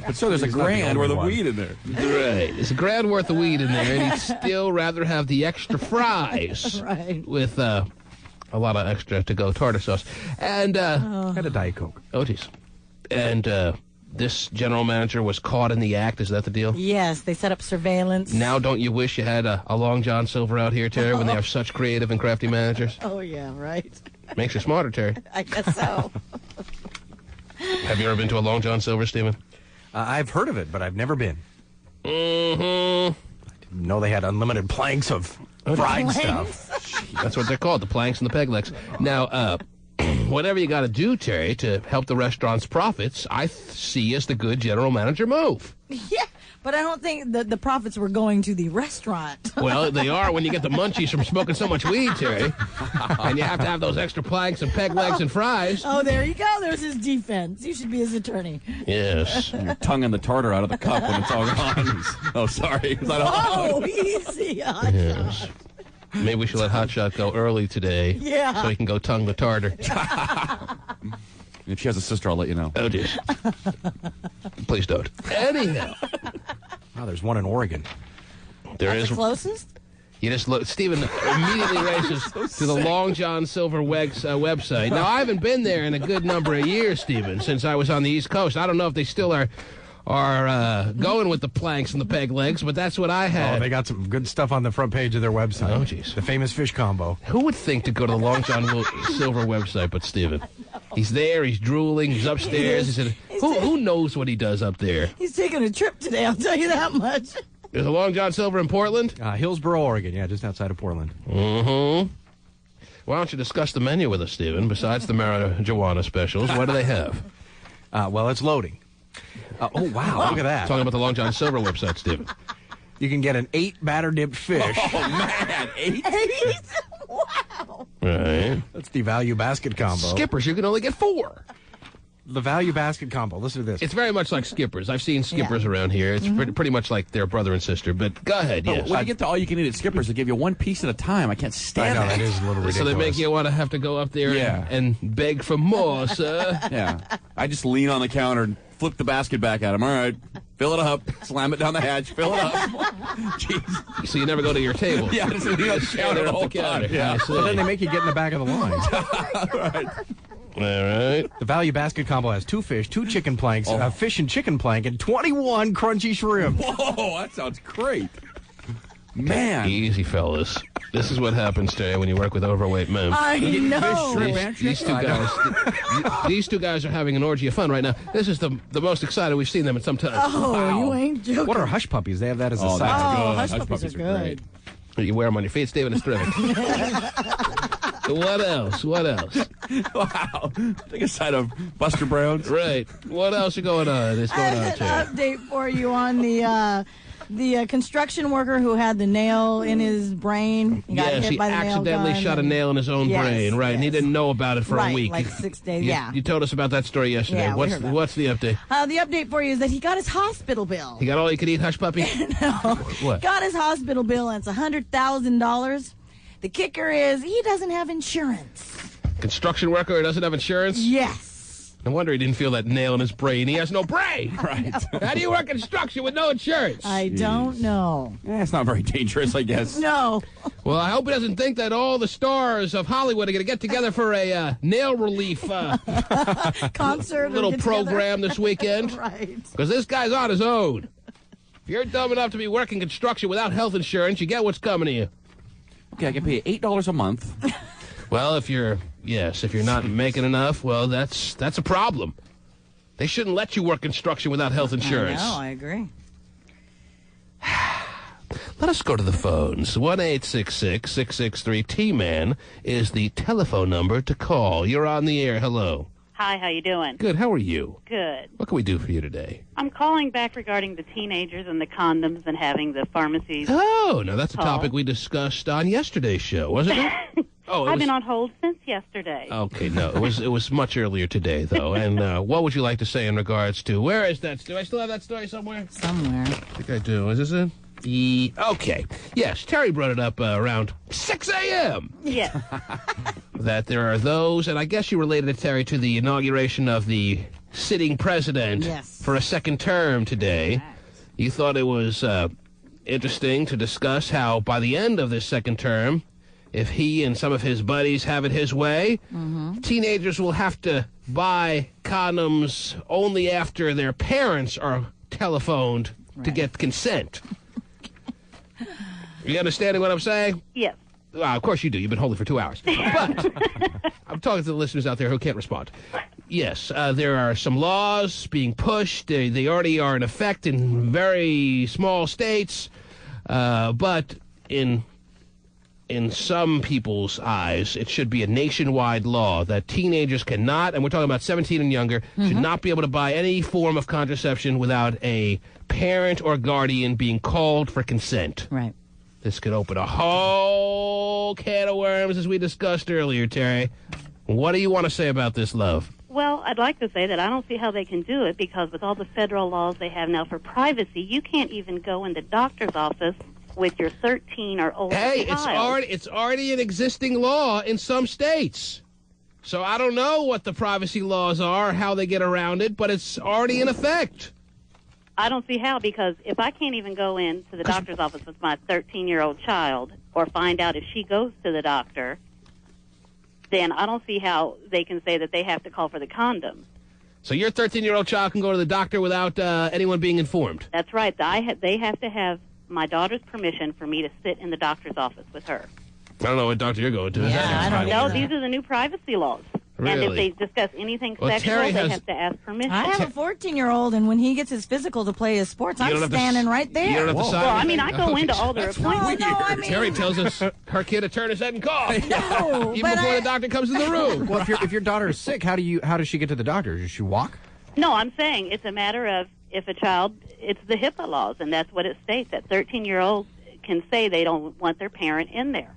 But so there's a grand worth of weed in there. Right. There's a grand worth of weed in there, and he'd still rather have the extra fries with a lot of extra to-go tartar sauce. And had a Diet Coke. Oh, geez. And this general manager was caught in the act. Is that the deal? Yes, they set up surveillance. Now, don't you wish you had a Long John Silver out here, Terry, when they have such creative and crafty managers? Oh, yeah, right. Makes you smarter, Terry. I guess so. Have you ever been to a Long John Silver, Stephen? I've heard of it, but I've never been. Mm-hmm. I didn't know they had unlimited planks of fried stuff. That's what they're called, the planks and the peg legs. Now, whatever you got to do, Terry, to help the restaurant's profits, I see as the good general manager move. Yeah, but I don't think the profits were going to the restaurant. Well, they are when you get the munchies from smoking so much weed, Terry. And you have to have those extra planks and peg legs and fries. Oh, there you go. There's his defense. You should be his attorney. Yes. Your tongue in the tartar out of the cup when it's all gone. Oh, sorry. Oh, easy. Yes. Maybe we should let Hotshot go early today. Yeah. So he can go tongue the tartar. If she has a sister, I'll let you know. Oh, dear. Please don't. Anyhow. Oh, there's one in Oregon. That's the closest? You just look. Stephen immediately races to the Long John Silver website. Now, I haven't been there in a good number of years, Stephen, since I was on the East Coast. I don't know if they still are going with the planks and the peg legs, but that's what I had. Oh, they got some good stuff on the front page of their website. Oh, jeez. The famous fish combo. Who would think to go to the Long John Silver website but Stephen? He's there, he's drooling, he's upstairs. He said, who knows what he does up there? He's taking a trip today, I'll tell you that much. There's a Long John Silver in Portland? Hillsboro, Oregon, yeah, just outside of Portland. Mm-hmm. Why don't you discuss the menu with us, Stephen? Besides the marijuana specials, what do they have? Well, it's loading. Oh, wow, look at that. Talking about the Long John Silver website, Stephen. You can get an 8 batter-dipped fish. Oh, man, 8? 8? Wow. Right. That's the value basket combo. Skippers, you can only get 4. The value basket combo. Listen to this. It's very much like Skippers. I've seen Skippers around here. It's pretty much like their brother and sister. But go ahead, yes. When you get to all you can eat at Skippers, they give you one piece at a time. I can't stand that. It is a little ridiculous. So they make you want to have to go up there and beg for more, sir. Yeah. I just lean on the counter and flip the basket back at him. All right. Fill it up. Slam it down the hatch. Fill it up. Jeez. So you never go to your table. Yeah, just lean on the counter the whole time. Yeah. But then they make you get in the back of the line. Right. All right. The value basket combo has 2 fish, 2 chicken planks, a fish and chicken plank, and 21 crunchy shrimp. Whoa, that sounds great. Man. Easy, fellas. This is what happens, Terry, when you work with overweight men. I know. These two guys are having an orgy of fun right now. This is the most excited we've seen them in some time. Oh, wow. You ain't joking. What are hush puppies? They have that as a side. Oh, hush puppies are good. You wear them on your feet, Stephen. It's terrific. What else? Wow. Take a side of Buster Browns. Right. What else is going on? I have an update for you on the construction worker who had the nail in his brain. He got hit by the accidentally nail gun shot a nail in his own brain. Right. And he didn't know about it for a week. Like 6 days. You told us about that story yesterday. Yeah, what's the update? The update for you is that he got his hospital bill. He got all you could eat hush puppy? No. What? Got his hospital bill, and it's $100,000. The kicker is he doesn't have insurance. Construction worker who doesn't have insurance? Yes. No wonder he didn't feel that nail in his brain. He has no brain. Right. How do you work construction with no insurance? I don't know. It's not very dangerous, I guess. No. Well, I hope he doesn't think that all the stars of Hollywood are going to get together for a nail relief concert little program this weekend. Right. Because this guy's on his own. If you're dumb enough to be working construction without health insurance, you get what's coming to you. Okay, I can pay $8 a month. Well, if you're not making enough, well, that's a problem. They shouldn't let you work construction without health insurance. I know, I agree. Let us go to the phones. 1-866-663-T-MAN is the telephone number to call. You're on the air. Hello. Hi, how you doing? Good. How are you? Good. What can we do for you today? I'm calling back regarding the teenagers and the condoms and having the pharmacies. Oh, now that's a topic we discussed on yesterday's show, wasn't it? I've been on hold since yesterday. Okay, no, it was much earlier today, though. And what would you like to say in regards to, where is that? Do I still have that story somewhere? Somewhere. I think I do. Is this it? Okay. Yes, Terry brought it up around 6 a.m. Yes. That there are those, and I guess you related it, Terry, to the inauguration of the sitting president for a second term today. You thought it was interesting to discuss how by the end of this second term, if he and some of his buddies have it his way, teenagers will have to buy condoms only after their parents are telephoned to get consent. You understanding what I'm saying? Yes. Of course you do. You've been holding for 2 hours. But I'm talking to the listeners out there who can't respond. Yes, there are some laws being pushed. They already are in effect in very small states. But in some people's eyes, it should be a nationwide law that teenagers cannot, and we're talking about 17 and younger, should not be able to buy any form of contraception without a parent or guardian being called for consent. Right. This could open a whole can of worms, as we discussed earlier, Terry. What do you want to say about this, love? Well, I'd like to say that I don't see how they can do it because with all the federal laws they have now for privacy, you can't even go in the doctor's office with your 13 or older child. It's already an existing law in some states. So I don't know what the privacy laws are, how they get around it, but it's already in effect. I don't see how, because if I can't even go into the doctor's office with my 13-year-old child or find out if she goes to the doctor, then I don't see how they can say that they have to call for the condom. So your 13-year-old child can go to the doctor without anyone being informed? That's right. They have to have my daughter's permission for me to sit in the doctor's office with her. I don't know what doctor you're going to. Yeah, I don't know. These are the new privacy laws. Really? And if they discuss anything sexual, they have to ask permission. I have a 14-year-old, and when he gets his physical to play his sports, I'm standing right there. You don't have to sign well, I mean, I go into all their appointments. No, I mean, Terry tells us her kid to turn his head and cough. No, even before the doctor comes in the room. Well, if your daughter is sick, how does she get to the doctor? Does she walk? No, I'm saying it's a matter of if a child, it's the HIPAA laws, and that's what it states, that 13-year-olds can say they don't want their parent in there.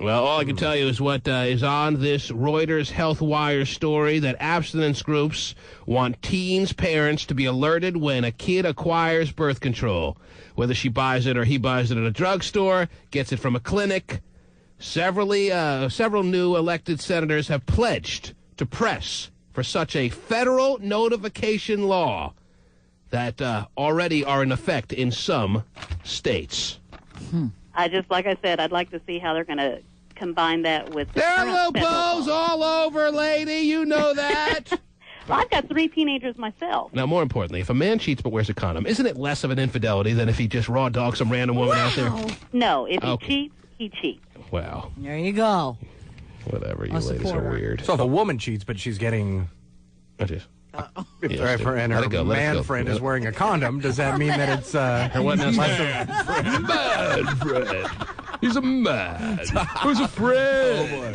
Well, all I can tell you is what is on this Reuters Health Wire story, that abstinence groups want teens' parents to be alerted when a kid acquires birth control, whether she buys it or he buys it at a drugstore, gets it from a clinic. Several new elected senators have pledged to press for such a federal notification law that already are in effect in some states. Like I said, I'd like to see how they're going to combine that with... There are loopholes all over, lady. You know that. Well, I've got 3 teenagers myself. Now, more importantly, if a man cheats but wears a condom, isn't it less of an infidelity than if he just raw dogs some random woman out there? No, if he cheats, he cheats. Wow. There you go. Whatever, you ladies are weird. So if a woman cheats, but she's getting... If her man friend is wearing a condom, does that mean that it's mad friend? He's a man. Who's a friend? Oh, boy.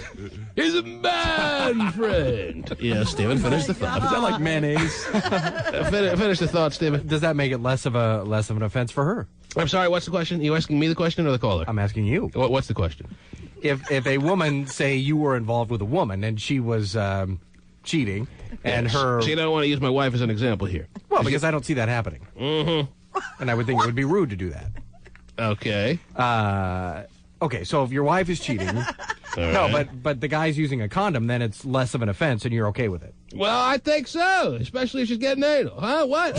He's a man friend. Yeah, Stephen, finish the thought. Is that like mayonnaise? Finish the thought, Stephen. Does that make it less of an offense for her? I'm sorry, what's the question? Are you asking me the question or the caller? I'm asking you. What's the question? If a woman, say you were involved with a woman and she was cheating, and her... See, I don't want to use my wife as an example here. Well, because I don't see that happening. Mm-hmm. And I would think it would be rude to do that. Okay. Okay, so if your wife is cheating... No, but the guy's using a condom, then it's less of an offense, and you're okay with it. Well, I think so, especially if she's getting anal. Huh? What?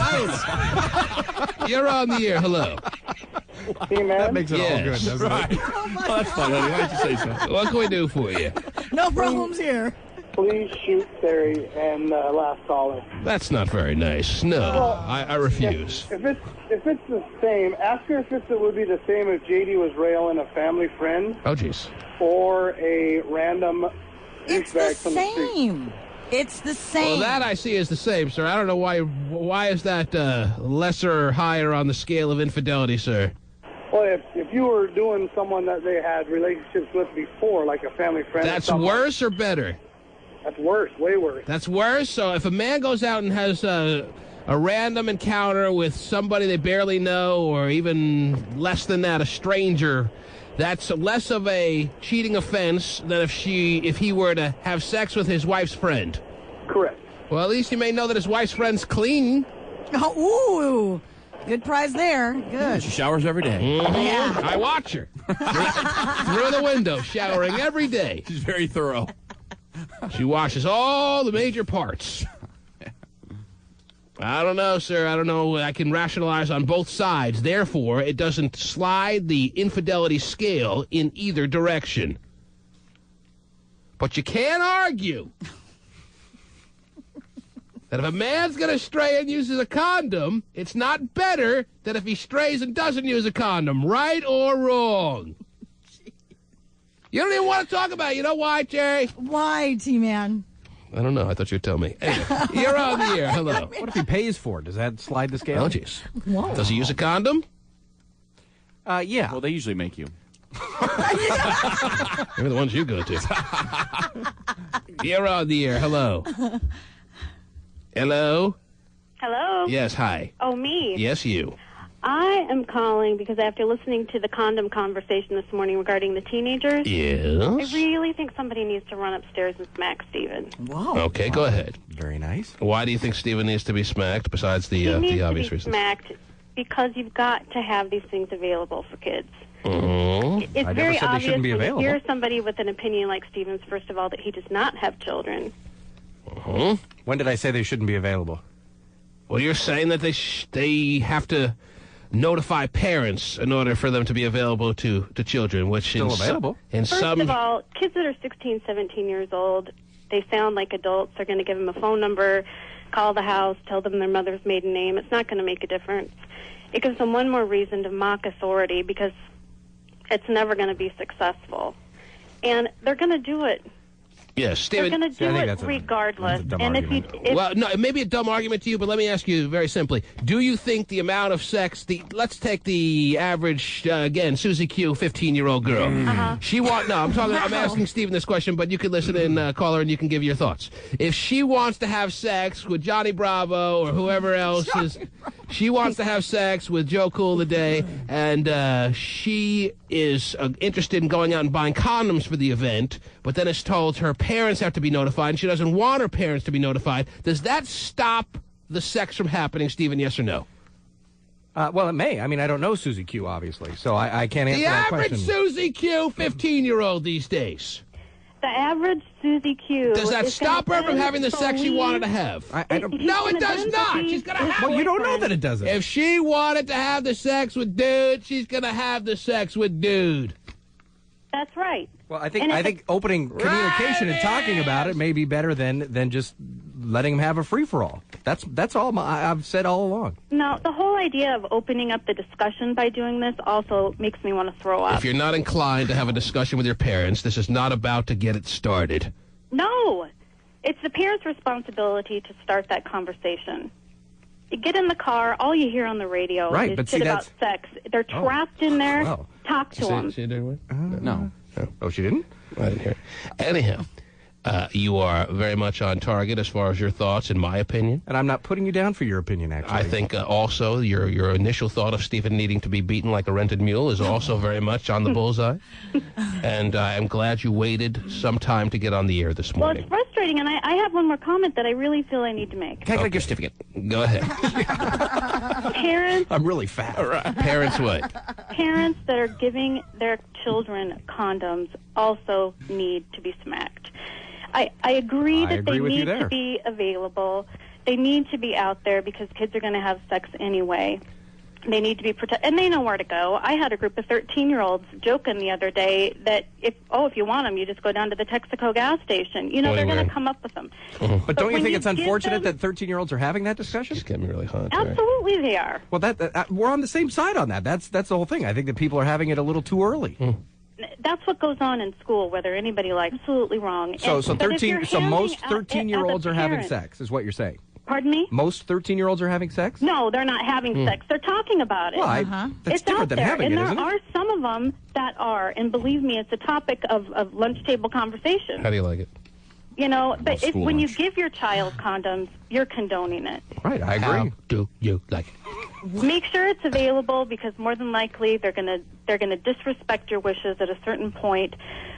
You're on the air. Hello. Hey, man. That makes it all good, doesn't it? Oh, that's fine, honey. Why don't you say so? What can we do for you? No problems here. Please shoot Terry and last caller. That's not very nice. No, well, I refuse. If it's the same, ask her if it would be the same if JD was railing a family friend. Oh, jeez. Or a random It's the same. It's the same. Well, that I see is the same, sir. I don't know why is that lesser or higher on the scale of infidelity, sir? Well, if you were doing someone that they had relationships with before, like a family friend. That's worse or better? That's worse, way worse. That's worse? So if a man goes out and has a random encounter with somebody they barely know, or even less than that, a stranger, that's less of a cheating offense than if he were to have sex with his wife's friend. Correct. Well, at least he may know that his wife's friend's clean. Oh, ooh. Good prize there. Good. She showers every day. Yeah. I watch her through the window, showering every day. She's very thorough. She washes all the major parts. I don't know, sir. I don't know. I can rationalize on both sides. Therefore, it doesn't slide the infidelity scale in either direction. But you can't argue that if a man's going to stray and uses a condom, it's not better than if he strays and doesn't use a condom. Right or wrong? You don't even want to talk about it. You know why, Jerry? Why, T-Man? I don't know. I thought you'd tell me. Anyway, you're on the air. Hello. What if he pays for it? Does that slide the scale? Oh, jeez. Does he use a condom? Yeah. Well, they usually make you. Maybe the ones you go to. You're on the air. Hello. Hello? Hello? Yes, hi. Oh, me? Yes, you. I am calling because after listening to the condom conversation this morning regarding the teenagers, Yes? I really think somebody needs to run upstairs and smack Steven. Whoa. Okay, go ahead. Very nice. Why do you think Steven needs to be smacked besides the He needs obvious to be reasons? smacked because you've got to have these things available for kids. Mm-hmm. It's I never very said they obvious shouldn't be when you available. hear somebody with an opinion like Steven's, first of all, that he does not have children. Mm-hmm. When did I say they shouldn't be available? Well, you're saying that they have to notify parents in order for them to be available to children, which Still available. First of all, kids that are 16, 17 years old, they sound like adults. They're going to give them a phone number, call the house, tell them their mother's maiden name. It's not going to make a difference. It gives them one more reason to mock authority because it's never going to be successful. And they're going to do it. Yes, Steven. They're going to do it regardless. And well, no, it may be a dumb argument to you, but let me ask you very simply: do you think the amount of sex? Let's take the average again, Susie Q, 15-year-old girl. I'm asking Steven this question, but you can listen and call her, and you can give your thoughts. If she wants to have sex with Johnny Bravo or whoever else she wants to have sex with Joe Cool today, and she is interested in going out and buying condoms for the event, but then is told her parents have to be notified, and she doesn't want her parents to be notified. Does that stop the sex from happening, Stephen, yes or no? Well, it may. I mean, I don't know Susie Q, obviously, so I can't answer that question. The average Susie Q 15-year-old these days. The average Susie Q. Does that stop her from having the sex she wanted to have? No, it does not. She's going to have Well, you don't know that it doesn't. If she wanted to have the sex with dude, she's going to have the sex with dude. That's right. Well, I think opening communication and talking about it may be better than just letting them have a free-for-all. That's all I've said all along. No, the whole idea of opening up the discussion by doing this also makes me want to throw up. If you're not inclined to have a discussion with your parents, this is not about to get it started. No, it's the parents' responsibility to start that conversation. You get in the car, all you hear on the radio is shit about sex. They're trapped in there. Wow. Talk to them. She did No. Oh, she didn't? I didn't hear it. Anyhow, you are very much on target as far as your thoughts, in my opinion. And I'm not putting you down for your opinion, actually. I think also your initial thought of Stephen needing to be beaten like a rented mule is also very much on the bullseye. And I'm glad you waited some time to get on the air this Well, morning. it's frustrating, and I have one more comment that I really feel I need to make. Can I take your certificate? Go ahead. Parents, I'm really fat. Parents what? parents that are giving their children condoms also need to be smacked. I agree that they need to be available. They need to be out there because kids are going to have sex anyway. They need to be protected, and they know where to go. I had a group of 13-year-olds joking the other day that if you want them, you just go down to the Texaco gas station. You know, they're going to come up with them. But don't you think it's unfortunate that 13-year-olds are having that discussion? It's getting me really hot. Absolutely, they are. Well, we're on the same side on that. That's the whole thing. I think that people are having it a little too early. That's what goes on in school, whether anybody likes absolutely wrong. So most 13-year-olds are having sex, is what you're saying. Pardon me? Most 13-year-olds are having sex? No, they're not having sex. They're talking about it. Well, that's it's different out than there, having and it, isn't there it? are some of them that are, and believe me, it's a topic of lunch table conversation. How do you like it? You know, but when you lunch. give your child condoms, you're condoning it. Right, I agree. How do you like it? Make sure it's available, because more than likely they're gonna disrespect your wishes at a certain point.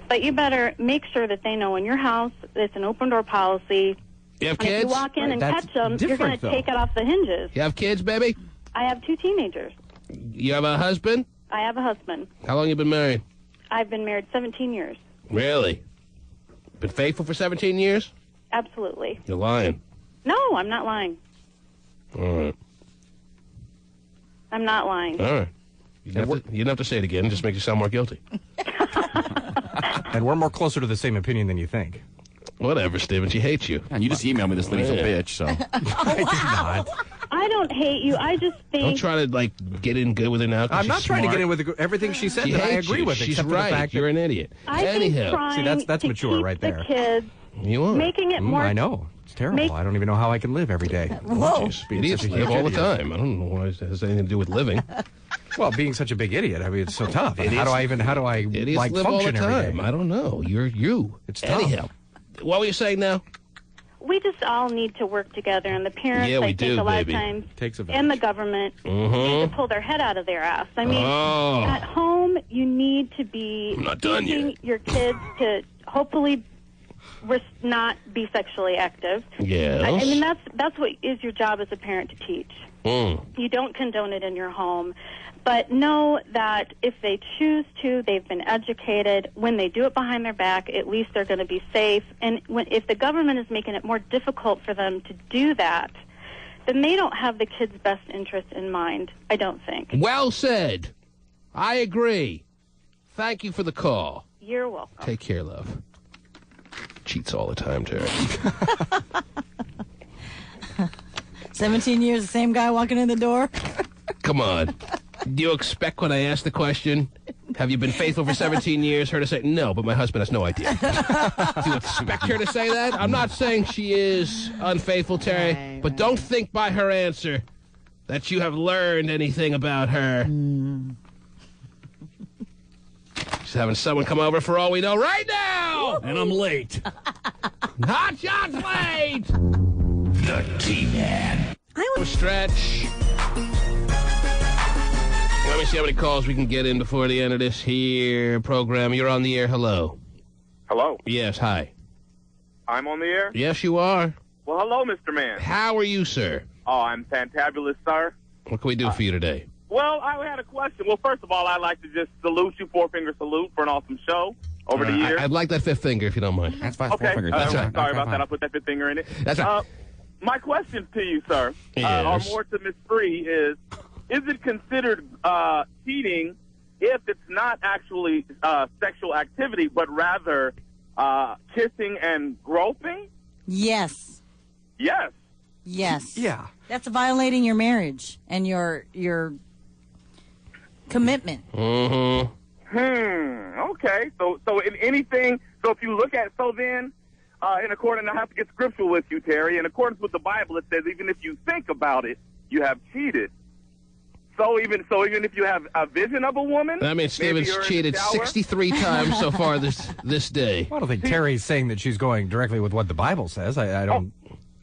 But you better make sure that they know in your house it's an open door policy. You have And kids? if you walk in and catch them, you're going to take it off the hinges. You have kids, baby? I have 2 teenagers. You have a husband? I have a husband. How long you been married? I've been married 17 years. Really? Been faithful for 17 years? Absolutely. You're lying. No, I'm not lying. All right. I'm not lying. All right. You didn't have to say it again. It just makes you sound more guilty. And we're more closer to the same opinion than you think. Whatever, Steven. She hates you. And you just emailed me this lady's a bitch, so. I did not. I don't hate you. I just think... Don't try to, get in good with her now. I'm not trying to get in with everything she said. She that I hates agree you. with. She's except for right. the fact You're an idiot. I think trying See, that's to mature keep right there. The kids, You are. making it more... I know. It's terrible. I don't even know how I can live every day. Whoa. Idiots live all the time. I don't know why it has anything to do with living. Well, being such a big idiot, I mean, it's so tough. Idiots, how do I idiots like live all the function every time. day? I don't know. You're you. It's tough. Anyhow, what were you saying now? We just all need to work together, and the parents, Yeah, we I think, do, a lot baby. of times, Takes a and the government need to pull their head out of their ass. I mean, Oh. at home, you need to be I'm not done teaching yet. your kids to hopefully not be sexually active. Yes. I mean, that's what is your job as a parent to teach. You don't condone it in your home. But know that if they choose to, they've been educated. When they do it behind their back, at least they're going to be safe. And if the government is making it more difficult for them to do that, then they don't have the kids' best interest in mind, I don't think. Well said. I agree. Thank you for the call. You're welcome. Take care, love. Cheats all the time, Terry. 17 years, the same guy walking in the door. Come on. Do you expect when I ask the question, have you been faithful for 17 years, her to say, no, but my husband has no idea? Do you expect her to say that? I'm not saying she is unfaithful, Terry, but don't think by her answer that you have learned anything about her. She's having someone come over for all we know right now! And I'm late. Hot shots late! The T-Man. Stretch. Let me see how many calls we can get in before the end of this here program. You're on the air. Hello. Hello. Yes, hi. I'm on the air? Yes, you are. Well, hello, Mr. Man. How are you, sir? Oh, I'm fantabulous, sir. What can we do for you today? Well, I had a question. Well, first of all, I'd like to just salute you, 4-finger salute, for an awesome show over the years. I'd like that fifth finger, if you don't mind. That's fine. Okay. 4 fingers. That's right. Sorry Okay, about fine. that. I'll put that fifth finger in it. That's right. My question to you, sir, or Yes. more to Miss Free, is it considered cheating if it's not actually sexual activity, but rather kissing and groping? Yes. Yes. Yes. Yeah. That's violating your marriage and your commitment. Mm-hmm. Okay. So in anything, so if you look at, so then, in accordance, I have to get scriptural with you, Terry. In accordance with the Bible, it says even if you think about it, you have cheated. So even if you have a vision of a woman, That means maybe Steven's you're in the cheated shower. 63 times so far this day. Well, I don't think Terry's saying that she's going directly with what the Bible says. I don't...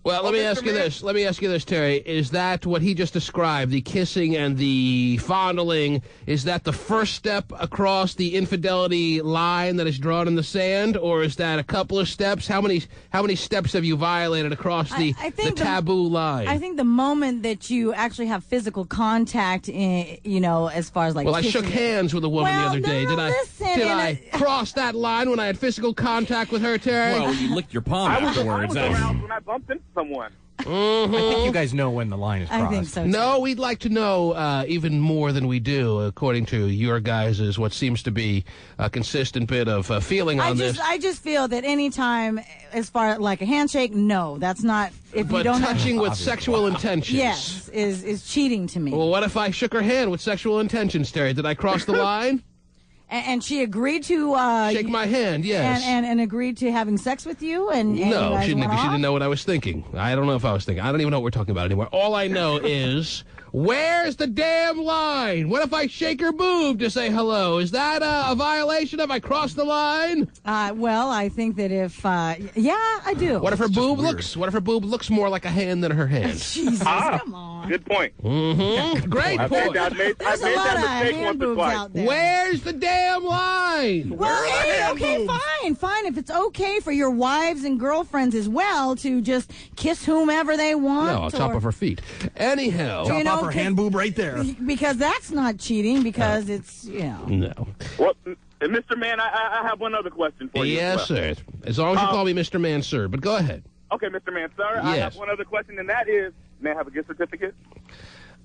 Well, let me ask you this. Let me ask you this, Terry. Is that what he just described, the kissing and the fondling, is that the first step across the infidelity line that is drawn in the sand, or is that a couple of steps? How many steps have you violated across the taboo line? I think the moment that you actually have physical contact, as far as like. Well, I kissing shook hands with a woman the other day. Did I cross that line when I had physical contact with her, Terry? Well, you licked your palm I was afterwards. around when I bumped into someone. Mm-hmm. I think you guys know when the line is crossed. I think so, too. No, we'd like to know even more than we do, according to your guys' what seems to be a consistent bit of feeling on this. I just feel that any time, as far like a handshake, no, that's not. If But you don't touching with sexual intentions. yes, is cheating to me. Well, what if I shook her hand with sexual intentions, Terry? Did I cross the line? And she agreed to shake my hand, yes, and agreed to having sex with you. And no, she didn't know what I was thinking. I don't know if I was thinking. I don't even know what we're talking about anymore. All I know is, where's the damn line? What if I shake her boob to say hello? Is that a violation? Have I crossed the line? Well, I think that if yeah, I do. What if her boob looks more like a hand than her hand? Jesus, come on. Good point. Mm-hmm. Great point. I made that mistake once or twice. Where's the damn line? Well, okay, fine. If it's okay for your wives and girlfriends as well to just kiss whomever they want. No, I'll chop off her feet. Anyhow. Chop off her hand boob right there. Because that's not cheating, because it's, No. Well, Mr. Man, I have one other question for you. Yes, sir. As long as you call me Mr. Man, sir. But go ahead. Okay, Mr. Man, sir. Yes. I have one other question, and that is, may I have a gift certificate?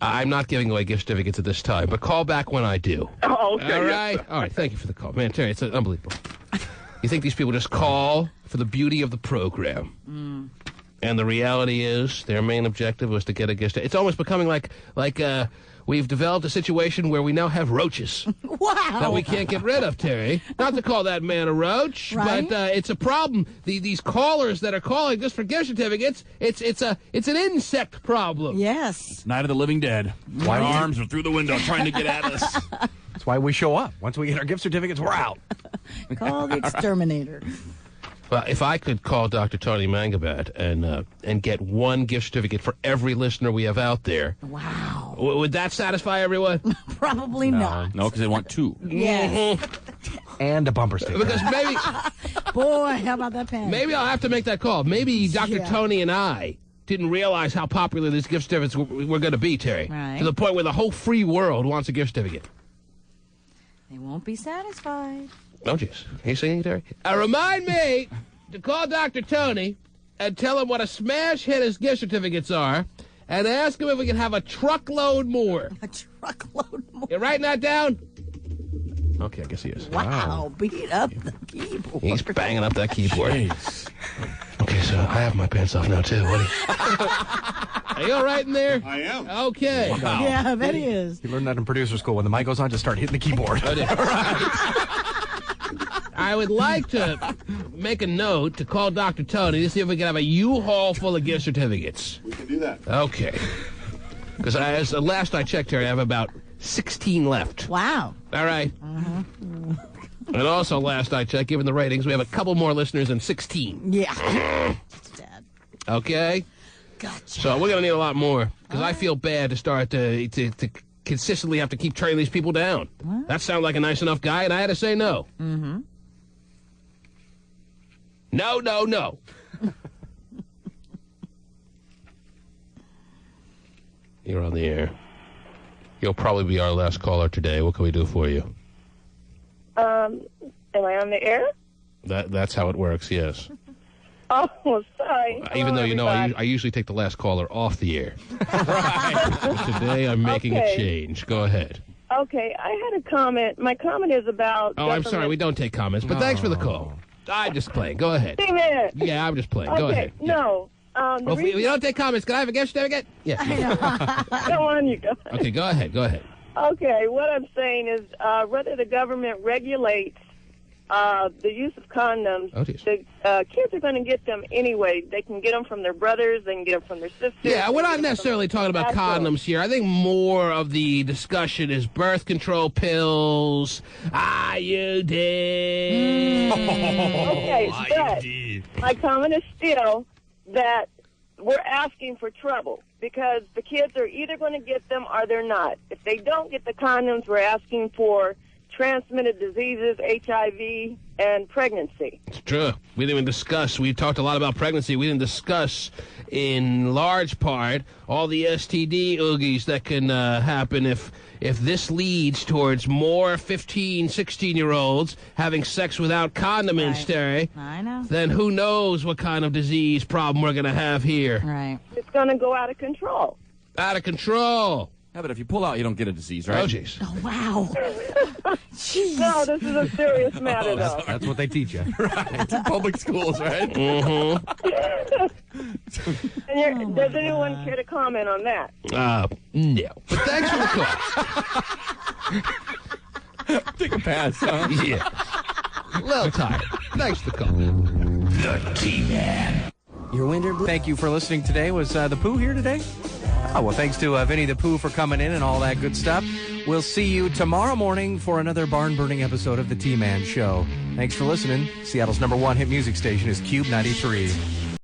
I'm not giving away gift certificates at this time, but call back when I do. Oh, okay. All right? Yes, all right, thank you for the call. Man, Terry, it's unbelievable. You think these people just call for the beauty of the program. And the reality is their main objective was to get a gift. It's almost becoming like we've developed a situation where we now have roaches. Wow. That we can't get rid of, Terry. Not to call that man a roach, right? but it's a problem. These callers that are calling just for gift certificates, it's an insect problem. Yes. Night of the Living Dead. My arms are through the window trying to get at us. That's why we show up. Once we get our gift certificates, we're out. Call the exterminator. Well, if I could call Dr. Tony Mangabat and get one gift certificate for every listener we have out there. Wow. Would that satisfy everyone? Probably not. No, because they want two. Yes. And a bumper sticker. Because maybe... Boy, how about that pen? Maybe I'll have to make that call. Maybe Dr. Tony and I didn't realize how popular these gift certificates were going to be, Terry. Right. To the point where the whole free world wants a gift certificate. They won't be satisfied. Oh, jeez. Are you singing, Terry? Remind me to call Dr. Tony and tell him what a smash hit his gift certificates are and ask him if we can have a truckload more. A truckload more? You writing that down? Okay, I guess he is. Wow. Beat up the keyboard. He's banging up that keyboard. Jeez. Okay, so I have my pants off now, too. What are you all right in there? I am. Okay. Wow. Yeah, I bet he is. You learned that in producer school. When the mic goes on, just start hitting the keyboard. I would like to make a note to call Dr. Tony to see if we can have a U-Haul full of gift certificates. We can do that. Okay. Because as last I checked here, I have about 16 left. Wow. All right. And also, last I checked, given the ratings, we have a couple more listeners than 16. Yeah. Dad. Okay? Gotcha. So we're going to need a lot more, because I feel bad to start to consistently have to keep turning these people down. What? That sounded like a nice enough guy, and I had to say no. Mm-hmm. No, no, no. You're on the air. You'll probably be our last caller today. What can we do for you? Am I on the air? That's how it works, yes. Oh, sorry. Even though, you know, I usually take the last caller off the air. Right. But today I'm making a change. Go ahead. Okay, I had a comment. My comment is about... Oh, I'm sorry. We don't take comments, but thanks for the call. I'm just playing. Go ahead. Hey, man. Yeah, I'm just playing. Go ahead. No. Well, if we don't take comments, can I have a gift certificate? Yeah. Go on, you guys. Okay, go ahead. Go ahead. Okay, what I'm saying is whether the government regulates the use of condoms, the kids are going to get them anyway. They can get them from their brothers. They can get them from their sisters. Yeah, we're not necessarily talking about condoms here. I think more of the discussion is birth control pills, IUD. Okay, but my comment is still that we're asking for trouble because the kids are either going to get them or they're not. If they don't get the condoms, we're asking for transmitted diseases, HIV, and pregnancy. It's true. We didn't even discuss. We talked a lot about pregnancy. We didn't discuss, in large part, all the STD oogies that can happen if this leads towards more 15, 16-year-olds having sex without condiments, Terry. I know. Then who knows what kind of disease problem we're going to have here. Right. It's going to go out of control. Out of control. Yeah, but if you pull out, you don't get a disease, right? Oh, jeez. Oh, wow. Jeez. No, this is a serious matter, though. That's what they teach you. Right. In public schools, right? Mm-hmm. And does anyone care to comment on that? No. But thanks for the call. Take a pass, huh? Yeah. A little tired. Thanks for calling. The T-Man. Your winter blue. Thank you for listening today. Was the Pooh here today? Oh, well, thanks to Vinny the Pooh for coming in and all that good stuff. We'll see you tomorrow morning for another barn-burning episode of The T-Man Show. Thanks for listening. Seattle's #1 hit music station is Cube 93.